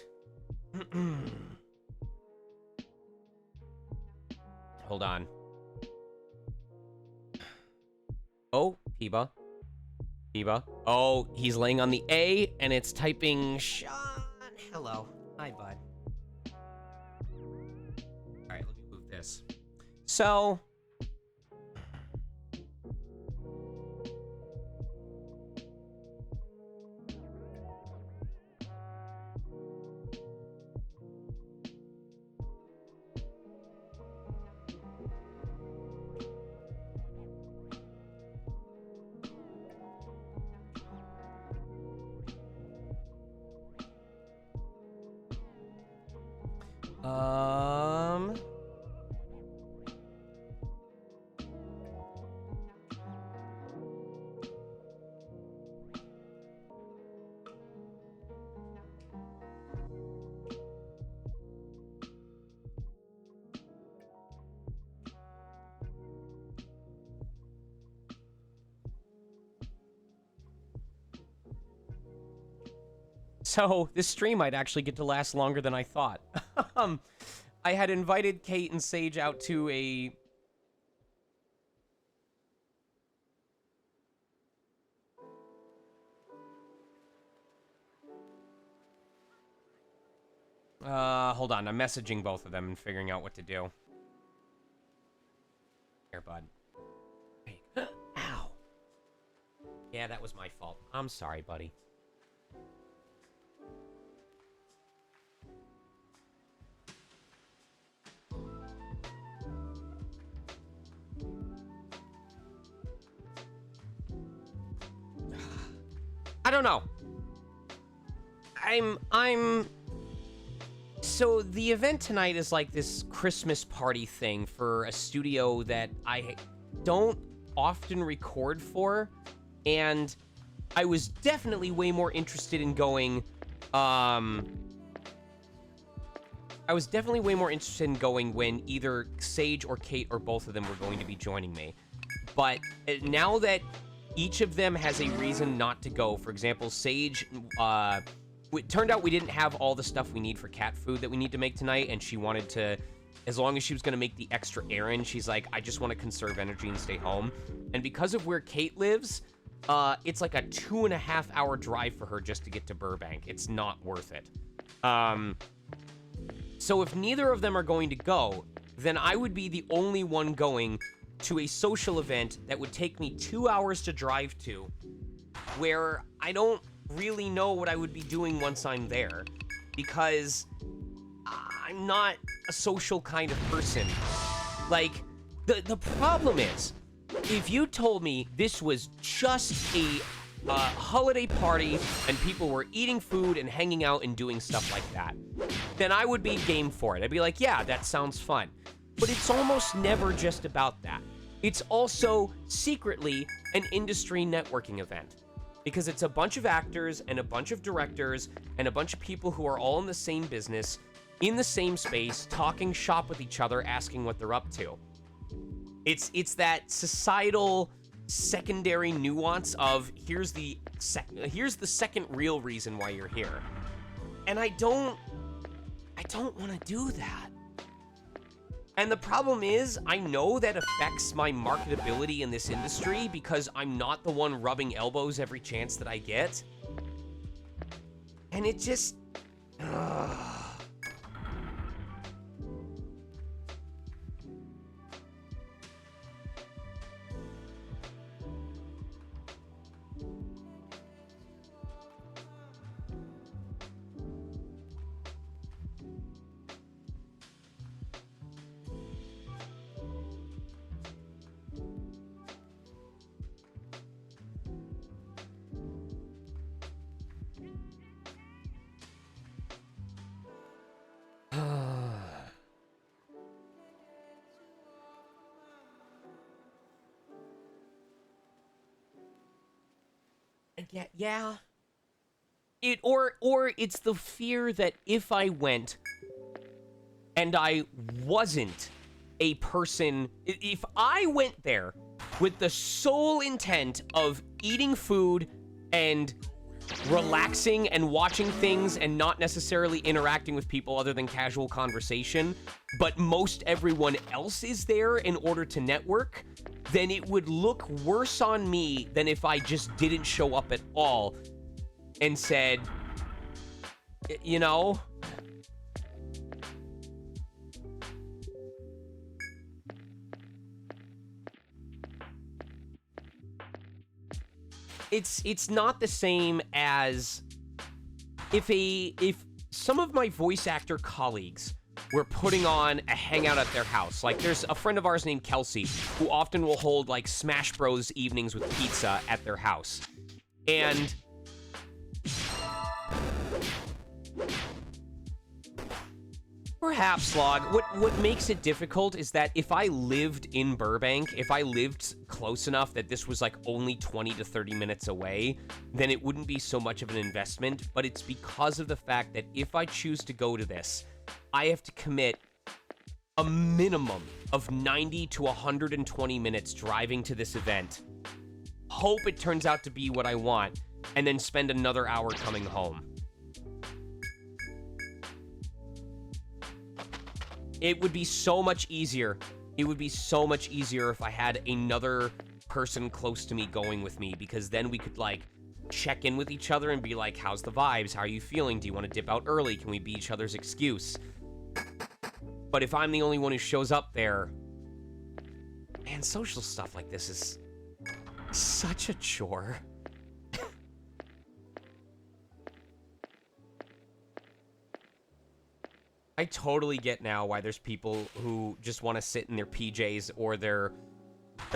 Hold on. Oh, Peeba. Peeba. Oh, he's laying on the A, and it's typing Sean. Hello. Hi, bud. Alright, let me move this. So... So this stream might actually get to last longer than I thought. I had invited Kate and Sage out to a... hold on. I'm messaging both of them and figuring out what to do. Here, bud. Hey. Ow. Yeah, that was my fault. I'm sorry, buddy. I don't know. So the event tonight is like this Christmas party thing for a studio that I don't often record for, and I was definitely way more interested in going, when either Sage or Kate or both of them were going to be joining me. But now that each of them has a reason not to go, for example, Sage, it turned out we didn't have all the stuff we need for cat food that we need to make tonight, and she wanted to, as long as she was going to make the extra errand, she's like, I just want to conserve energy and stay home. And because of where Kate lives, it's like a 2.5 hour drive for her just to get to Burbank. It's not worth it. So if neither of them are going to go, then I would be the only one going to a social event that would take me 2 hours to drive to, where I don't really know what I would be doing once I'm there, because I'm not a social kind of person. Like, the problem is, if you told me this was just a holiday party and people were eating food and hanging out and doing stuff like that, then I would be game for it. I'd be like, yeah, that sounds fun. But it's almost never just about that. It's also secretly an industry networking event, because it's a bunch of actors and a bunch of directors and a bunch of people who are all in the same business, in the same space, talking shop with each other, asking what they're up to. It's that societal secondary nuance of here's the second real reason why you're here. And I don't want to do that. And the problem is, I know that affects my marketability in this industry because I'm not the one rubbing elbows every chance that I get. And it just... Yeah. Or it's the fear that if I went and I wasn't a person, if I went there with the sole intent of eating food and relaxing and watching things and not necessarily interacting with people other than casual conversation, but most everyone else is there in order to network, then it would look worse on me than if I just didn't show up at all and said, you know, it's not the same as if some of my voice actor colleagues were putting on a hangout at their house. Like, there's a friend of ours named Kelsey who often will hold, like, Smash Bros. Evenings with pizza at their house. And perhaps, Log, what makes it difficult is that if I lived in Burbank, if I lived close enough that this was, like, only 20 to 30 minutes away, then it wouldn't be so much of an investment. But it's because of the fact that if I choose to go to this, I have to commit a minimum of 90 to 120 minutes driving to this event, hope it turns out to be what I want, and then spend another hour coming home. It would be so much easier. It would be so much easier if I had another person close to me going with me, because then we could, like, check in with each other and be like, how's the vibes? How are you feeling? Do you want to dip out early? Can we be each other's excuse? But if I'm the only one who shows up there, man, social stuff like this is such a chore. I totally get now why there's people who just want to sit in their PJs or their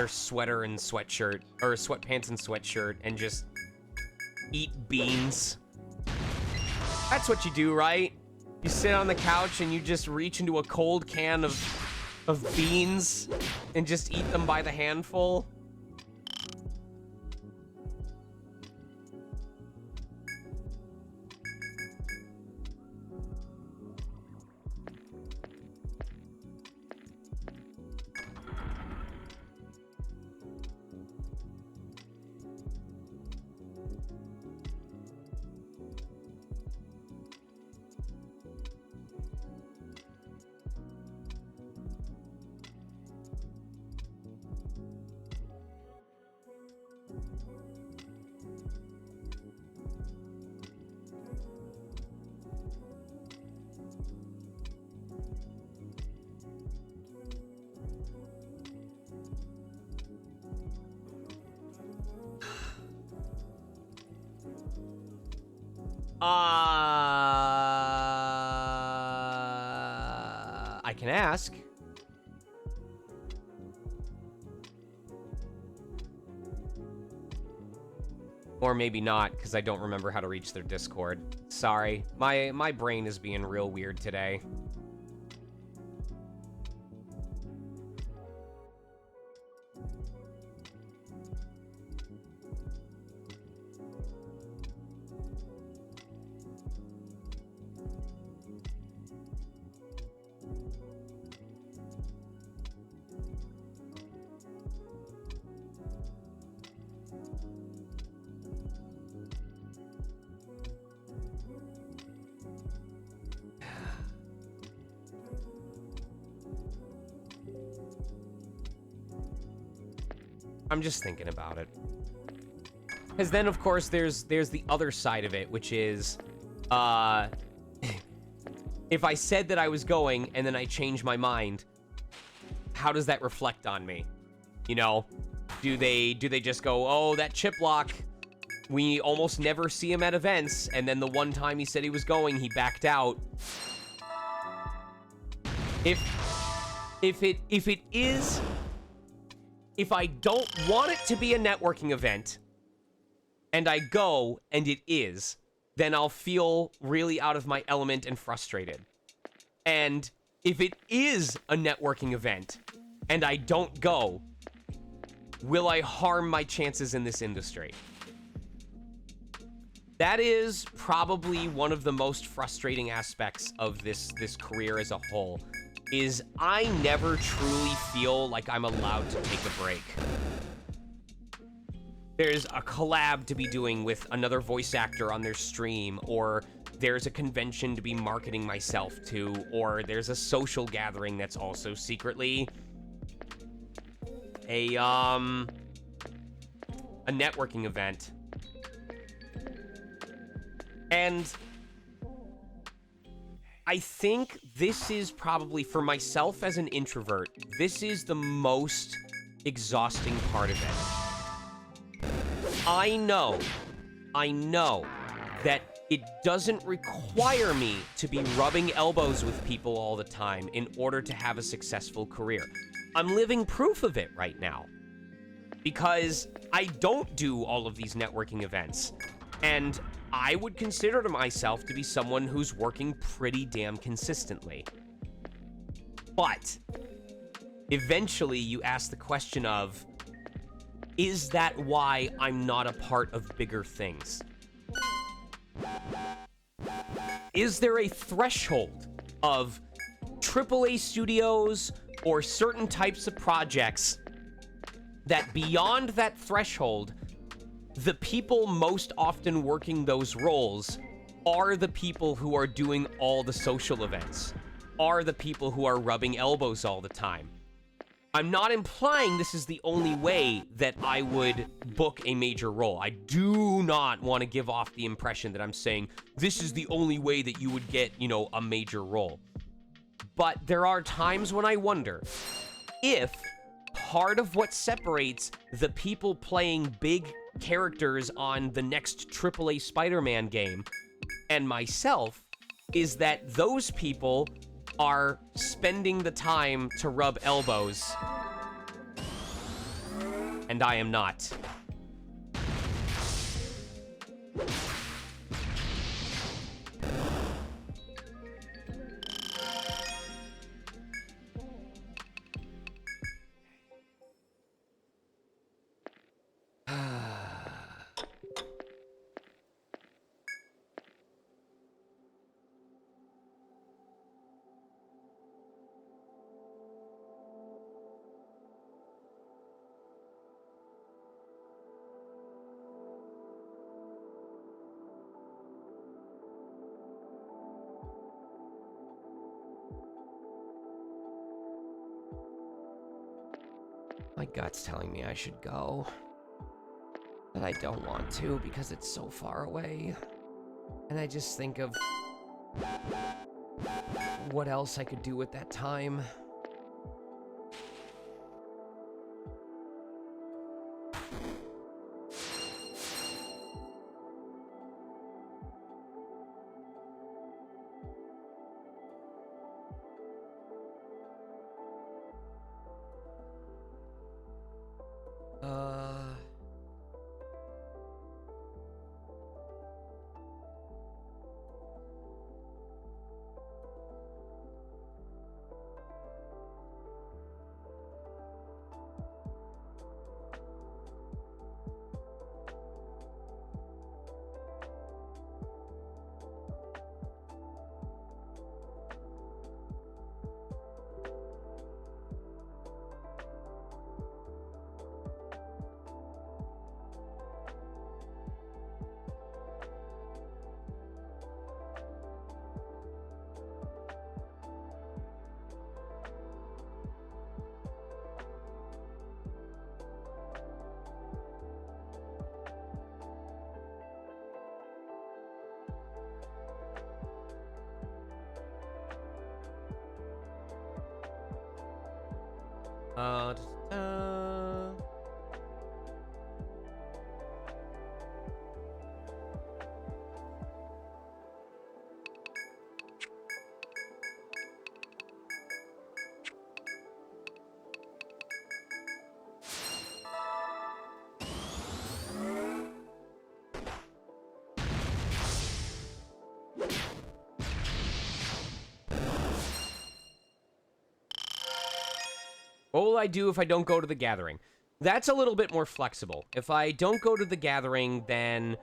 sweater and sweatshirt, or sweatpants and sweatshirt, and just eat beans. That's what you do, right? You sit on the couch and you just reach into a cold can of beans and just eat them by the handful. I can ask. Or maybe not, because I don't remember how to reach their Discord. Sorry, my brain is being real weird today. I'm just thinking about it. Because then, of course, there's the other side of it, which is, if I said that I was going and then I changed my mind, how does that reflect on me? You know, do they just go, oh, that Chiplock, we almost never see him at events, and then the one time he said he was going, he backed out. If I don't want it to be a networking event, and I go, and it is, then I'll feel really out of my element and frustrated. And if it is a networking event, and I don't go, will I harm my chances in this industry? That is probably one of the most frustrating aspects of this career as a whole, is I never truly feel like I'm allowed to take a break. There's a collab to be doing with another voice actor on their stream, or there's a convention to be marketing myself to, or there's a social gathering that's also secretly a networking event. And I think this is probably, for myself as an introvert, this is the most exhausting part of it. I know that it doesn't require me to be rubbing elbows with people all the time in order to have a successful career. I'm living proof of it right now, because I don't do all of these networking events, and I would consider myself to be someone who's working pretty damn consistently. But eventually you ask the question of, is that why I'm not a part of bigger things? Is there a threshold of AAA studios or certain types of projects that beyond that threshold, the people most often working those roles are the people who are doing all the social events? are the people who are rubbing elbows all the time. I'm not implying this is the only way that I would book a major role. I do not want to give off the impression that I'm saying this is the only way that you would get, you know, a major role. But there are times when I wonder if part of what separates the people playing big characters on the next AAA Spider-Man game and myself is that those people are spending the time to rub elbows, and I am not. My gut's telling me I should go, but I don't want to because it's so far away. And I just think of what else I could do with that time. Da-da-da. What will I do if I don't go to the gathering? That's a little bit more flexible. If I don't go to the gathering, then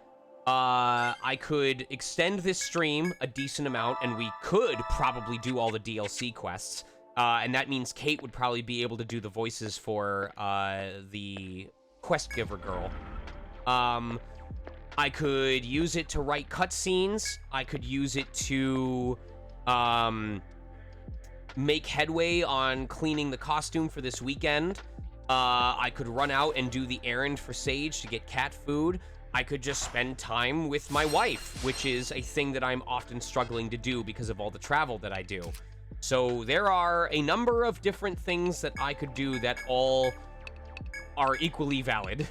I could extend this stream a decent amount, and we could probably do all the DLC quests. And that means Kate would probably be able to do the voices for the quest giver girl. I could use it to write cutscenes. I could use it to make headway on cleaning the costume for this weekend. I could run out and do the errand for Sage to get cat food. I could just spend time with my wife, which is a thing that I'm often struggling to do because of all the travel that I do. So there are a number of different things that I could do that all are equally valid.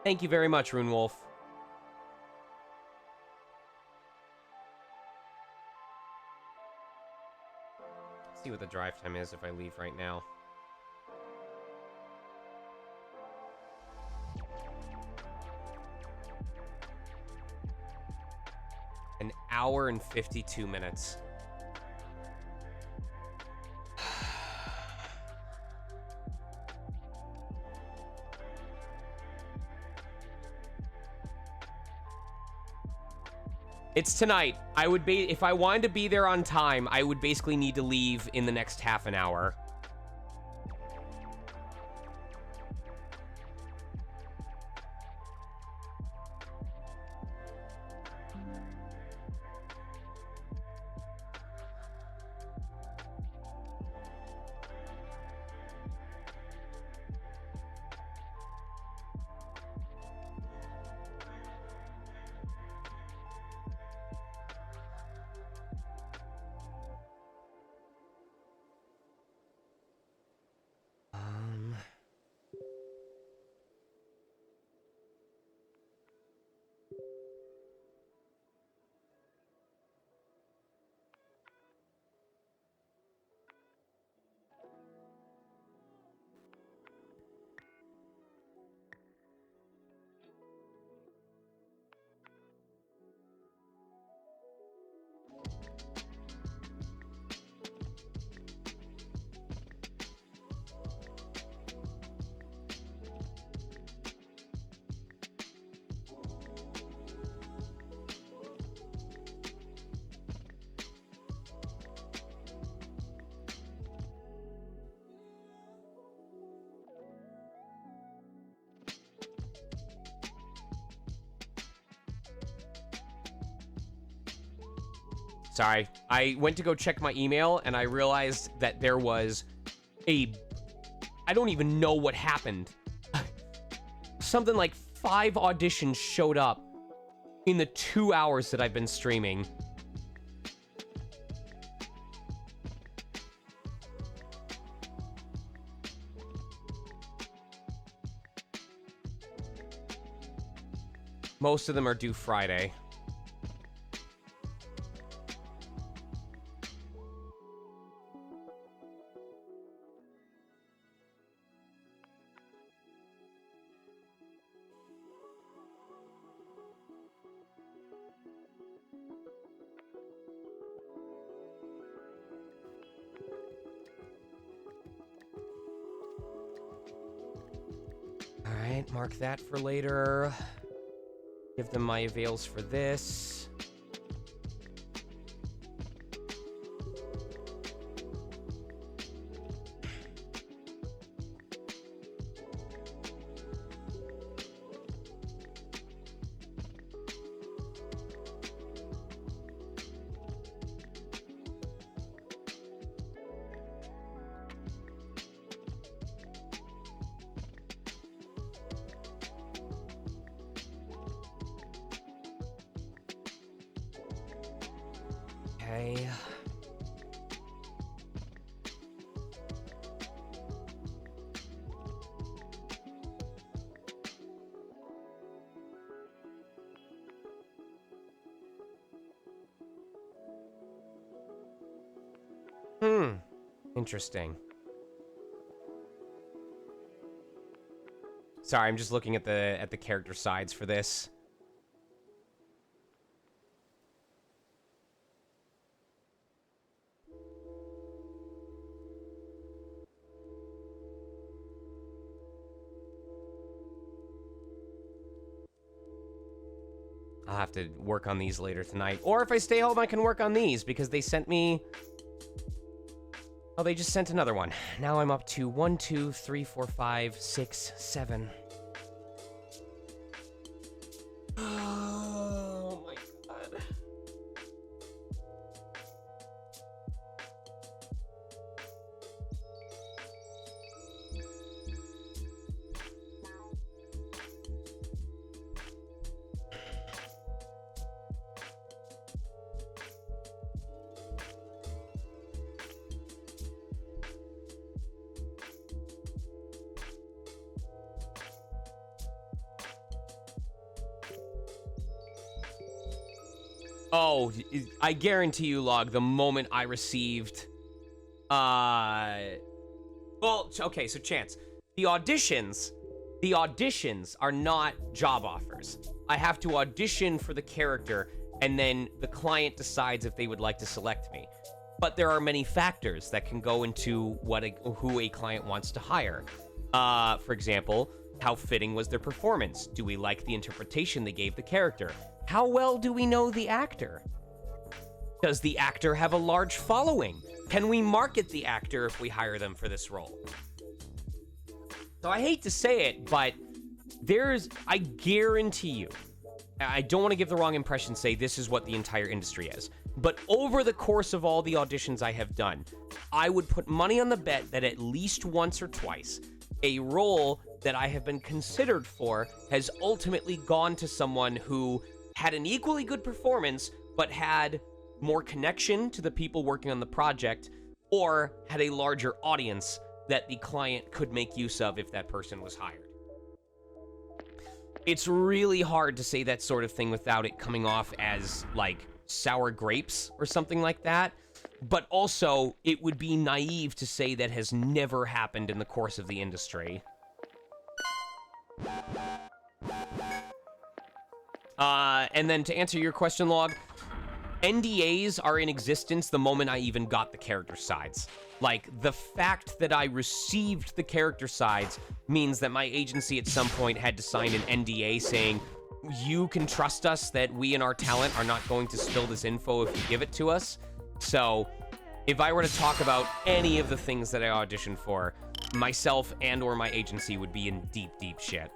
Thank you very much, Rune Wolf. Let's see what the drive time is if I leave right now. hour and 52 minutes. It's tonight. I would be, if I wanted to be there on time, I would basically need to leave in the next half an hour. Sorry, I went to go check my email and I realized that there was I don't even know what happened. Something like 5 auditions showed up in the 2 hours that I've been streaming. Most of them are due Friday. Alright, mark that for later. Give them my avails for this. Okay. Interesting. Sorry, I'm just looking at the character sides for this. I'll have to work on these later tonight. Or if I stay home, I can work on these because they sent me... Oh, they just sent another one. Now I'm up to 1, 2, 3, 4, 5, 6, 7. Oh my god. Oh, I guarantee you, Log, the moment I received... Well, okay, so Chance. The auditions are not job offers. I have to audition for the character, and then the client decides if they would like to select me. But there are many factors that can go into who a client wants to hire. For example, how fitting was their performance? Do we like the interpretation they gave the character? How well do we know the actor? Does the actor have a large following? Can we market the actor if we hire them for this role? So I hate to say it, but I guarantee you, I don't want to give the wrong impression, say this is what the entire industry is, but over the course of all the auditions I have done, I would put money on the bet that at least once or twice, a role that I have been considered for has ultimately gone to someone who had an equally good performance, but had more connection to the people working on the project, or had a larger audience that the client could make use of if that person was hired. It's really hard to say that sort of thing without it coming off as, like, sour grapes or something like that, but also it would be naive to say that has never happened in the course of the industry. And then to answer your question, Log, NDAs are in existence the moment I even got the character sides. Like, the fact that I received the character sides means that my agency at some point had to sign an NDA saying, you can trust us that we and our talent are not going to spill this info if you give it to us. So, if I were to talk about any of the things that I auditioned for, myself and or my agency would be in deep, deep shit.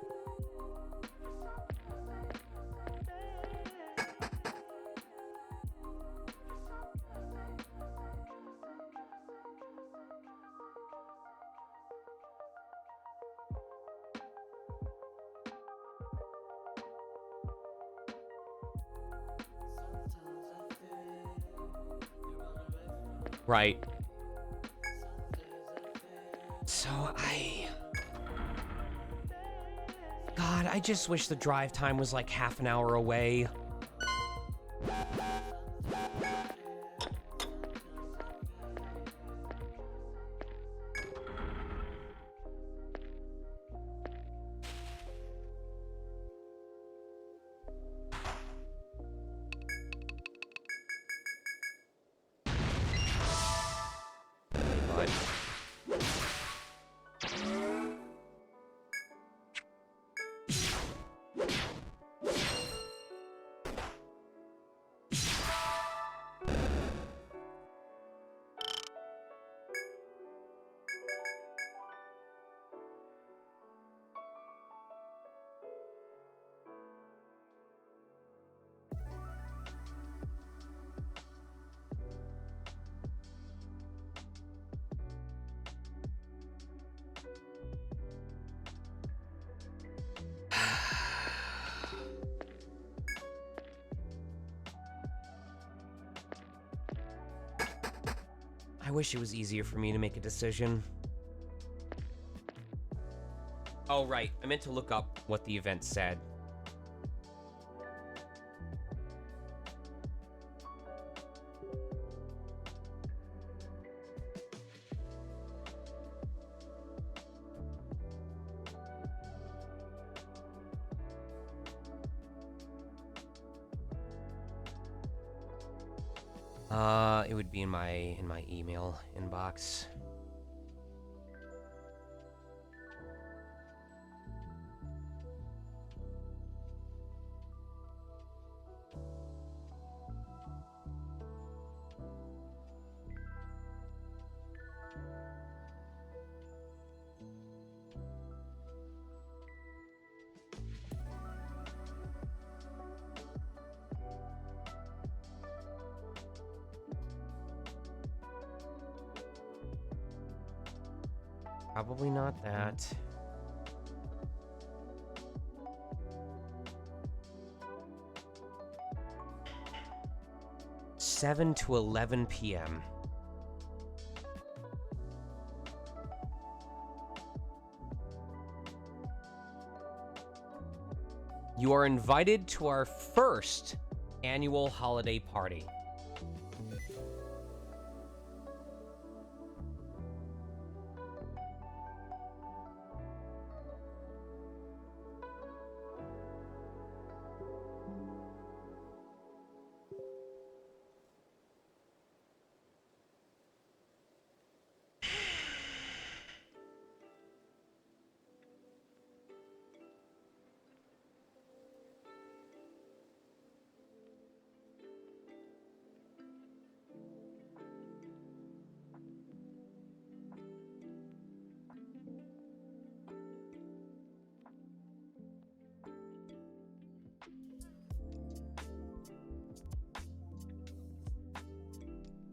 Right. So God, I just wish the drive time was like half an hour away. I wish it was easier for me to make a decision. Oh, right. I meant to look up what the event said. It would be in my email inbox. Probably not that. Seven to 11 p.m. You are invited to our first annual holiday party.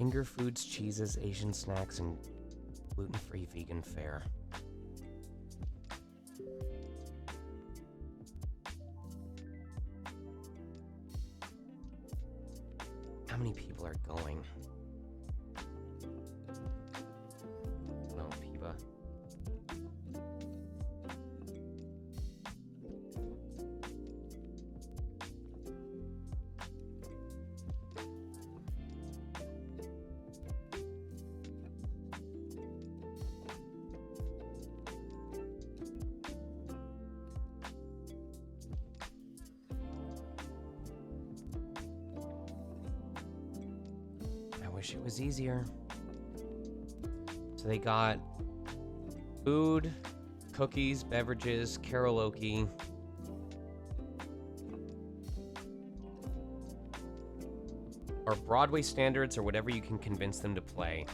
Finger foods, cheeses, Asian snacks, and gluten-free vegan fare. How many people are going? No, Piva. Wish it was easier. So they got food, cookies, beverages, karaoke. Or Broadway standards or whatever you can convince them to play.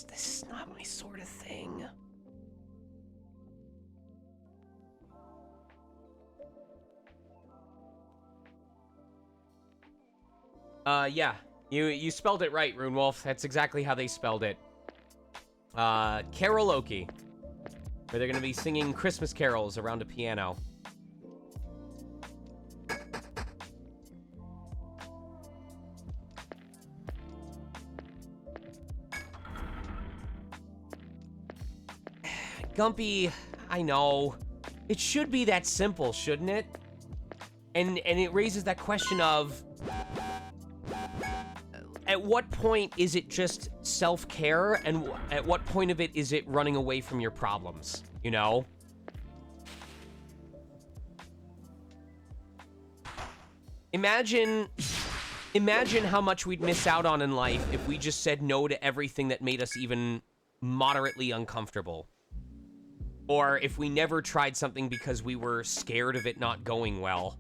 This is not my sort of thing. Yeah. You spelled it right, Runewolf. That's exactly how they spelled it. Karaoke. Where they're gonna be singing Christmas carols around a piano. Gumpy, I know. It should be that simple, shouldn't it? And it raises that question of... At what point is it just self-care, and at what point of it is it running away from your problems, you know? Imagine how much we'd miss out on in life if we just said no to everything that made us even moderately uncomfortable. Or if we never tried something because we were scared of it not going well.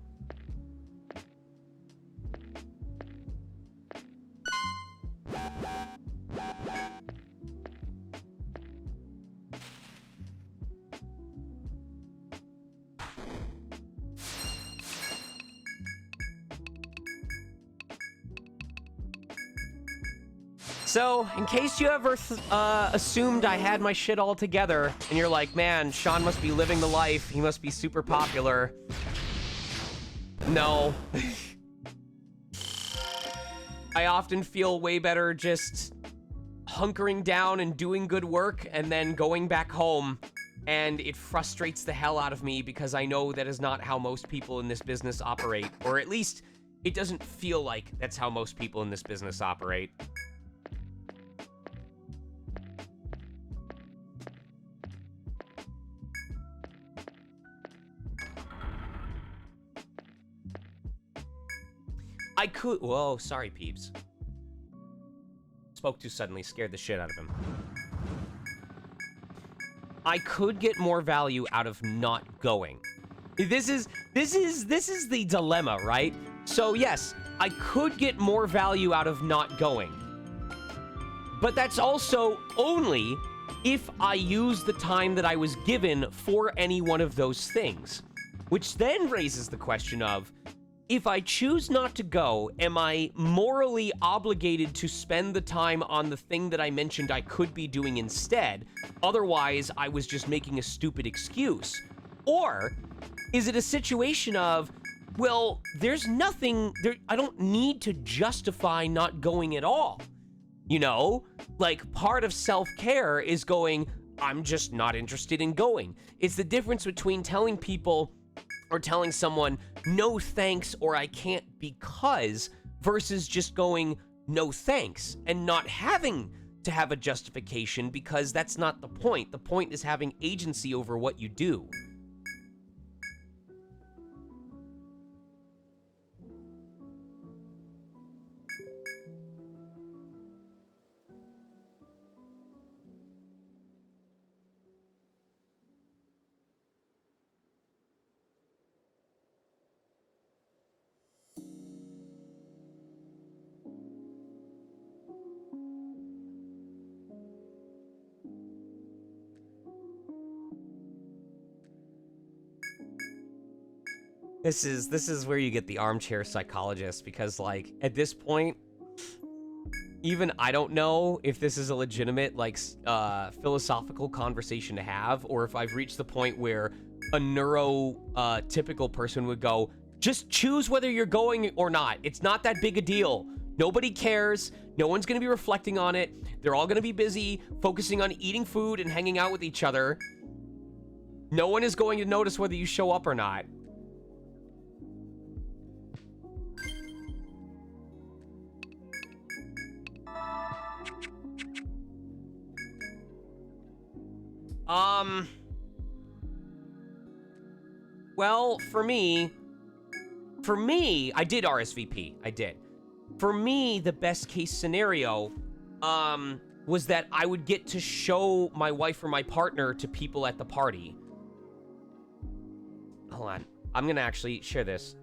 So, in case you ever assumed I had my shit all together, and you're like, man, Sean must be living the life, he must be super popular. No. I often feel way better just hunkering down and doing good work, and then going back home, and it frustrates the hell out of me because I know that is not how most people in this business operate, or at least, it doesn't feel like that's how most people in this business operate. I could... Whoa, sorry, peeps. Spoke too suddenly, scared the shit out of him. I could get more value out of not going. This is the dilemma, right? So yes, I could get more value out of not going. But that's also only if I use the time that I was given for any one of those things. Which then raises the question of, if I choose not to go, am I morally obligated to spend the time on the thing that I mentioned I could be doing instead? Otherwise, I was just making a stupid excuse. Or is it a situation of, well, there's nothing, I don't need to justify not going at all. You know, like part of self-care is going, I'm just not interested in going. It's the difference between telling people or telling someone, no thanks, or I can't because, versus just going, no thanks, and not having to have a justification because that's not the point. The point is having agency over what you do. This is where you get the armchair psychologist, because like at this point, even I don't know if this is a legitimate like philosophical conversation to have, or if I've reached the point where a neurotypical person would go, just choose whether you're going or not. It's not that big a deal. Nobody cares. No one's going to be reflecting on it. They're all going to be busy focusing on eating food and hanging out with each other. No one is going to notice whether you show up or not. Well, for me, I did RSVP. I did. For me, the best case scenario, was that I would get to show my wife or my partner to people at the party. Hold on. I'm gonna actually share this.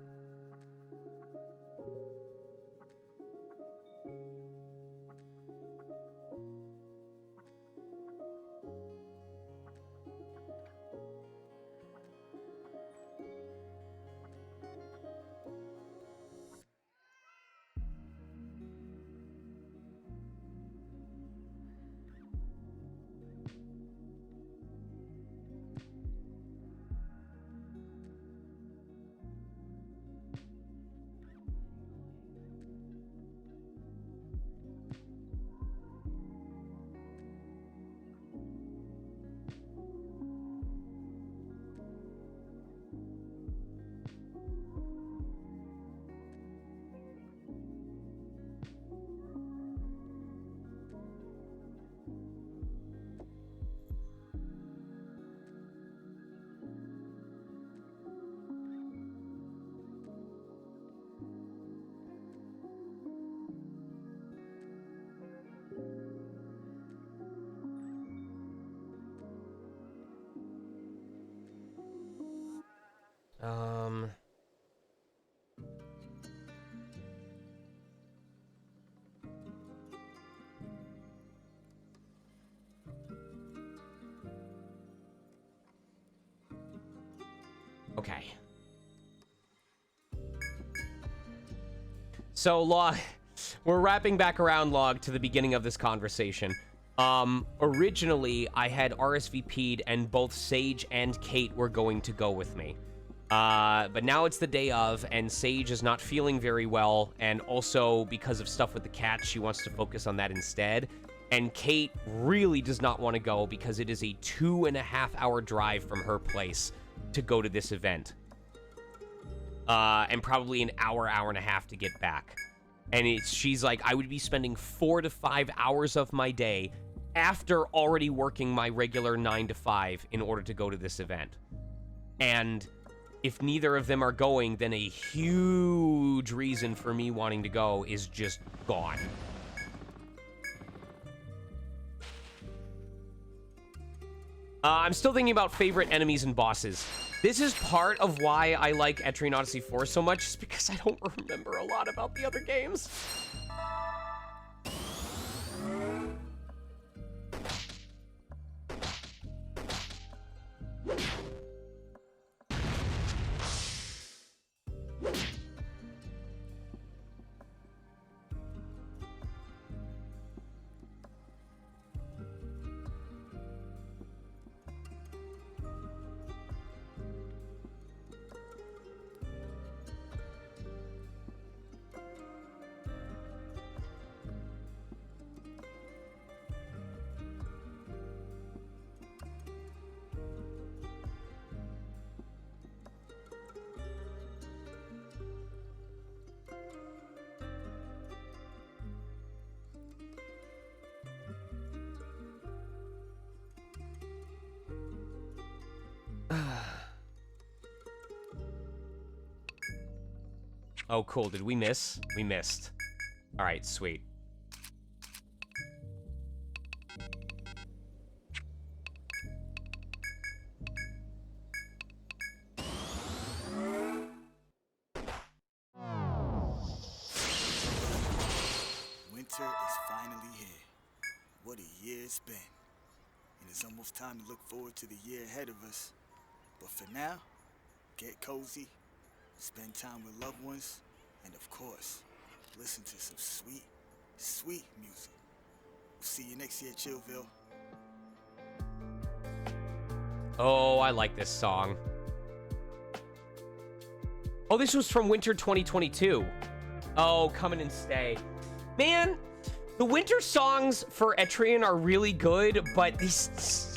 Okay. So, Log, we're wrapping back around, Log, to the beginning of this conversation. Originally, I had RSVP'd and both Sage and Kate were going to go with me. But now it's the day of, and Sage is not feeling very well, and also because of stuff with the cat, she wants to focus on that instead. And Kate really does not want to go because it is a 2.5-hour drive from her place to go to this event. And probably an hour and a half to get back. And she's like, I would be spending 4 to 5 hours of my day after already working my regular 9 to 5 in order to go to this event. And if neither of them are going, then a huge reason for me wanting to go is just gone. I'm still thinking about favorite enemies and bosses. This is part of why I like ETRIAN Odyssey 4 so much, is because I don't remember a lot about the other games. Oh, cool. Did we miss? We missed. All right, sweet. Winter is finally here. What a year it's been. And it's almost time to look forward to the year ahead of us. But for now, get cozy, spend time with loved ones, and of course, listen to some sweet, sweet music. We'll see you next year, Chillville. Oh, I like this song. Oh, this was from winter 2022. Oh, Come In and Stay. Man, the winter songs for ETRIAN are really good, but these...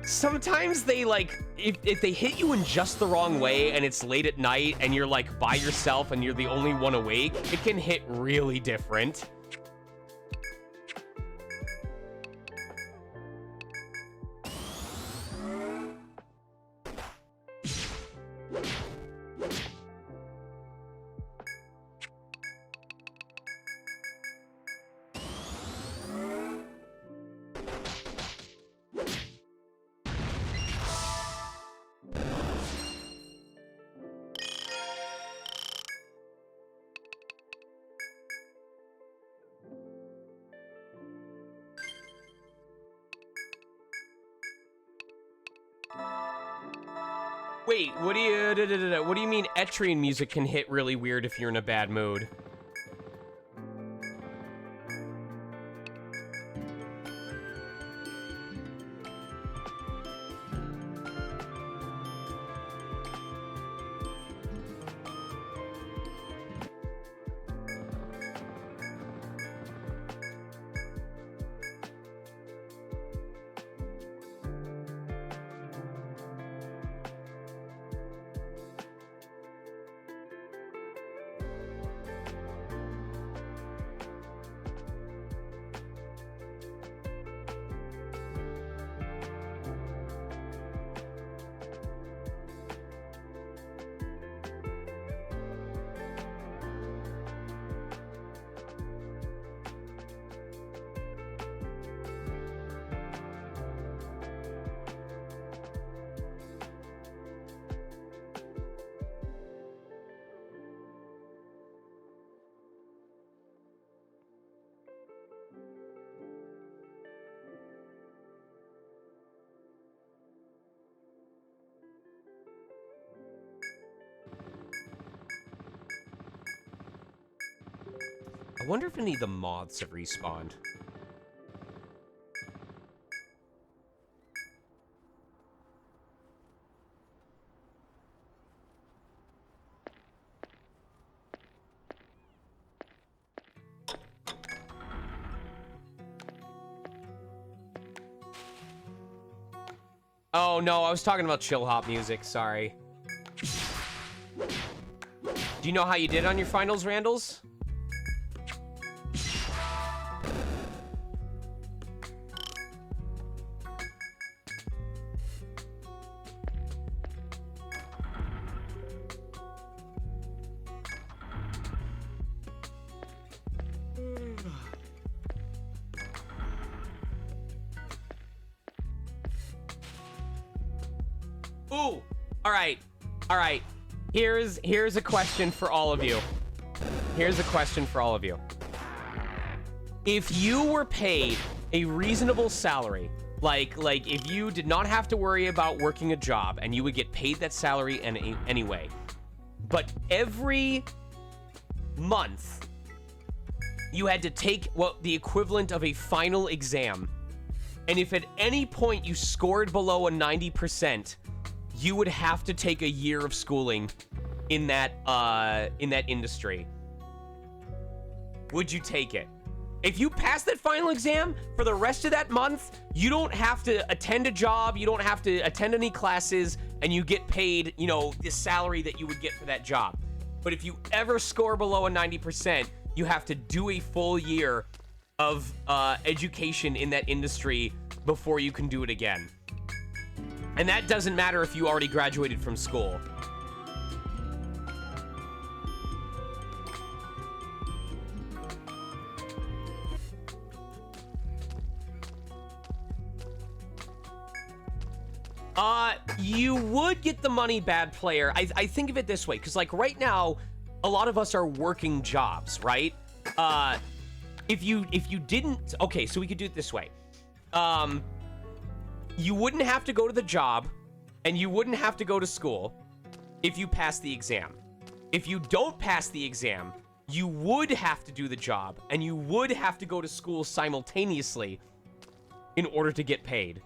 Sometimes they, like, if they hit you in just the wrong way and it's late at night and you're, like, by yourself and you're the only one awake, it can hit really different. Wait, what do you mean ETRIAN music can hit really weird if you're in a bad mood? I wonder if any of the moths have respawned. Oh, no, I was talking about chill hop music, sorry. Do you know how you did on your finals, Randalls? Ooh, all right. Here's a question for all of you. Here's a question for all of you. If you were paid a reasonable salary, like if you did not have to worry about working a job and you would get paid that salary anyway, but every month you had to take the equivalent of a final exam, and if at any point you scored below a 90%, you would have to take a year of schooling in that industry. Would you take it? If you pass that final exam, for the rest of that month, you don't have to attend a job, you don't have to attend any classes, and you get paid, you know, the salary that you would get for that job. But if you ever score below a 90%, you have to do a full year of education in that industry before you can do it again. And that doesn't matter if you already graduated from school. You would get the money, bad player. I think of it this way, because like right now, a lot of us are working jobs, right? If you didn't, okay, so we could do it this way. You wouldn't have to go to the job, and you wouldn't have to go to school if you passed the exam. If you don't pass the exam, you would have to do the job, and you would have to go to school simultaneously in order to get paid.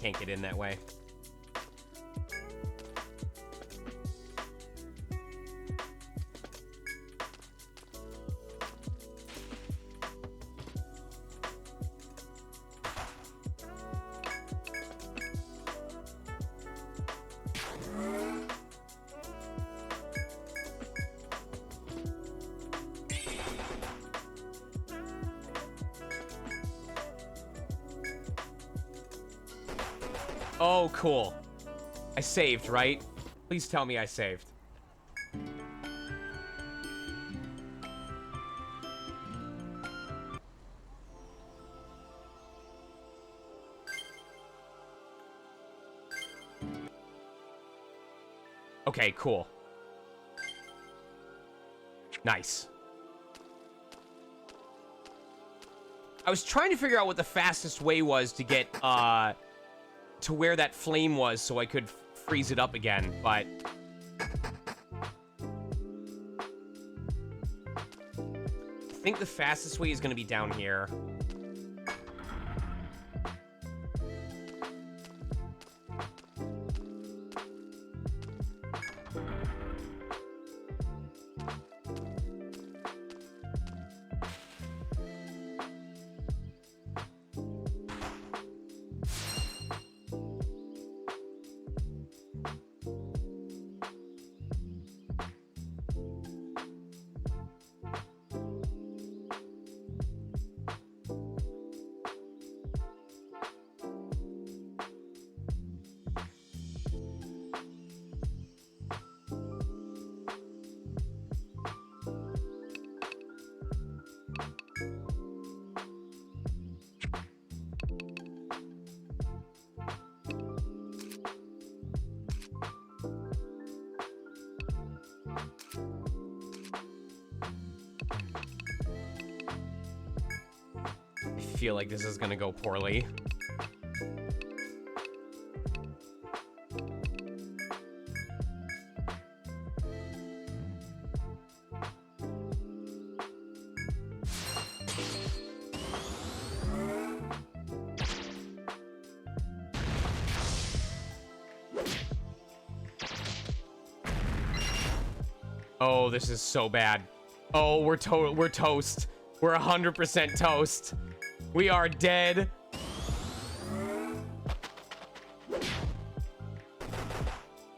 Can't get in that way. Oh, cool. I saved, right? Please tell me I saved. Okay, cool. Nice. I was trying to figure out what the fastest way was to get, to where that flame was so I could freeze it up again, but... I think the fastest way is going to be down here. I feel like this is gonna go poorly. Oh, this is so bad. Oh, we're toast. We're 100% toast. We are dead.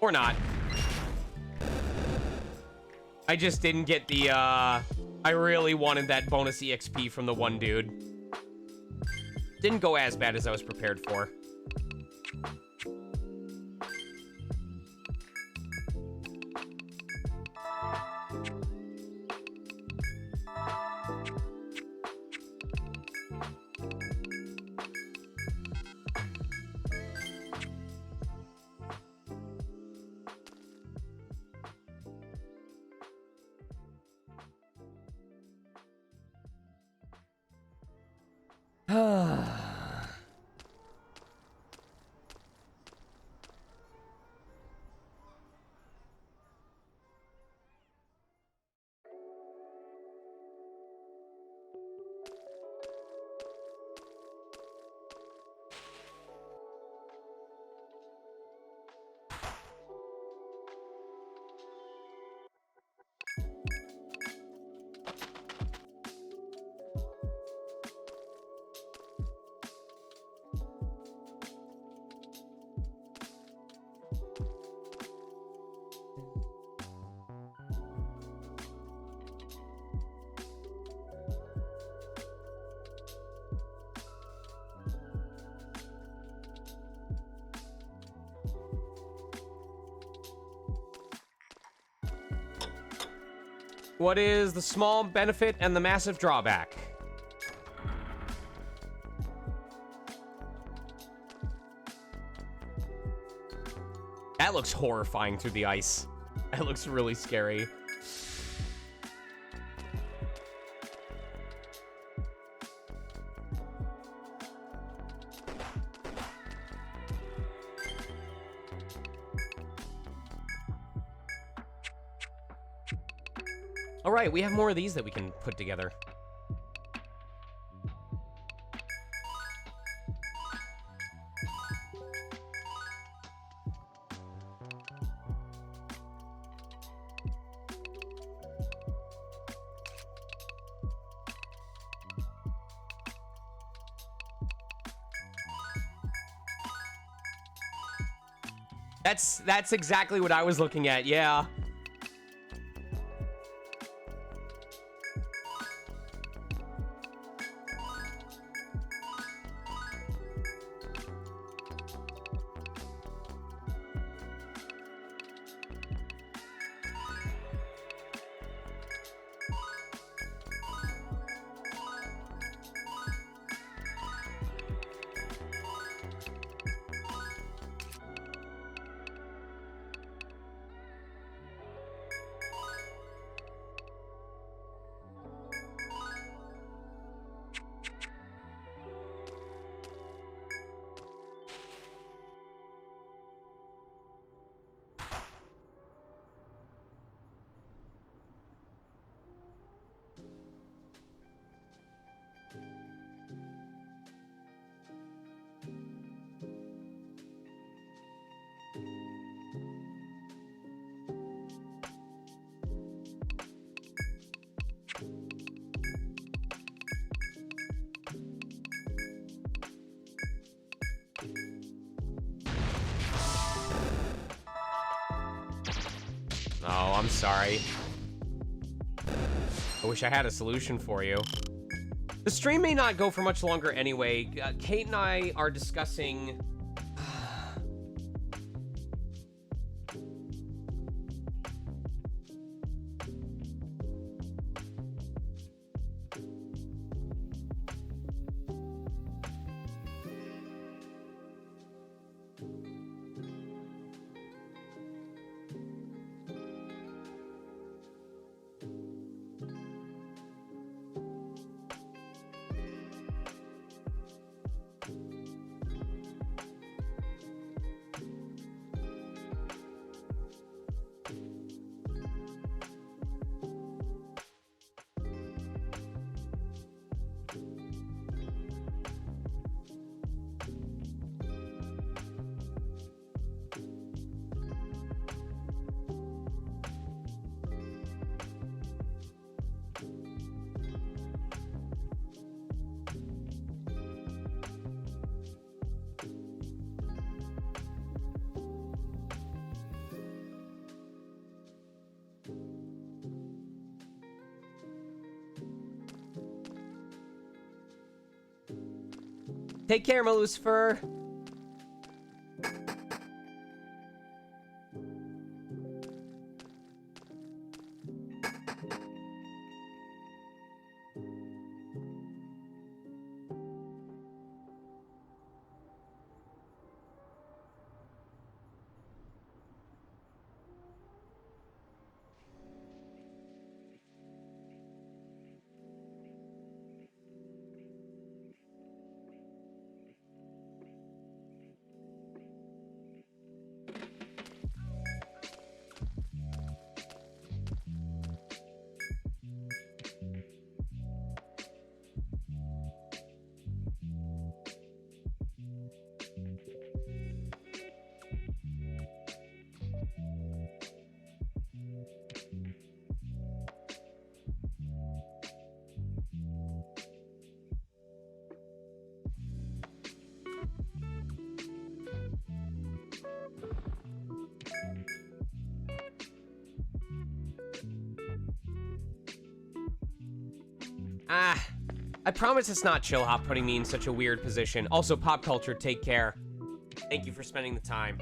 Or not. I just didn't get the I really wanted that bonus EXP from the one dude. Didn't go as bad as I was prepared for. What is the small benefit and the massive drawback? That looks horrifying through the ice. That looks really scary. All right, we have more of these that we can put together. That's exactly what I was looking at, yeah. Oh, I'm sorry. I wish I had a solution for you. The stream may not go for much longer anyway. Kate and I are discussing... Take care, my Lucifer. I promise it's not Chill Hop putting me in such a weird position. Also, Pop Culture, take care. Thank you for spending the time.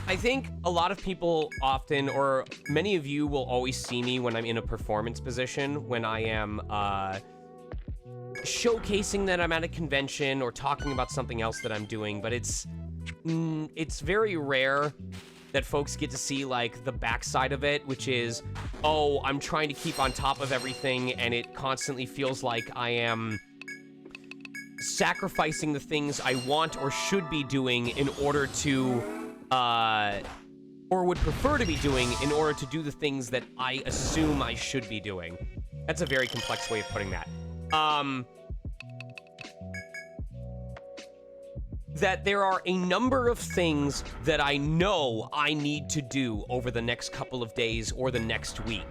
I think a lot of people often, or many of you will always see me when I'm in a performance position, when I am showcasing that I'm at a convention or talking about something else that I'm doing, but it's very rare that folks get to see like the backside of it, which is, oh, I'm trying to keep on top of everything and it constantly feels like I am sacrificing the things I want or should be doing in order to, or would prefer to be doing in order to do the things that I assume I should be doing. That's a very complex way of putting that. That there are a number of things that I know I need to do over the next couple of days or the next week.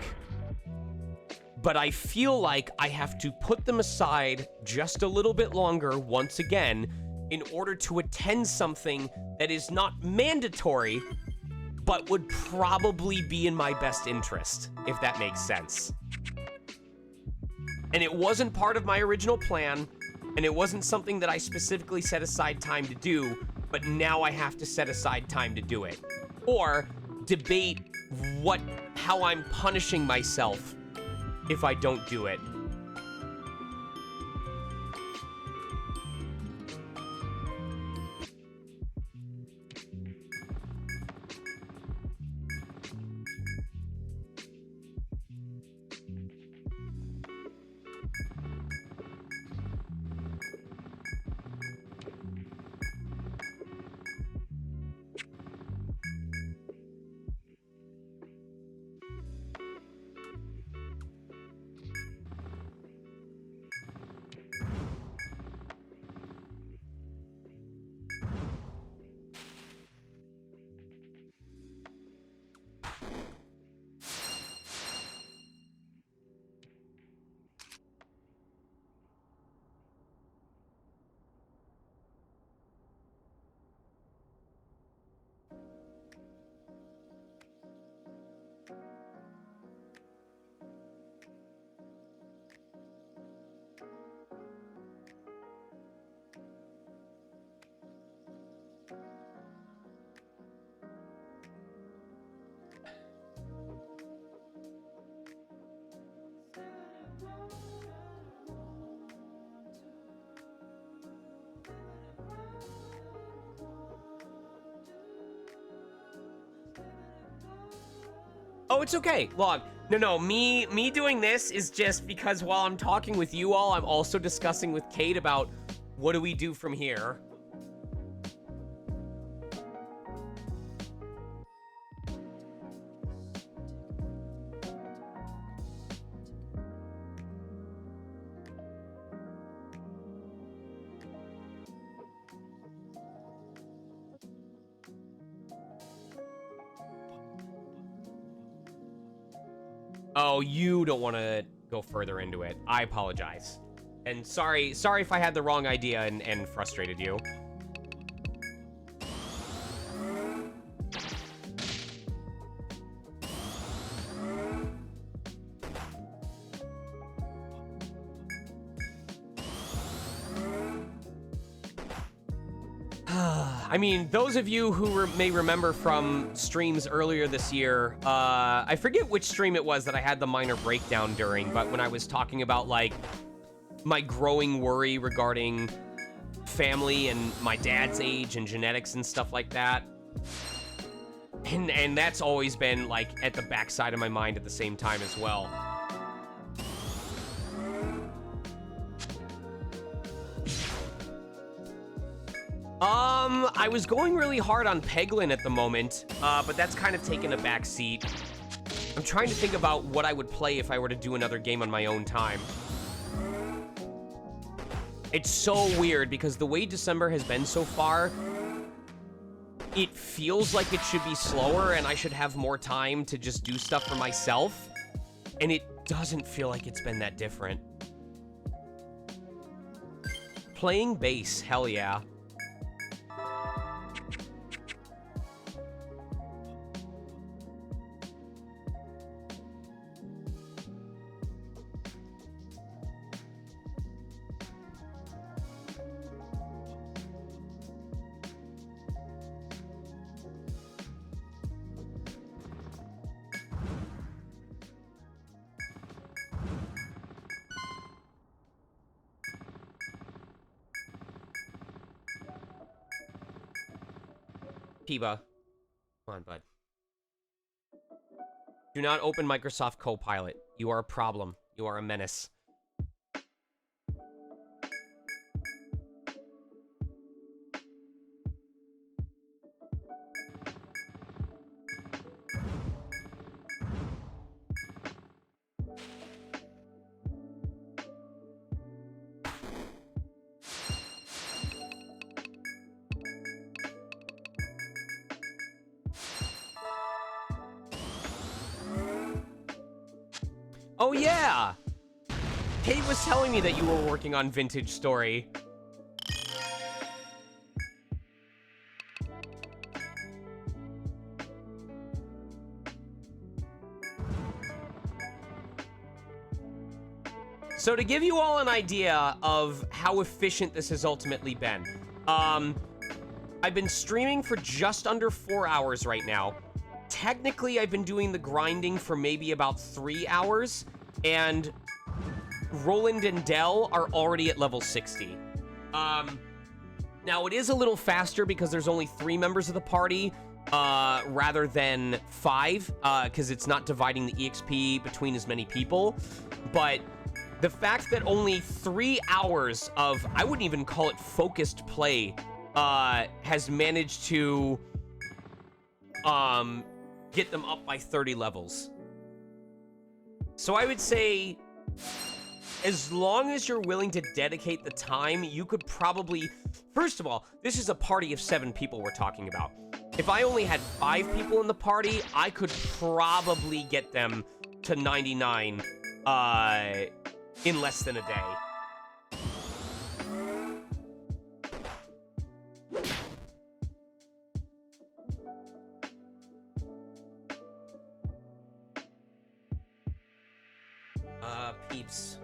But I feel like I have to put them aside just a little bit longer once again in order to attend something that is not mandatory, but would probably be in my best interest, if that makes sense. And it wasn't part of my original plan, and it wasn't something that I specifically set aside time to do, but now I have to set aside time to do it. Or debate how I'm punishing myself if I don't do it. Oh, it's okay, Log. No, me doing this is just because while I'm talking with you all, I'm also discussing with Kate about what do we do from here. Oh, you don't want to go further into it. I apologize. And sorry if I had the wrong idea and frustrated you. I mean, those of you who may remember from streams earlier this year, I forget which stream it was that I had the minor breakdown during, but when I was talking about, like, my growing worry regarding family and my dad's age and genetics and stuff like that. And that's always been, like, at the backside of my mind at the same time as well. I was going really hard on Peglin at the moment, but that's kind of taken a back seat. I'm trying to think about what I would play if I were to do another game on my own time. It's so weird because the way December has been so far, it feels like it should be slower and I should have more time to just do stuff for myself, and it doesn't feel like it's been that different. Playing bass, hell yeah. Piba. Come on, bud. Do not open Microsoft Copilot. You are a problem. You are a menace. Oh, yeah! Kate was telling me that you were working on Vintage Story. So to give you all an idea of how efficient this has ultimately been, I've been streaming for just under 4 hours right now. Technically, I've been doing the grinding for maybe about 3 hours, and Roland and Dell are already at level 60. Now, it is a little faster because there's only 3 members of the party, rather than 5, because it's not dividing the EXP between as many people. But the fact that only 3 hours of, I wouldn't even call it focused play, has managed to, get them up by 30 levels. So I would say, as long as you're willing to dedicate the time, you could probably... First of all, this is a party of 7 people we're talking about. If I only had 5 people in the party, I could probably get them to 99 in less than a day. Peeps.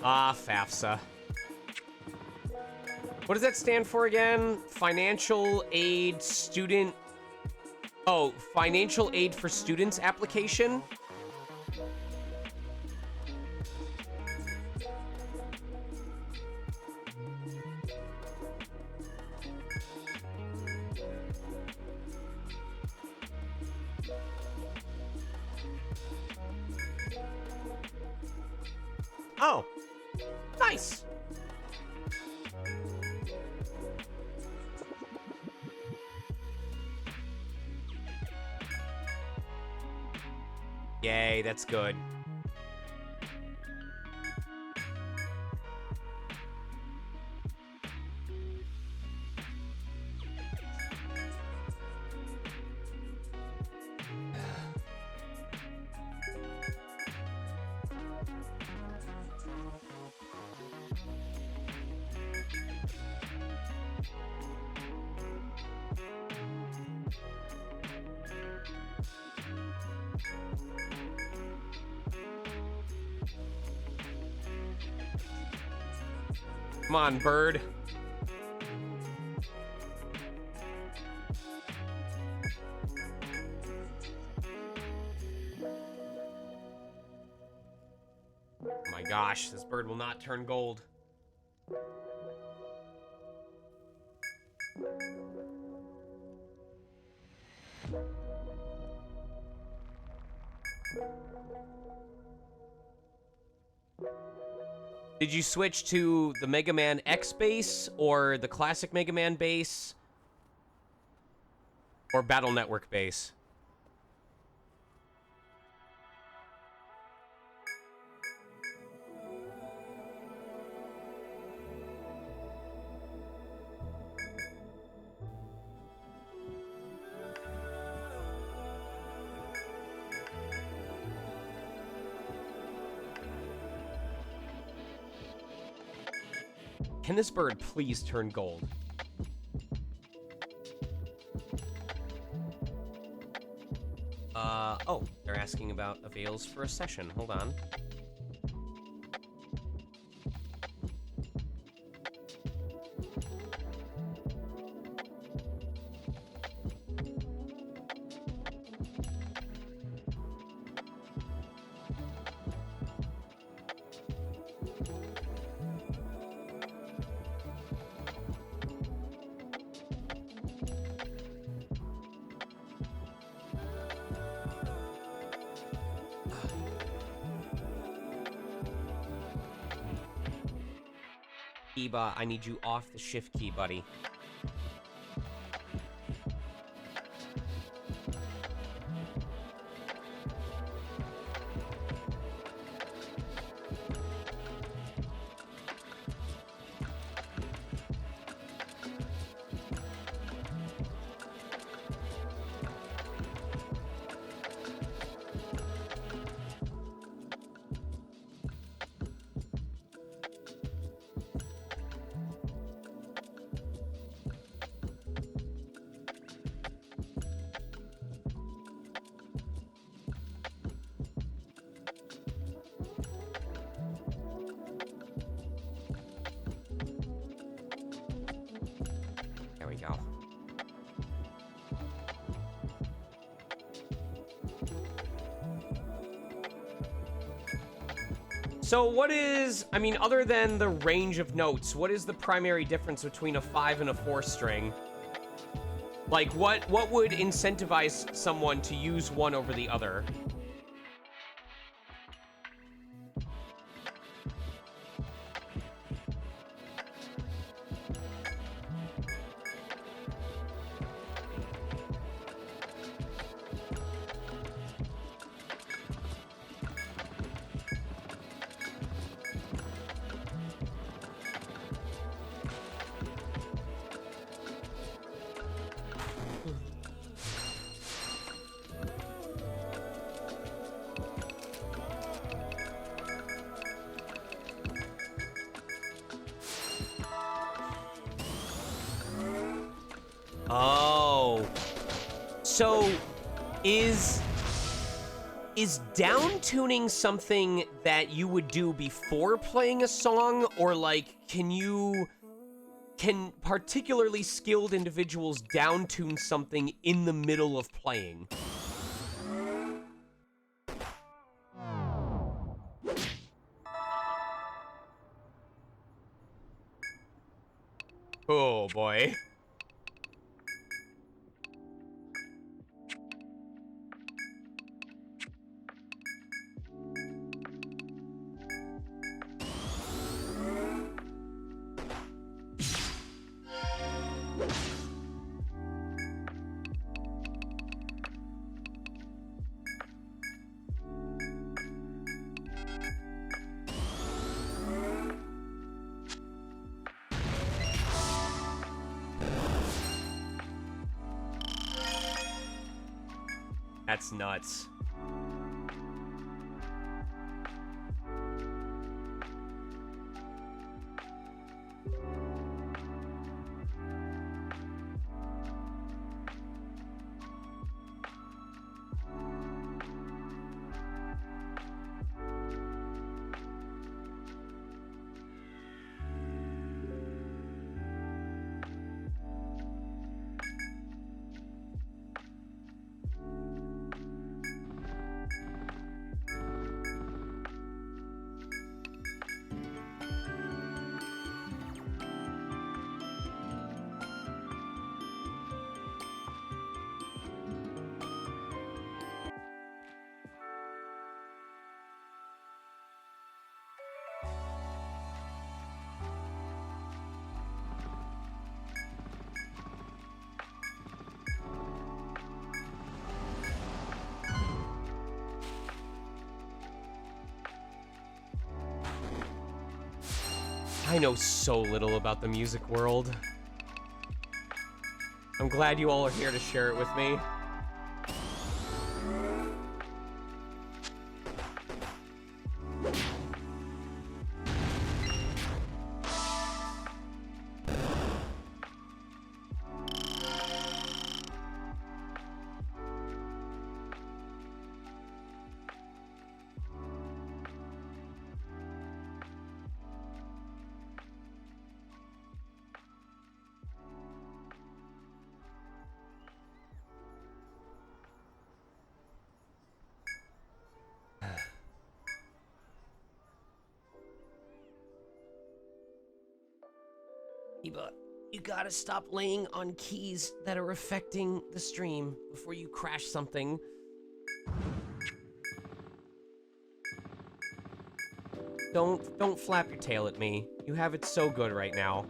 Ah, FAFSA. What does that stand for again? Financial Aid Student... Oh, Financial Aid for Students application? Oh, nice. Yay, that's good. Come on, bird. Oh my gosh, this bird will not turn gold. Did you switch to the Mega Man X base or the classic Mega Man base or Battle Network base? Can this bird please turn gold? Oh, they're asking about avails for a session. Hold on. Eba, I need you off the shift key, buddy. There we go. So what is, I mean, other than the range of notes, what is the primary difference between a 5 and a 4 string? Like, what would incentivize someone to use one over the other? Oh. So is down tuning something that you would do before playing a song, or like can particularly skilled individuals down tune something in the middle of playing? Oh boy. That's nuts. I know so little about the music world. I'm glad you all are here to share it with me. Eba, you gotta stop laying on keys that are affecting the stream before you crash something. Don't flap your tail at me. You have it so good right now.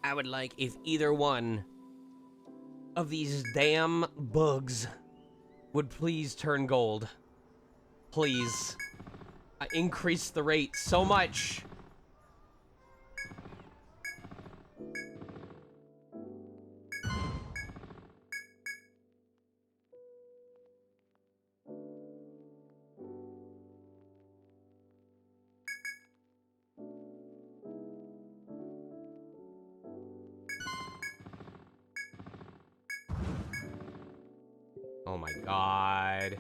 I would like if either one of these damn bugs would please turn gold. Please. I increased the rate so much. Oh my god.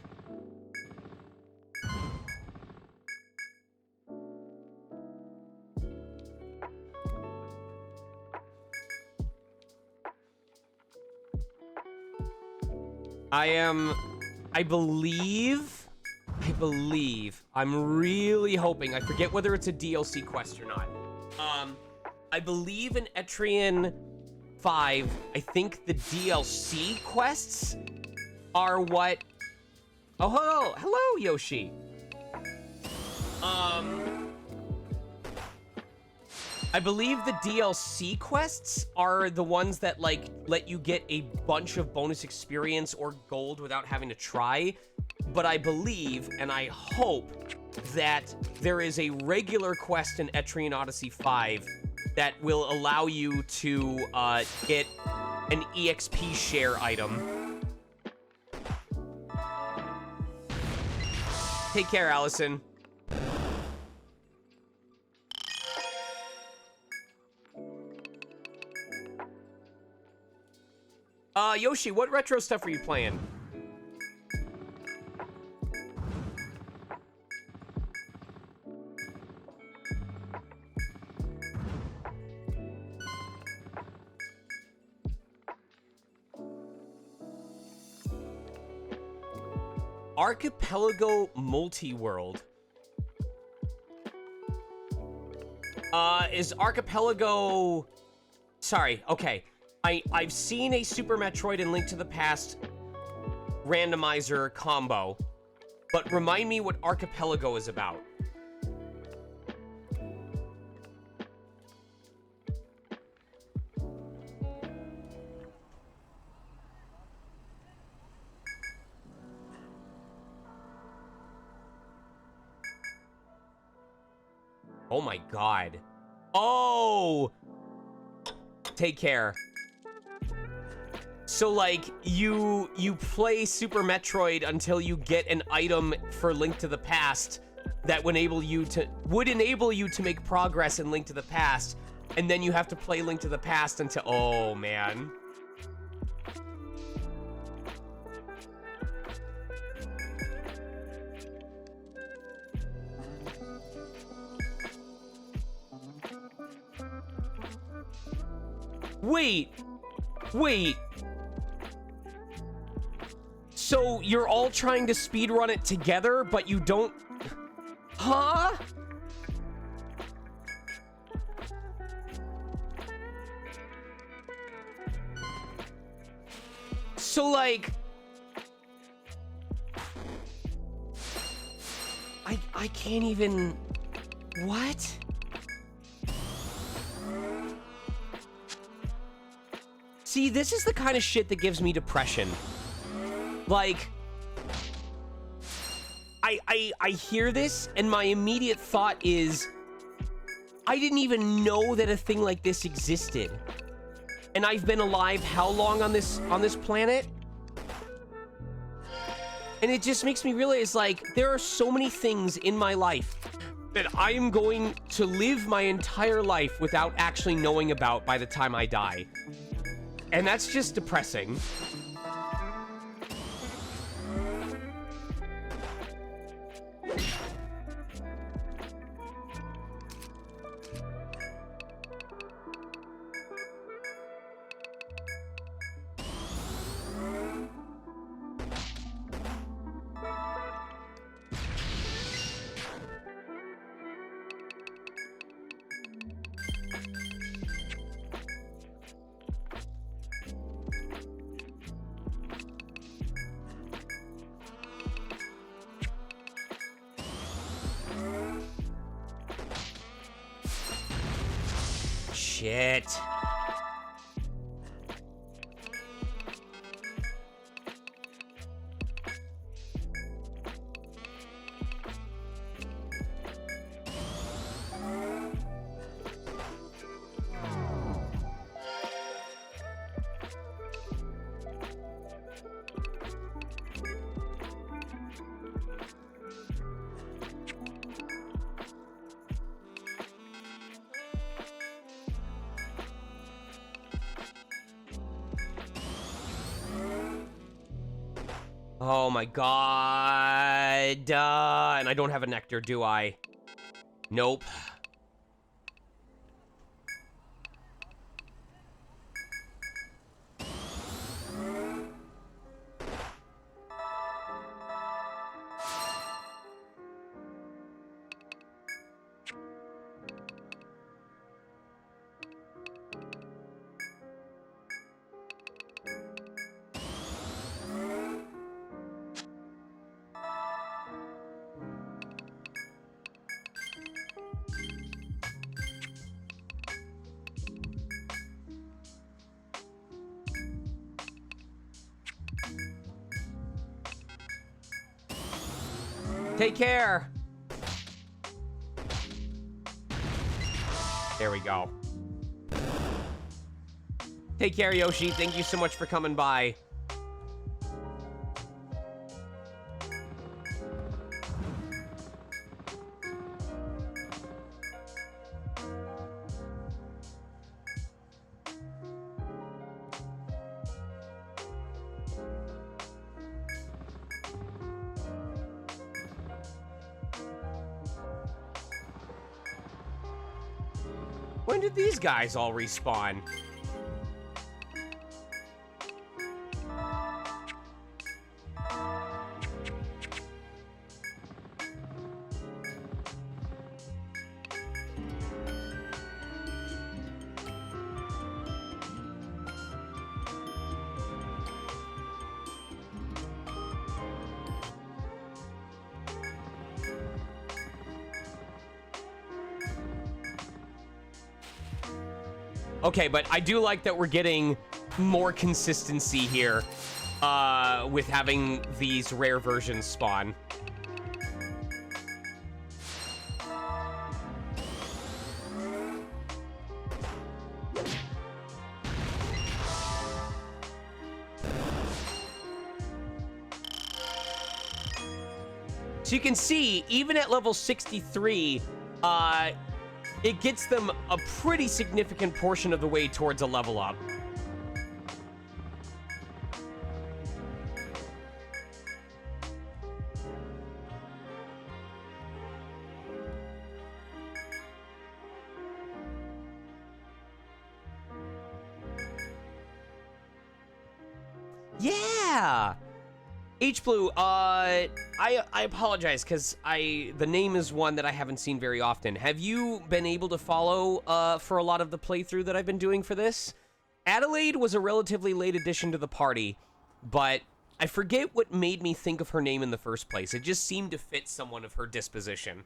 I believe, I'm really hoping, I forget whether it's a DLC quest or not. I believe in ETRIAN 5, I think the DLC quests are what... Oh, hello, Yoshi. I believe the DLC quests are the ones that, like, let you get a bunch of bonus experience or gold without having to try. But I believe, and I hope, that there is a regular quest in ETRIAN Odyssey 5 that will allow you to get an EXP share item. Take care, Allison. Yoshi, what retro stuff are you playing? Archipelago Multi-World. Is Archipelago... Sorry, okay. I've seen a Super Metroid and Link to the Past randomizer combo, but remind me what Archipelago is about. Oh my god. Oh! Take care. So, like, you play Super Metroid until you get an item for Link to the Past that would enable you to make progress in Link to the Past, and then you have to play Link to the Past until... Oh, man. Wait. So you're all trying to speedrun it together, but you don't... Huh? So, like... I can't even... What? See, this is the kind of shit that gives me depression. Like, I hear this, and my immediate thought is, I didn't even know that a thing like this existed. And I've been alive how long on this planet? And it just makes me realize, like, there are so many things in my life that I am going to live my entire life without actually knowing about by the time I die. And that's just depressing. Shit. Oh my god. And I don't have a nectar, do I? Nope. Take care. There we go. Take care, Yoshi. Thank you so much for coming by. When did these guys all respawn? Okay, but I do like that we're getting more consistency here with having these rare versions spawn. So you can see, even at level 63, it gets them a pretty significant portion of the way towards a level up. Yeah! H-Blue, I apologize, because the name is one that I haven't seen very often. Have you been able to follow for a lot of the playthrough that I've been doing for this? Adelaide was a relatively late addition to the party, but I forget what made me think of her name in the first place. It just seemed to fit someone of her disposition.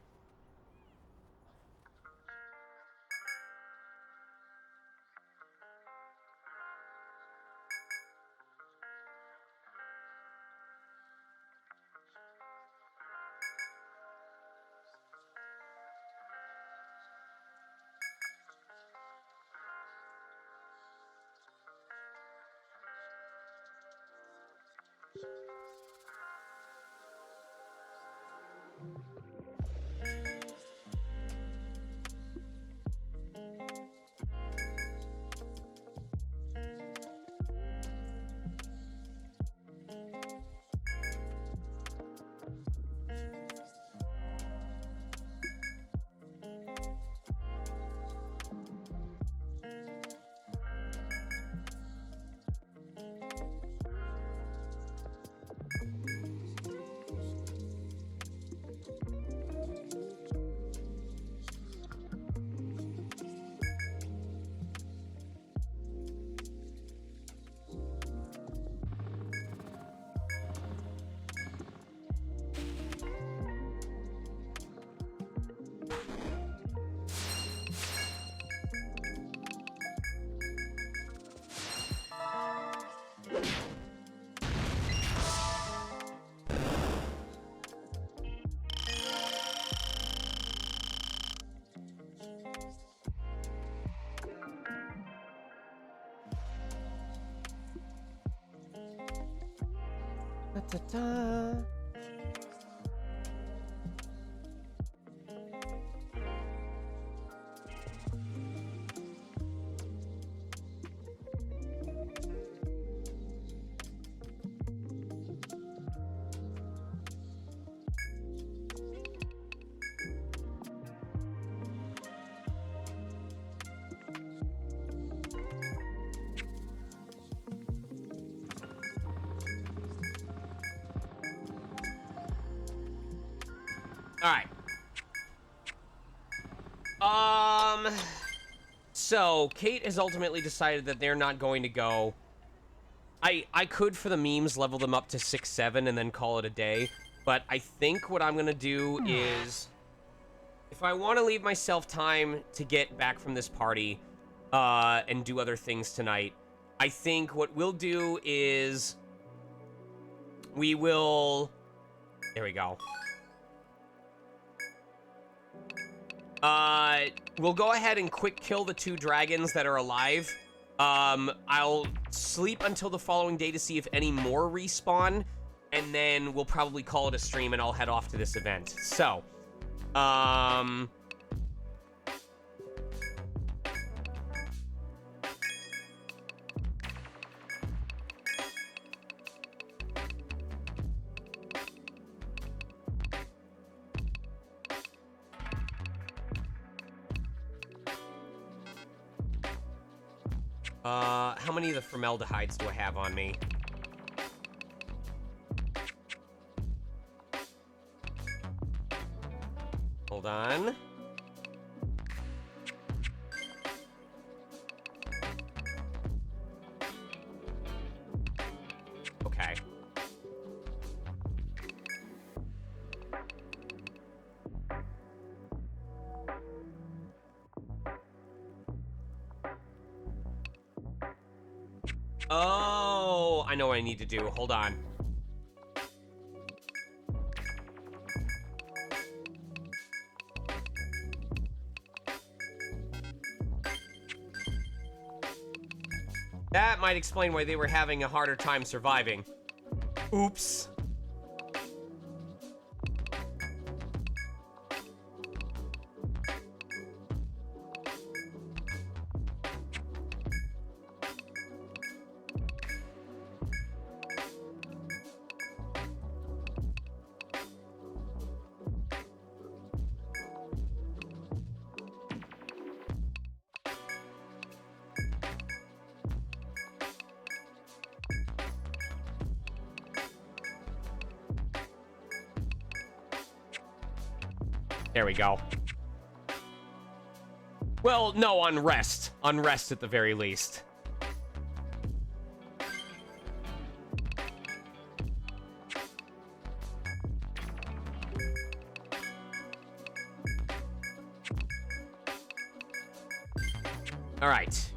Da-da-da. Alright. So, Kate has ultimately decided that they're not going to go. I could, for the memes, level them up to 6-7 and then call it a day. But I think what I'm going to do is, if I want to leave myself time to get back from this party and do other things tonight, I think what we'll do is we will... There we go. We'll go ahead and quick kill the 2 dragons that are alive. I'll sleep until the following day to see if any more respawn, and then we'll probably call it a stream and I'll head off to this event. So, how many of the formaldehydes do I have on me? Hold on. Okay. Oh, I know what I need to do. Hold on. That might explain why they were having a harder time surviving. Oops. There we go. Well, no, unrest. Unrest at the very least. All right.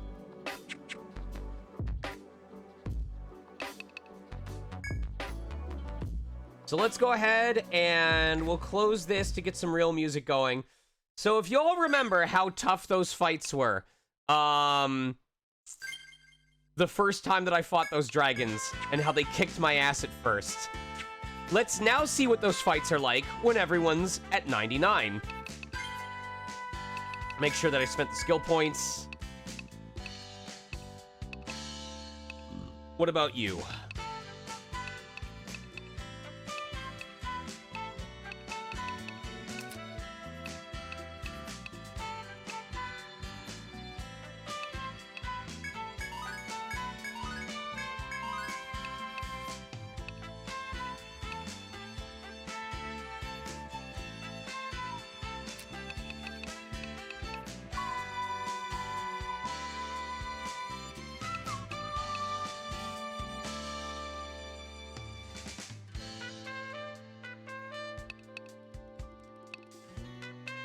So let's go ahead and we'll close this to get some real music going. So if you all remember how tough those fights were, the first time that I fought those dragons and how they kicked my ass at first, let's now see what those fights are like when everyone's at 99. Make sure that I spent the skill points. What about you?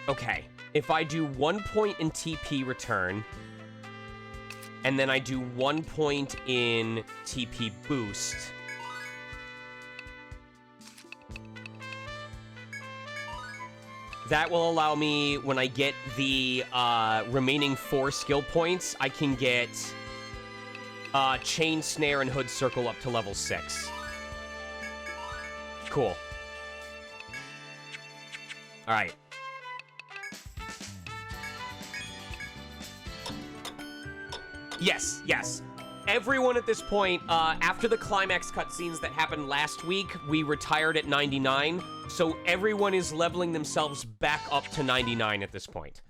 Okay, if I do 1 point in TP return, and then I do 1 point in TP boost, that will allow me, when I get the remaining 4 skill points, I can get Chain Snare and Hood Circle up to level 6. Cool. Alright. Yes, yes. Everyone at this point, after the climax cutscenes that happened last week, we retired at 99, so everyone is leveling themselves back up to 99 at this point.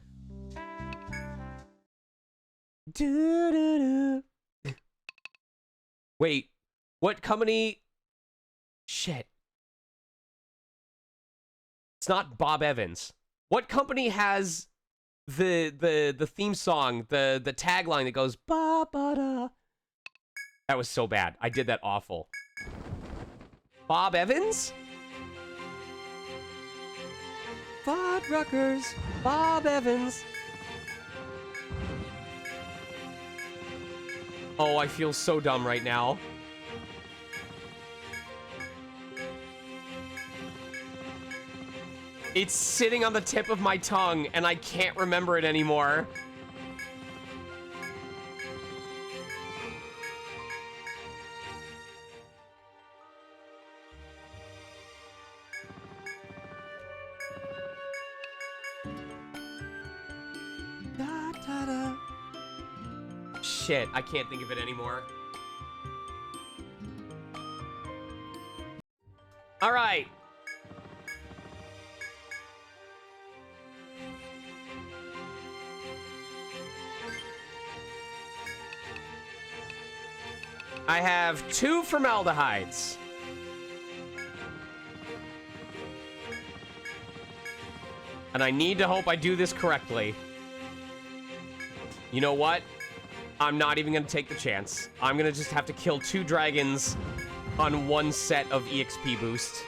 Wait, what company? Shit. not Bob Evans. What company has the theme song, the tagline that goes ba ba da? That was so bad. I did that awful. Bob Evans? Fuddruckers, Bob Evans. Oh, I feel so dumb right now. It's sitting on the tip of my tongue, and I can't remember it anymore. Da, da, da. Shit, I can't think of it anymore. All right. I have 2 formaldehydes. And I need to hope I do this correctly. You know what? I'm not even going to take the chance. I'm going to just have to kill 2 dragons on 1 set of EXP boost.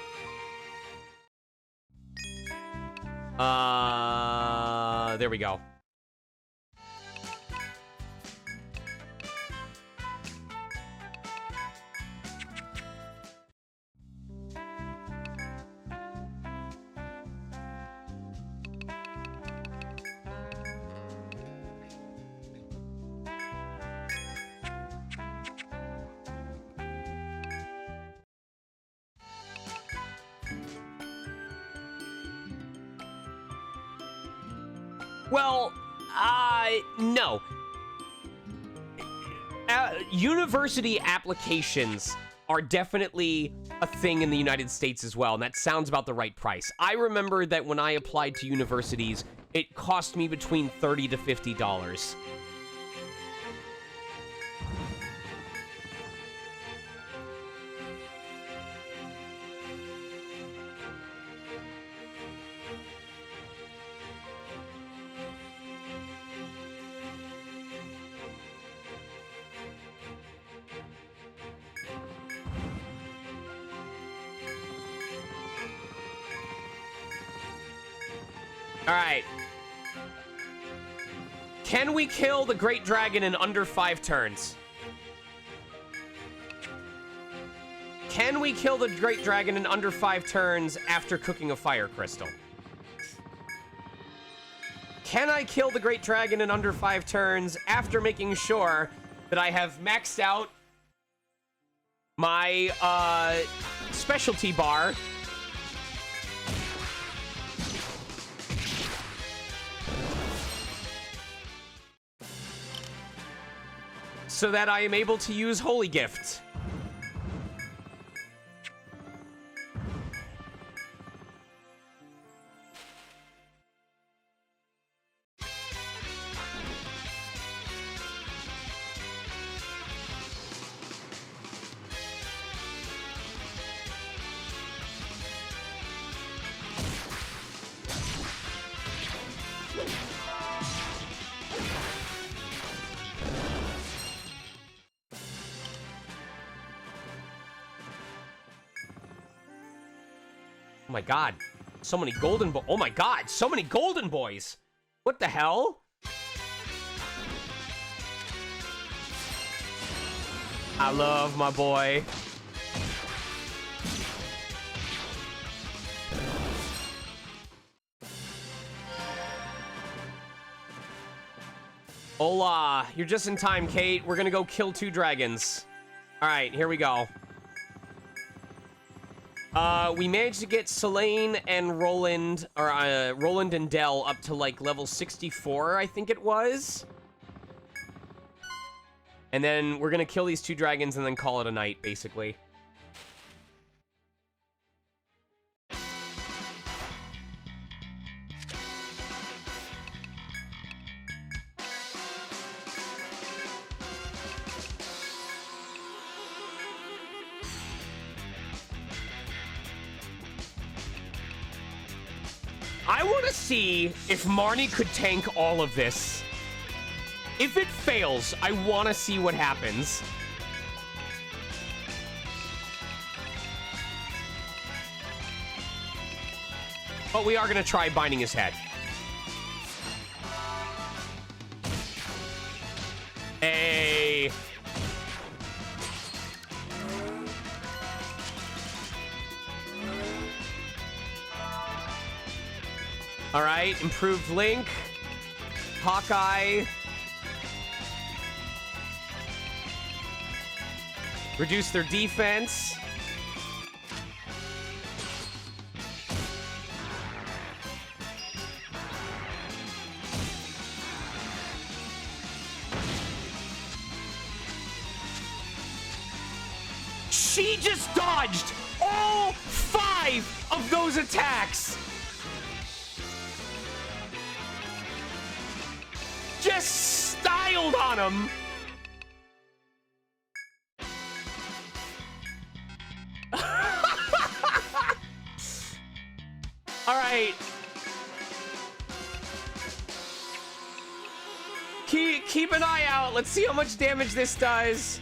There we go. Well, no. University applications are definitely a thing in the United States as well, and that sounds about the right price. I remember that when I applied to universities, it cost me between $30 to $50. All right. Can we kill the Great Dragon in under 5 turns? Can we kill the Great Dragon in under 5 turns after cooking a fire crystal? Can I kill the Great Dragon in under 5 turns after making sure that I have maxed out my specialty bar? So that I am able to use Holy Gift. Oh my god. So many golden oh my god, so many golden boys. What the hell? I love my boy. Hola, you're just in time, Kate. We're gonna go kill 2 dragons. All right, here we go. We managed to get Selene and Roland, or Roland and Dell up to like level 64, I think it was. And then we're gonna kill these 2 dragons and then call it a night, basically. I want to see if Marnie could tank all of this. If it fails, I want to see what happens. But we are going to try binding his head. Hey. All right, improved Link. Hawkeye. Reduce their defense. She just dodged all 5 of those attacks. Just styled on him. All right. Keep an eye out. Let's see how much damage this does.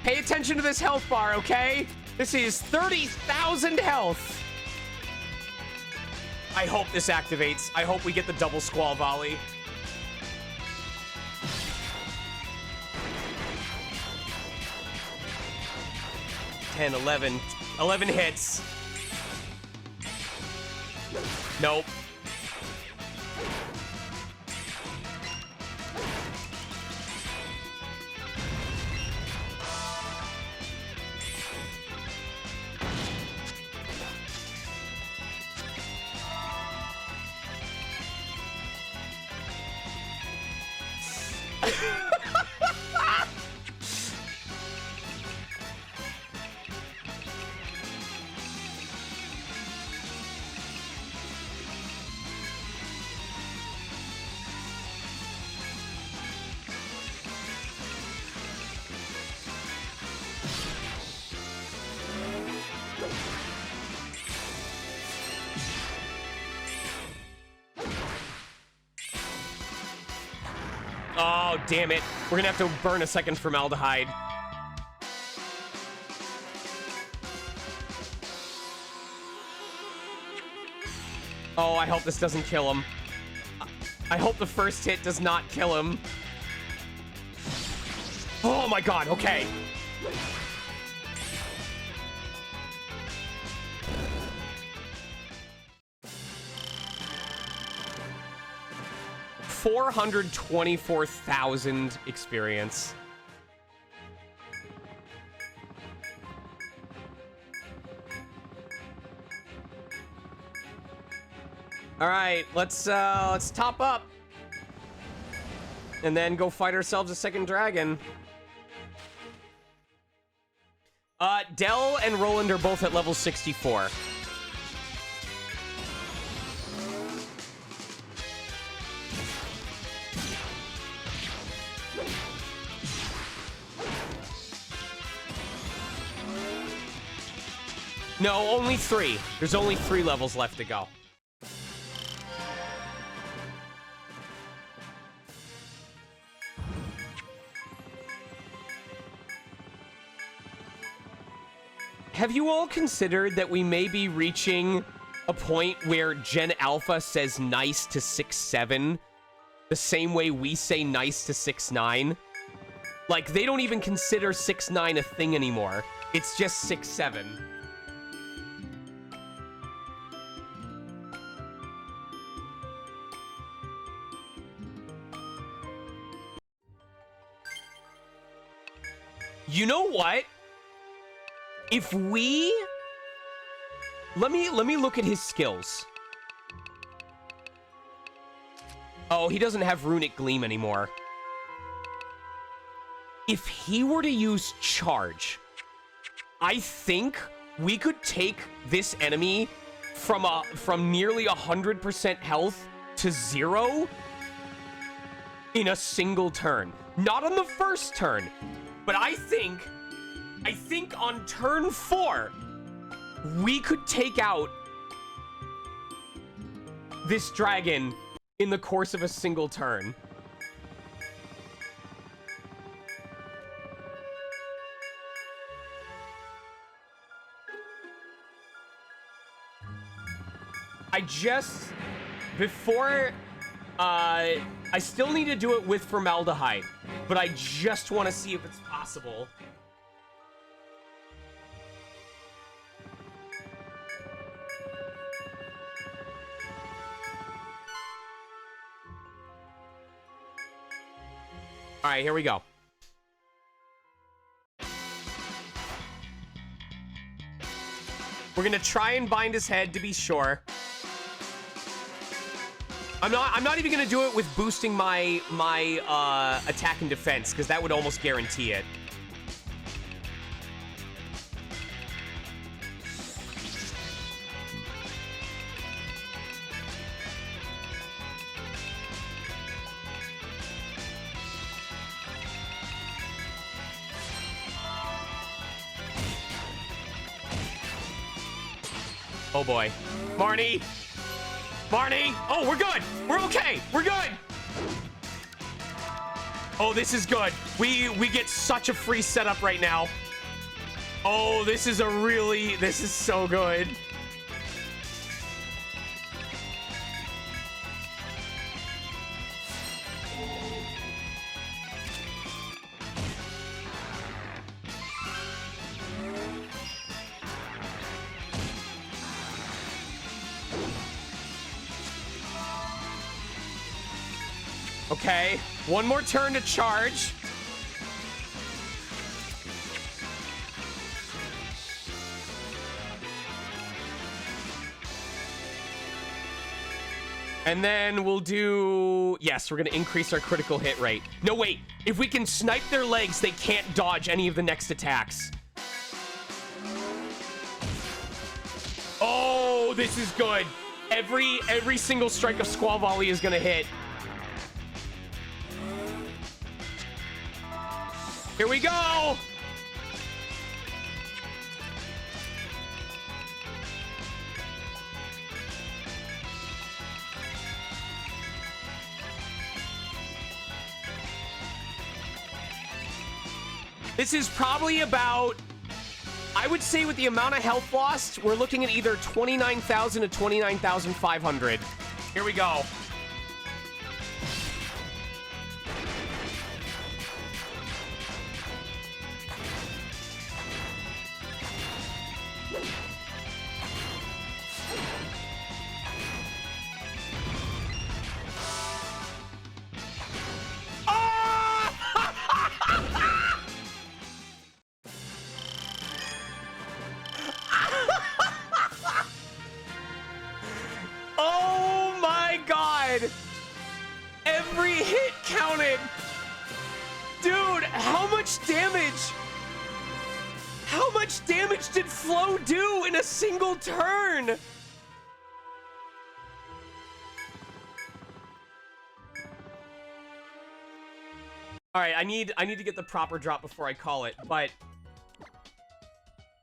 Pay attention to this health bar, okay? This is 30,000 health. I hope this activates. I hope we get the double squall volley. Ten, 11 hits. Nope. Oh, damn it. We're gonna have to burn a second formaldehyde. Oh, I hope this doesn't kill him. I hope the first hit does not kill him. Oh my god, okay. $424,000 experience. All right, let's top up, and then go fight ourselves a second dragon. Dell and Roland are both at level 64. No, only 3. There's only 3 levels left to go. Have you all considered that we may be reaching a point where Gen Alpha says nice to 6-7 the same way we say nice to 6-9? Like, they don't even consider 6-9 a thing anymore. It's just 6-7. You know what? If we... Let me look at his skills. Oh, he doesn't have Runic Gleam anymore. If he were to use Charge, I think we could take this enemy from nearly 100% health to 0 in a single turn. Not on the first turn, but I think on turn 4, we could take out this dragon in the course of a single turn. I still need to do it with formaldehyde, but I just want to see if it's possible. All right, here we go. We're gonna try and bind his head to be sure. I'm not even gonna do it with boosting my attack and defense, because that would almost guarantee it. Oh boy. Marnie! Marnie! Oh, we're good! We're okay! We're good! Oh, this is good. We get such a free setup right now. Oh, this is so good. Okay, one more turn to charge. And then we'll do... Yes, we're going to increase our critical hit rate. No, wait. If we can snipe their legs, they can't dodge any of the next attacks. Oh, this is good. Every single strike of Squall Volley is going to hit. Here we go! This is probably about, I would say with the amount of health lost, we're looking at either 29,000 to 29,500. Here we go. Every hit counted. Dude, how much damage? How much damage did Flo do in a single turn? All right, I need to get the proper drop before I call it, but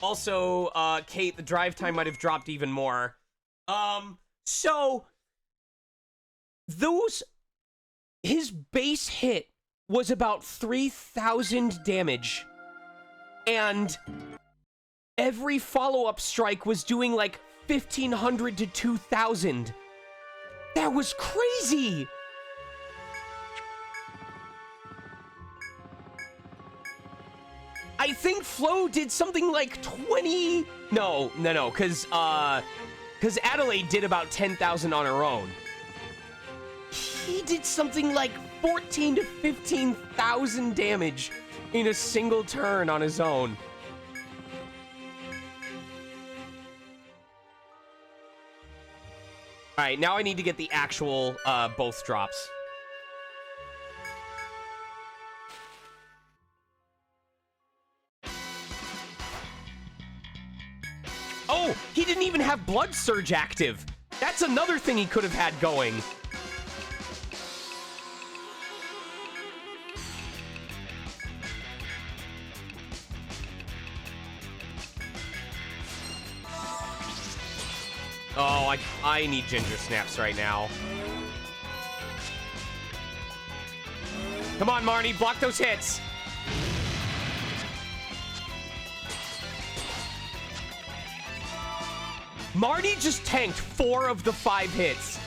also, Kate, the drive time might have dropped even more. So his base hit was about 3,000 damage, and every follow-up strike was doing like 1,500 to 2,000. That was crazy. I think Flo did something like 20... No, because Adelaide did about 10,000 on her own. He did something like 14 to 15,000 damage in a single turn on his own. All right, now I need to get the actual both drops. Oh, he didn't even have Blood Surge active. That's another thing he could have had going. Oh, I need ginger snaps right now. Come on, Marnie, block those hits. Marnie just tanked 4 of the 5 hits.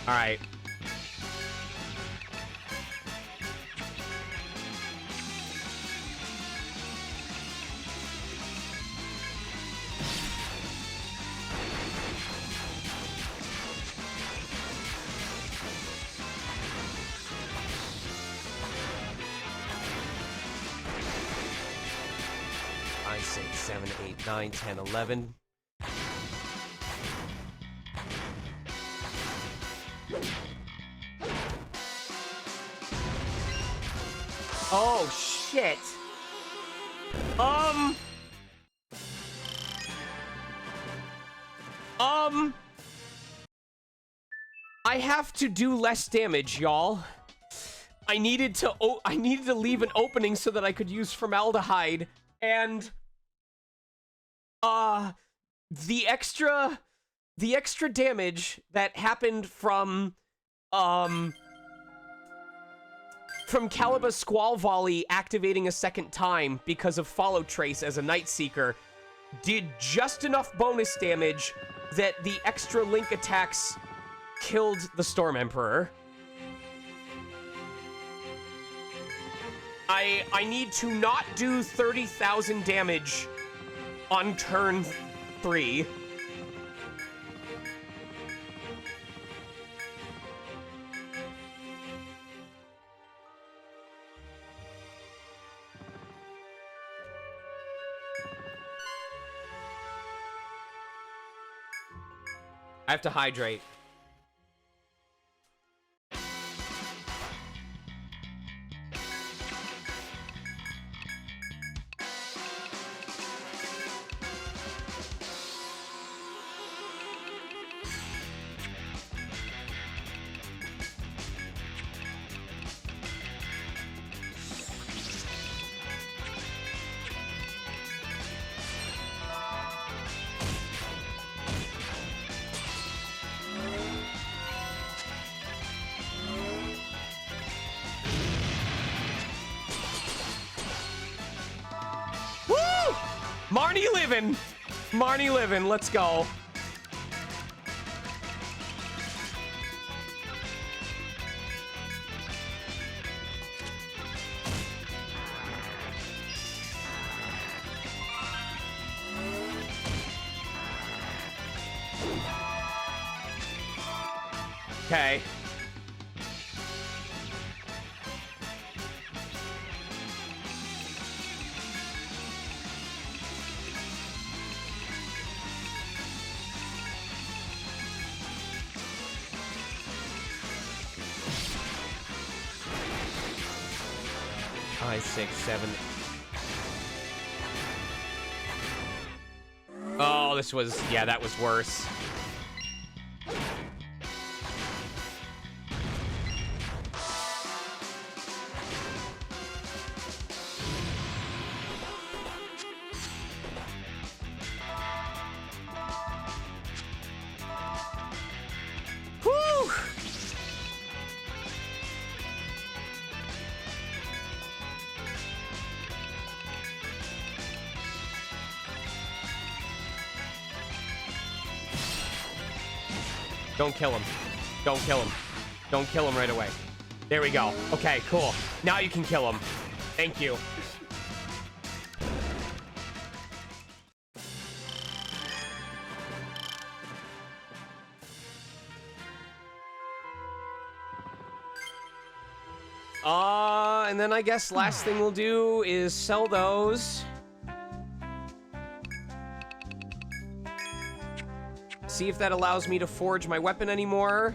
All right. I say 7, 8, 9, 10, 11. Oh, shit. I have to do less damage, y'all. I needed to leave an opening so that I could use formaldehyde, and the extra damage that happened from Caliba Squall Volley activating a second time because of Follow Trace as a Night Seeker did just enough bonus damage that the extra Link attacks killed the Storm Emperor. I need to not do 30,000 damage on turn 3. I have to hydrate. Marnie living. Marnie living. Let's go. Okay. Five, 6, 7. Oh, this was, yeah, that was worse. Whew! Don't kill him. Don't kill him. Don't kill him right away. There we go. Okay, cool. Now you can kill him. Thank you. And then I guess last thing we'll do is sell those. See if that allows me to forge my weapon anymore.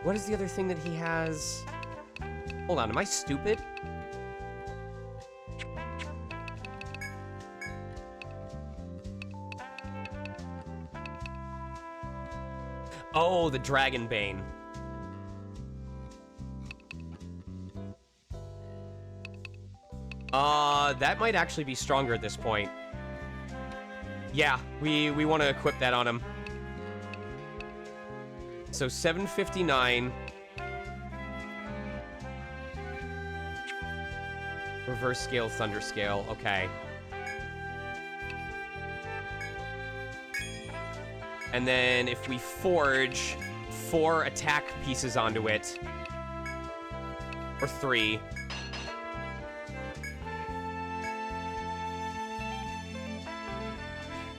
What is the other thing that he has? Hold on, am I stupid? Oh, the Dragon Bane. That might actually be stronger at this point. Yeah, we want to equip that on him. So 759. Reverse scale, thunder scale. Okay. And then if we forge 4 attack pieces onto it, or 3.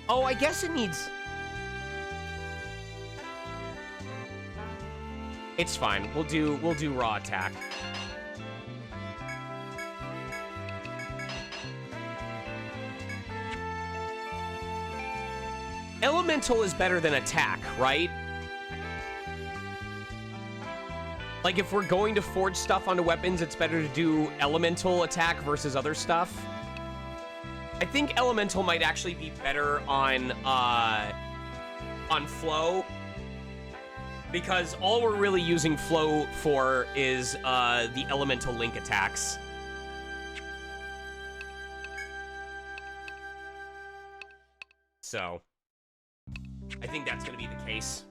Oh, I guess it needs... It's fine. We'll do raw attack. Elemental is better than attack, right? Like, if we're going to forge stuff onto weapons, it's better to do elemental attack versus other stuff. I think elemental might actually be better on flow, because all we're really using flow for is the elemental link attacks. So, I think that's gonna be the case.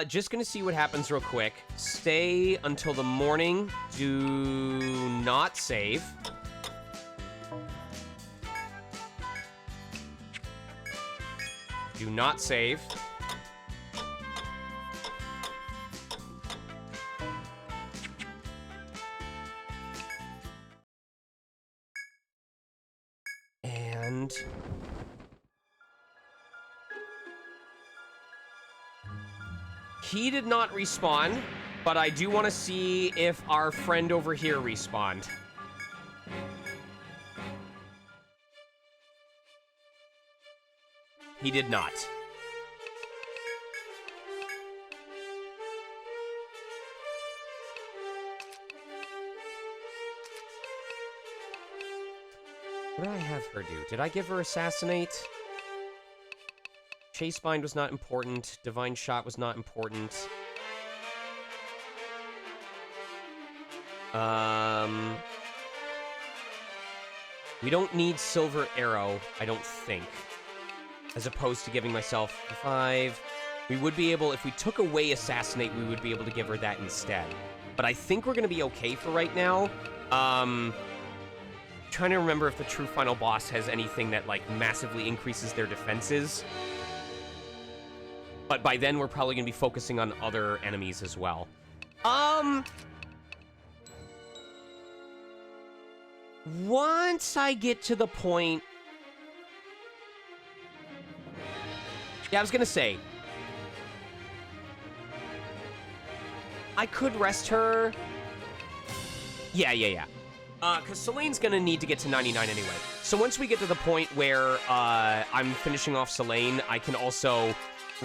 Just gonna see what happens real quick. Stay until the morning. Do not save. Do not save. And... he did not respawn, but I do want to see if our friend over here respawned. He did not. What did I have her do? Did I give her assassinate? Chase bind was not important. Divine shot was not important. We don't need silver arrow, I don't think. As opposed to giving myself 5. We would be able, if we took away assassinate, we would be able to give her that instead. But I think we're gonna be okay for right now. Trying to remember if the true final boss has anything that, like, massively increases their defenses. But by then, we're probably gonna be focusing on other enemies as well. Once I get to the point... Yeah, I was gonna say... I could rest her... Yeah. Because Selene's gonna need to get to 99 anyway. So once we get to the point where I'm finishing off Selene, I can also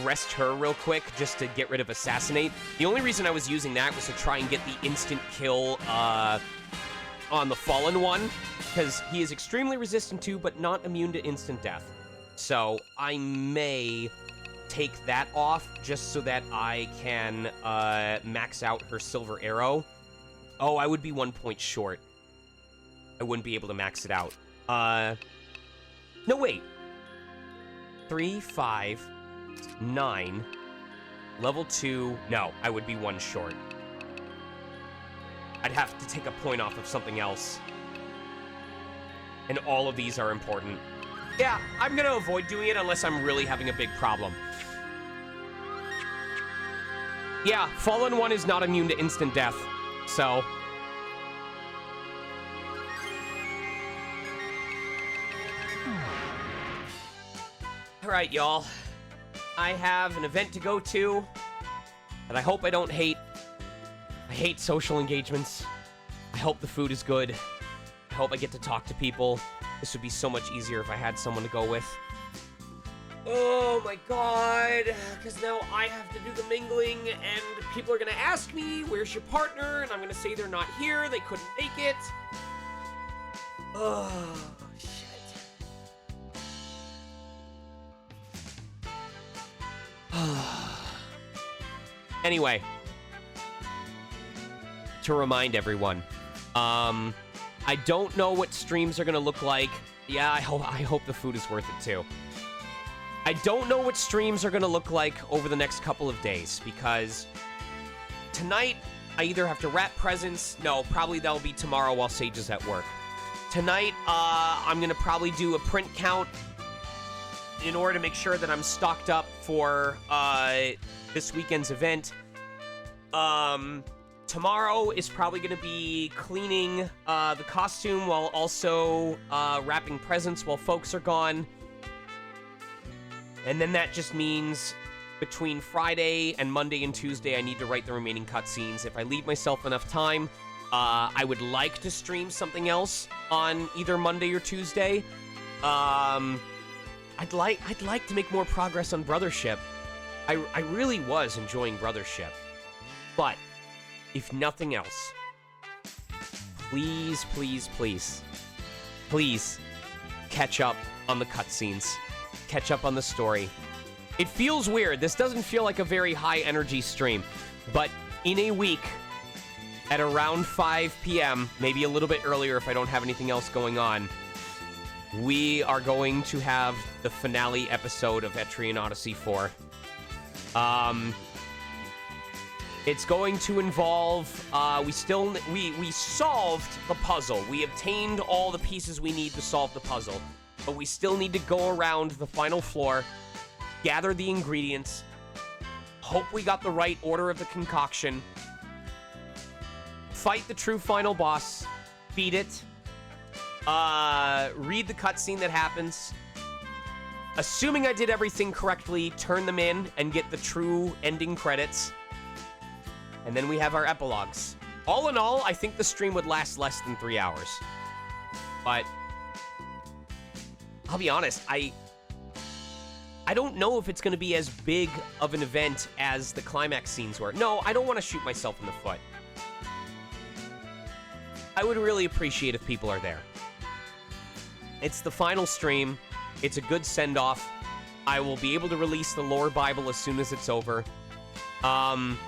rest her real quick just to get rid of Assassinate. The only reason I was using that was to try and get the instant kill on the Fallen one, because he is extremely resistant to, but not immune to instant death. So I may take that off just so that I can max out her Silver Arrow. Oh, I would be 1 point short. I wouldn't be able to max it out. No, wait. 3, 5, 9. Level 2. No, I would be 1 short. I'd have to take a point off of something else. And all of these are important. Yeah, I'm gonna avoid doing it unless I'm really having a big problem. Yeah, Fallen 1 is not immune to instant death, so... Alright, y'all. I have an event to go to that I hope I don't hate. I hate social engagements. I hope the food is good. I hope I get to talk to people. This would be so much easier if I had someone to go with. Oh my god, because now I have to do the mingling, and people are gonna ask me, where's your partner? And I'm gonna say they're not here, they couldn't make it. Oh, shit. Anyway, to remind everyone, I don't know what streams are gonna look like. Yeah, I hope the food is worth it too. I don't know what streams are gonna look like over the next couple of days, because tonight I either have to wrap presents. No, probably that'll be tomorrow while Sage is at work. Tonight, I'm gonna probably do a print count in order to make sure that I'm stocked up for this weekend's event. Tomorrow is probably gonna be cleaning the costume while also wrapping presents while folks are gone. And then that just means between Friday and Monday and Tuesday, I need to write the remaining cutscenes. If I leave myself enough time, I would like to stream something else on either Monday or Tuesday. I'd like to make more progress on Brothership. I really was enjoying Brothership. But if nothing else, please, please, please, please catch up on the cutscenes. Catch up on the story. It feels weird. This doesn't feel like a very high energy stream, but in a week at around 5 p.m., maybe a little bit earlier if I don't have anything else going on, we are going to have the finale episode of ETRIAN Odyssey 4. It's going to involve, we solved the puzzle. We obtained all the pieces we need to solve the puzzle. But we still need to go around the final floor, gather the ingredients, hope we got the right order of the concoction, fight the true final boss, beat it, read the cutscene that happens, assuming I did everything correctly, turn them in and get the true ending credits, and then we have our epilogues. All in all, I think the stream would last less than 3 hours. But I'll be honest, I don't know if it's going to be as big of an event as the climax scenes were. No, I don't want to shoot myself in the foot. I would really appreciate if people are there. It's the final stream. It's a good send-off. I will be able to release the lore Bible as soon as it's over. And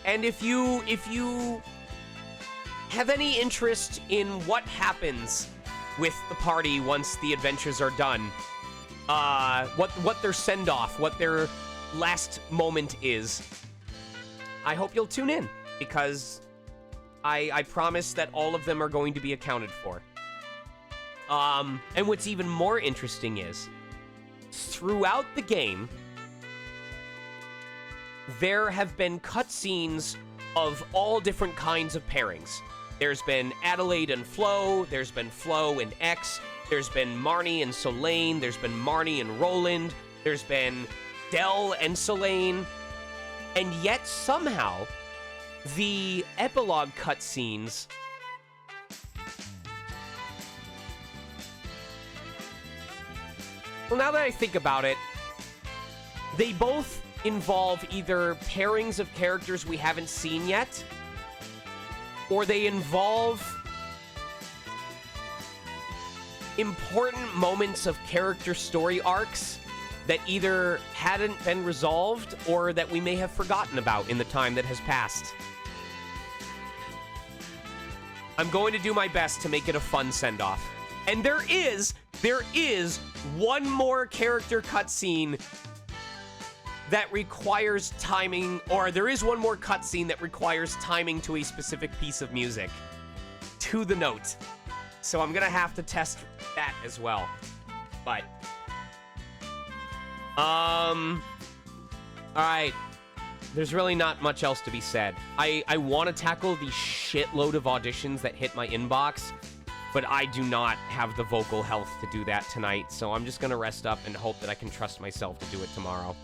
if you have any interest in what happens with the party once the adventures are done, what their send-off, what their last moment is, I hope you'll tune in, because I promise that all of them are going to be accounted for. And what's even more interesting is, throughout the game, there have been cutscenes of all different kinds of pairings. There's been Adelaide and Flo, there's been Flo and X, there's been Marnie and Solane, there's been Marnie and Roland, there's been Del and Solane, and yet somehow the epilogue cutscenes well, now that I think about it, they both involve either pairings of characters we haven't seen yet, or they involve important moments of character story arcs that either hadn't been resolved or that we may have forgotten about in the time that has passed. I'm going to do my best to make it a fun send-off. And there is one more character cutscene that requires timing, or there is one more cutscene that requires timing to a specific piece of music, to the note. So I'm gonna have to test that as well. But, alright. There's really not much else to be said. I want to tackle the shitload of auditions that hit my inbox, but I do not have the vocal health to do that tonight, so I'm just gonna rest up and hope that I can trust myself to do it tomorrow.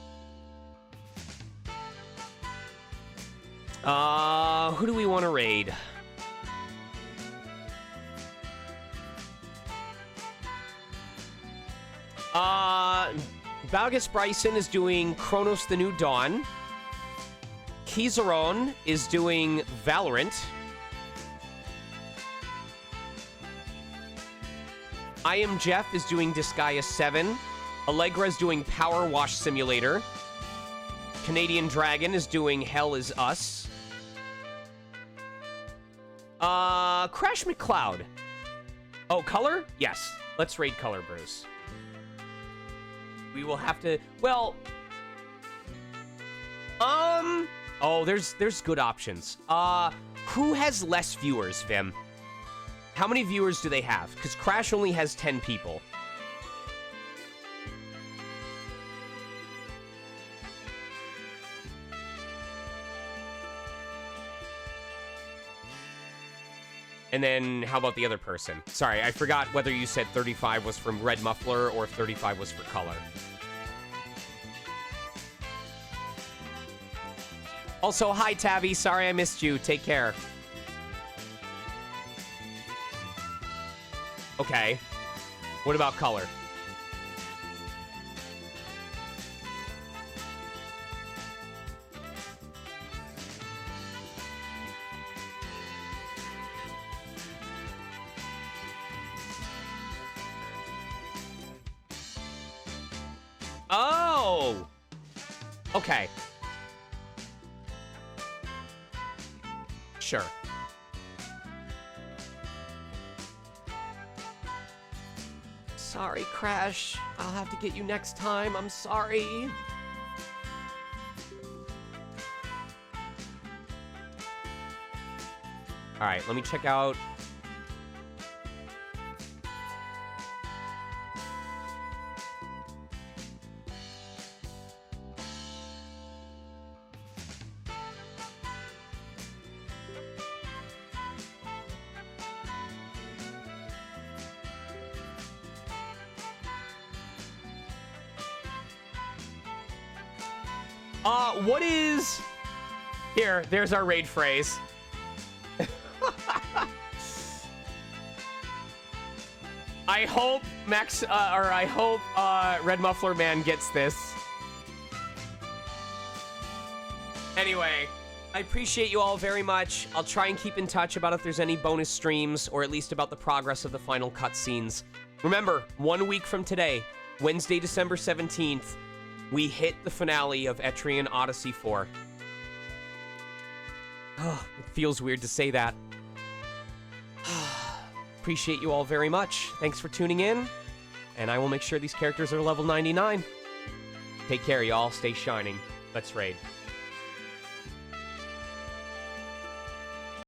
Who do we want to raid? Valgus Bryson is doing Chronos the New Dawn. Kizaron is doing Valorant. I Am Jeff is doing Disgaea 7. Allegra is doing Power Wash Simulator. Canadian Dragon is doing Hell Is Us. Crash McCloud. Oh, color? Yes. Let's raid color, Bruce. We will have to... Well... Oh, there's good options. Who has less viewers, Vim? How many viewers do they have? Because Crash only has 10 people. And then, how about the other person? Sorry, I forgot whether you said 35 was from Red Muffler or 35 was for color. Also, hi, Tabby. Sorry I missed you. Take care. Okay. What about color? Oh! Okay. Sure. Sorry, Crash. I'll have to get you next time. I'm sorry. All right, let me check out... what is... Here, there's our raid phrase. I hope Red Muffler Man gets this. Anyway, I appreciate you all very much. I'll try and keep in touch about if there's any bonus streams, or at least about the progress of the final cutscenes. Remember, 1 week from today, Wednesday, December 17th, we hit the finale of ETRIAN Odyssey 4. Oh, it feels weird to say that. Appreciate you all very much. Thanks for tuning in, and I will make sure these characters are level 99. Take care, y'all. Stay shining. Let's raid.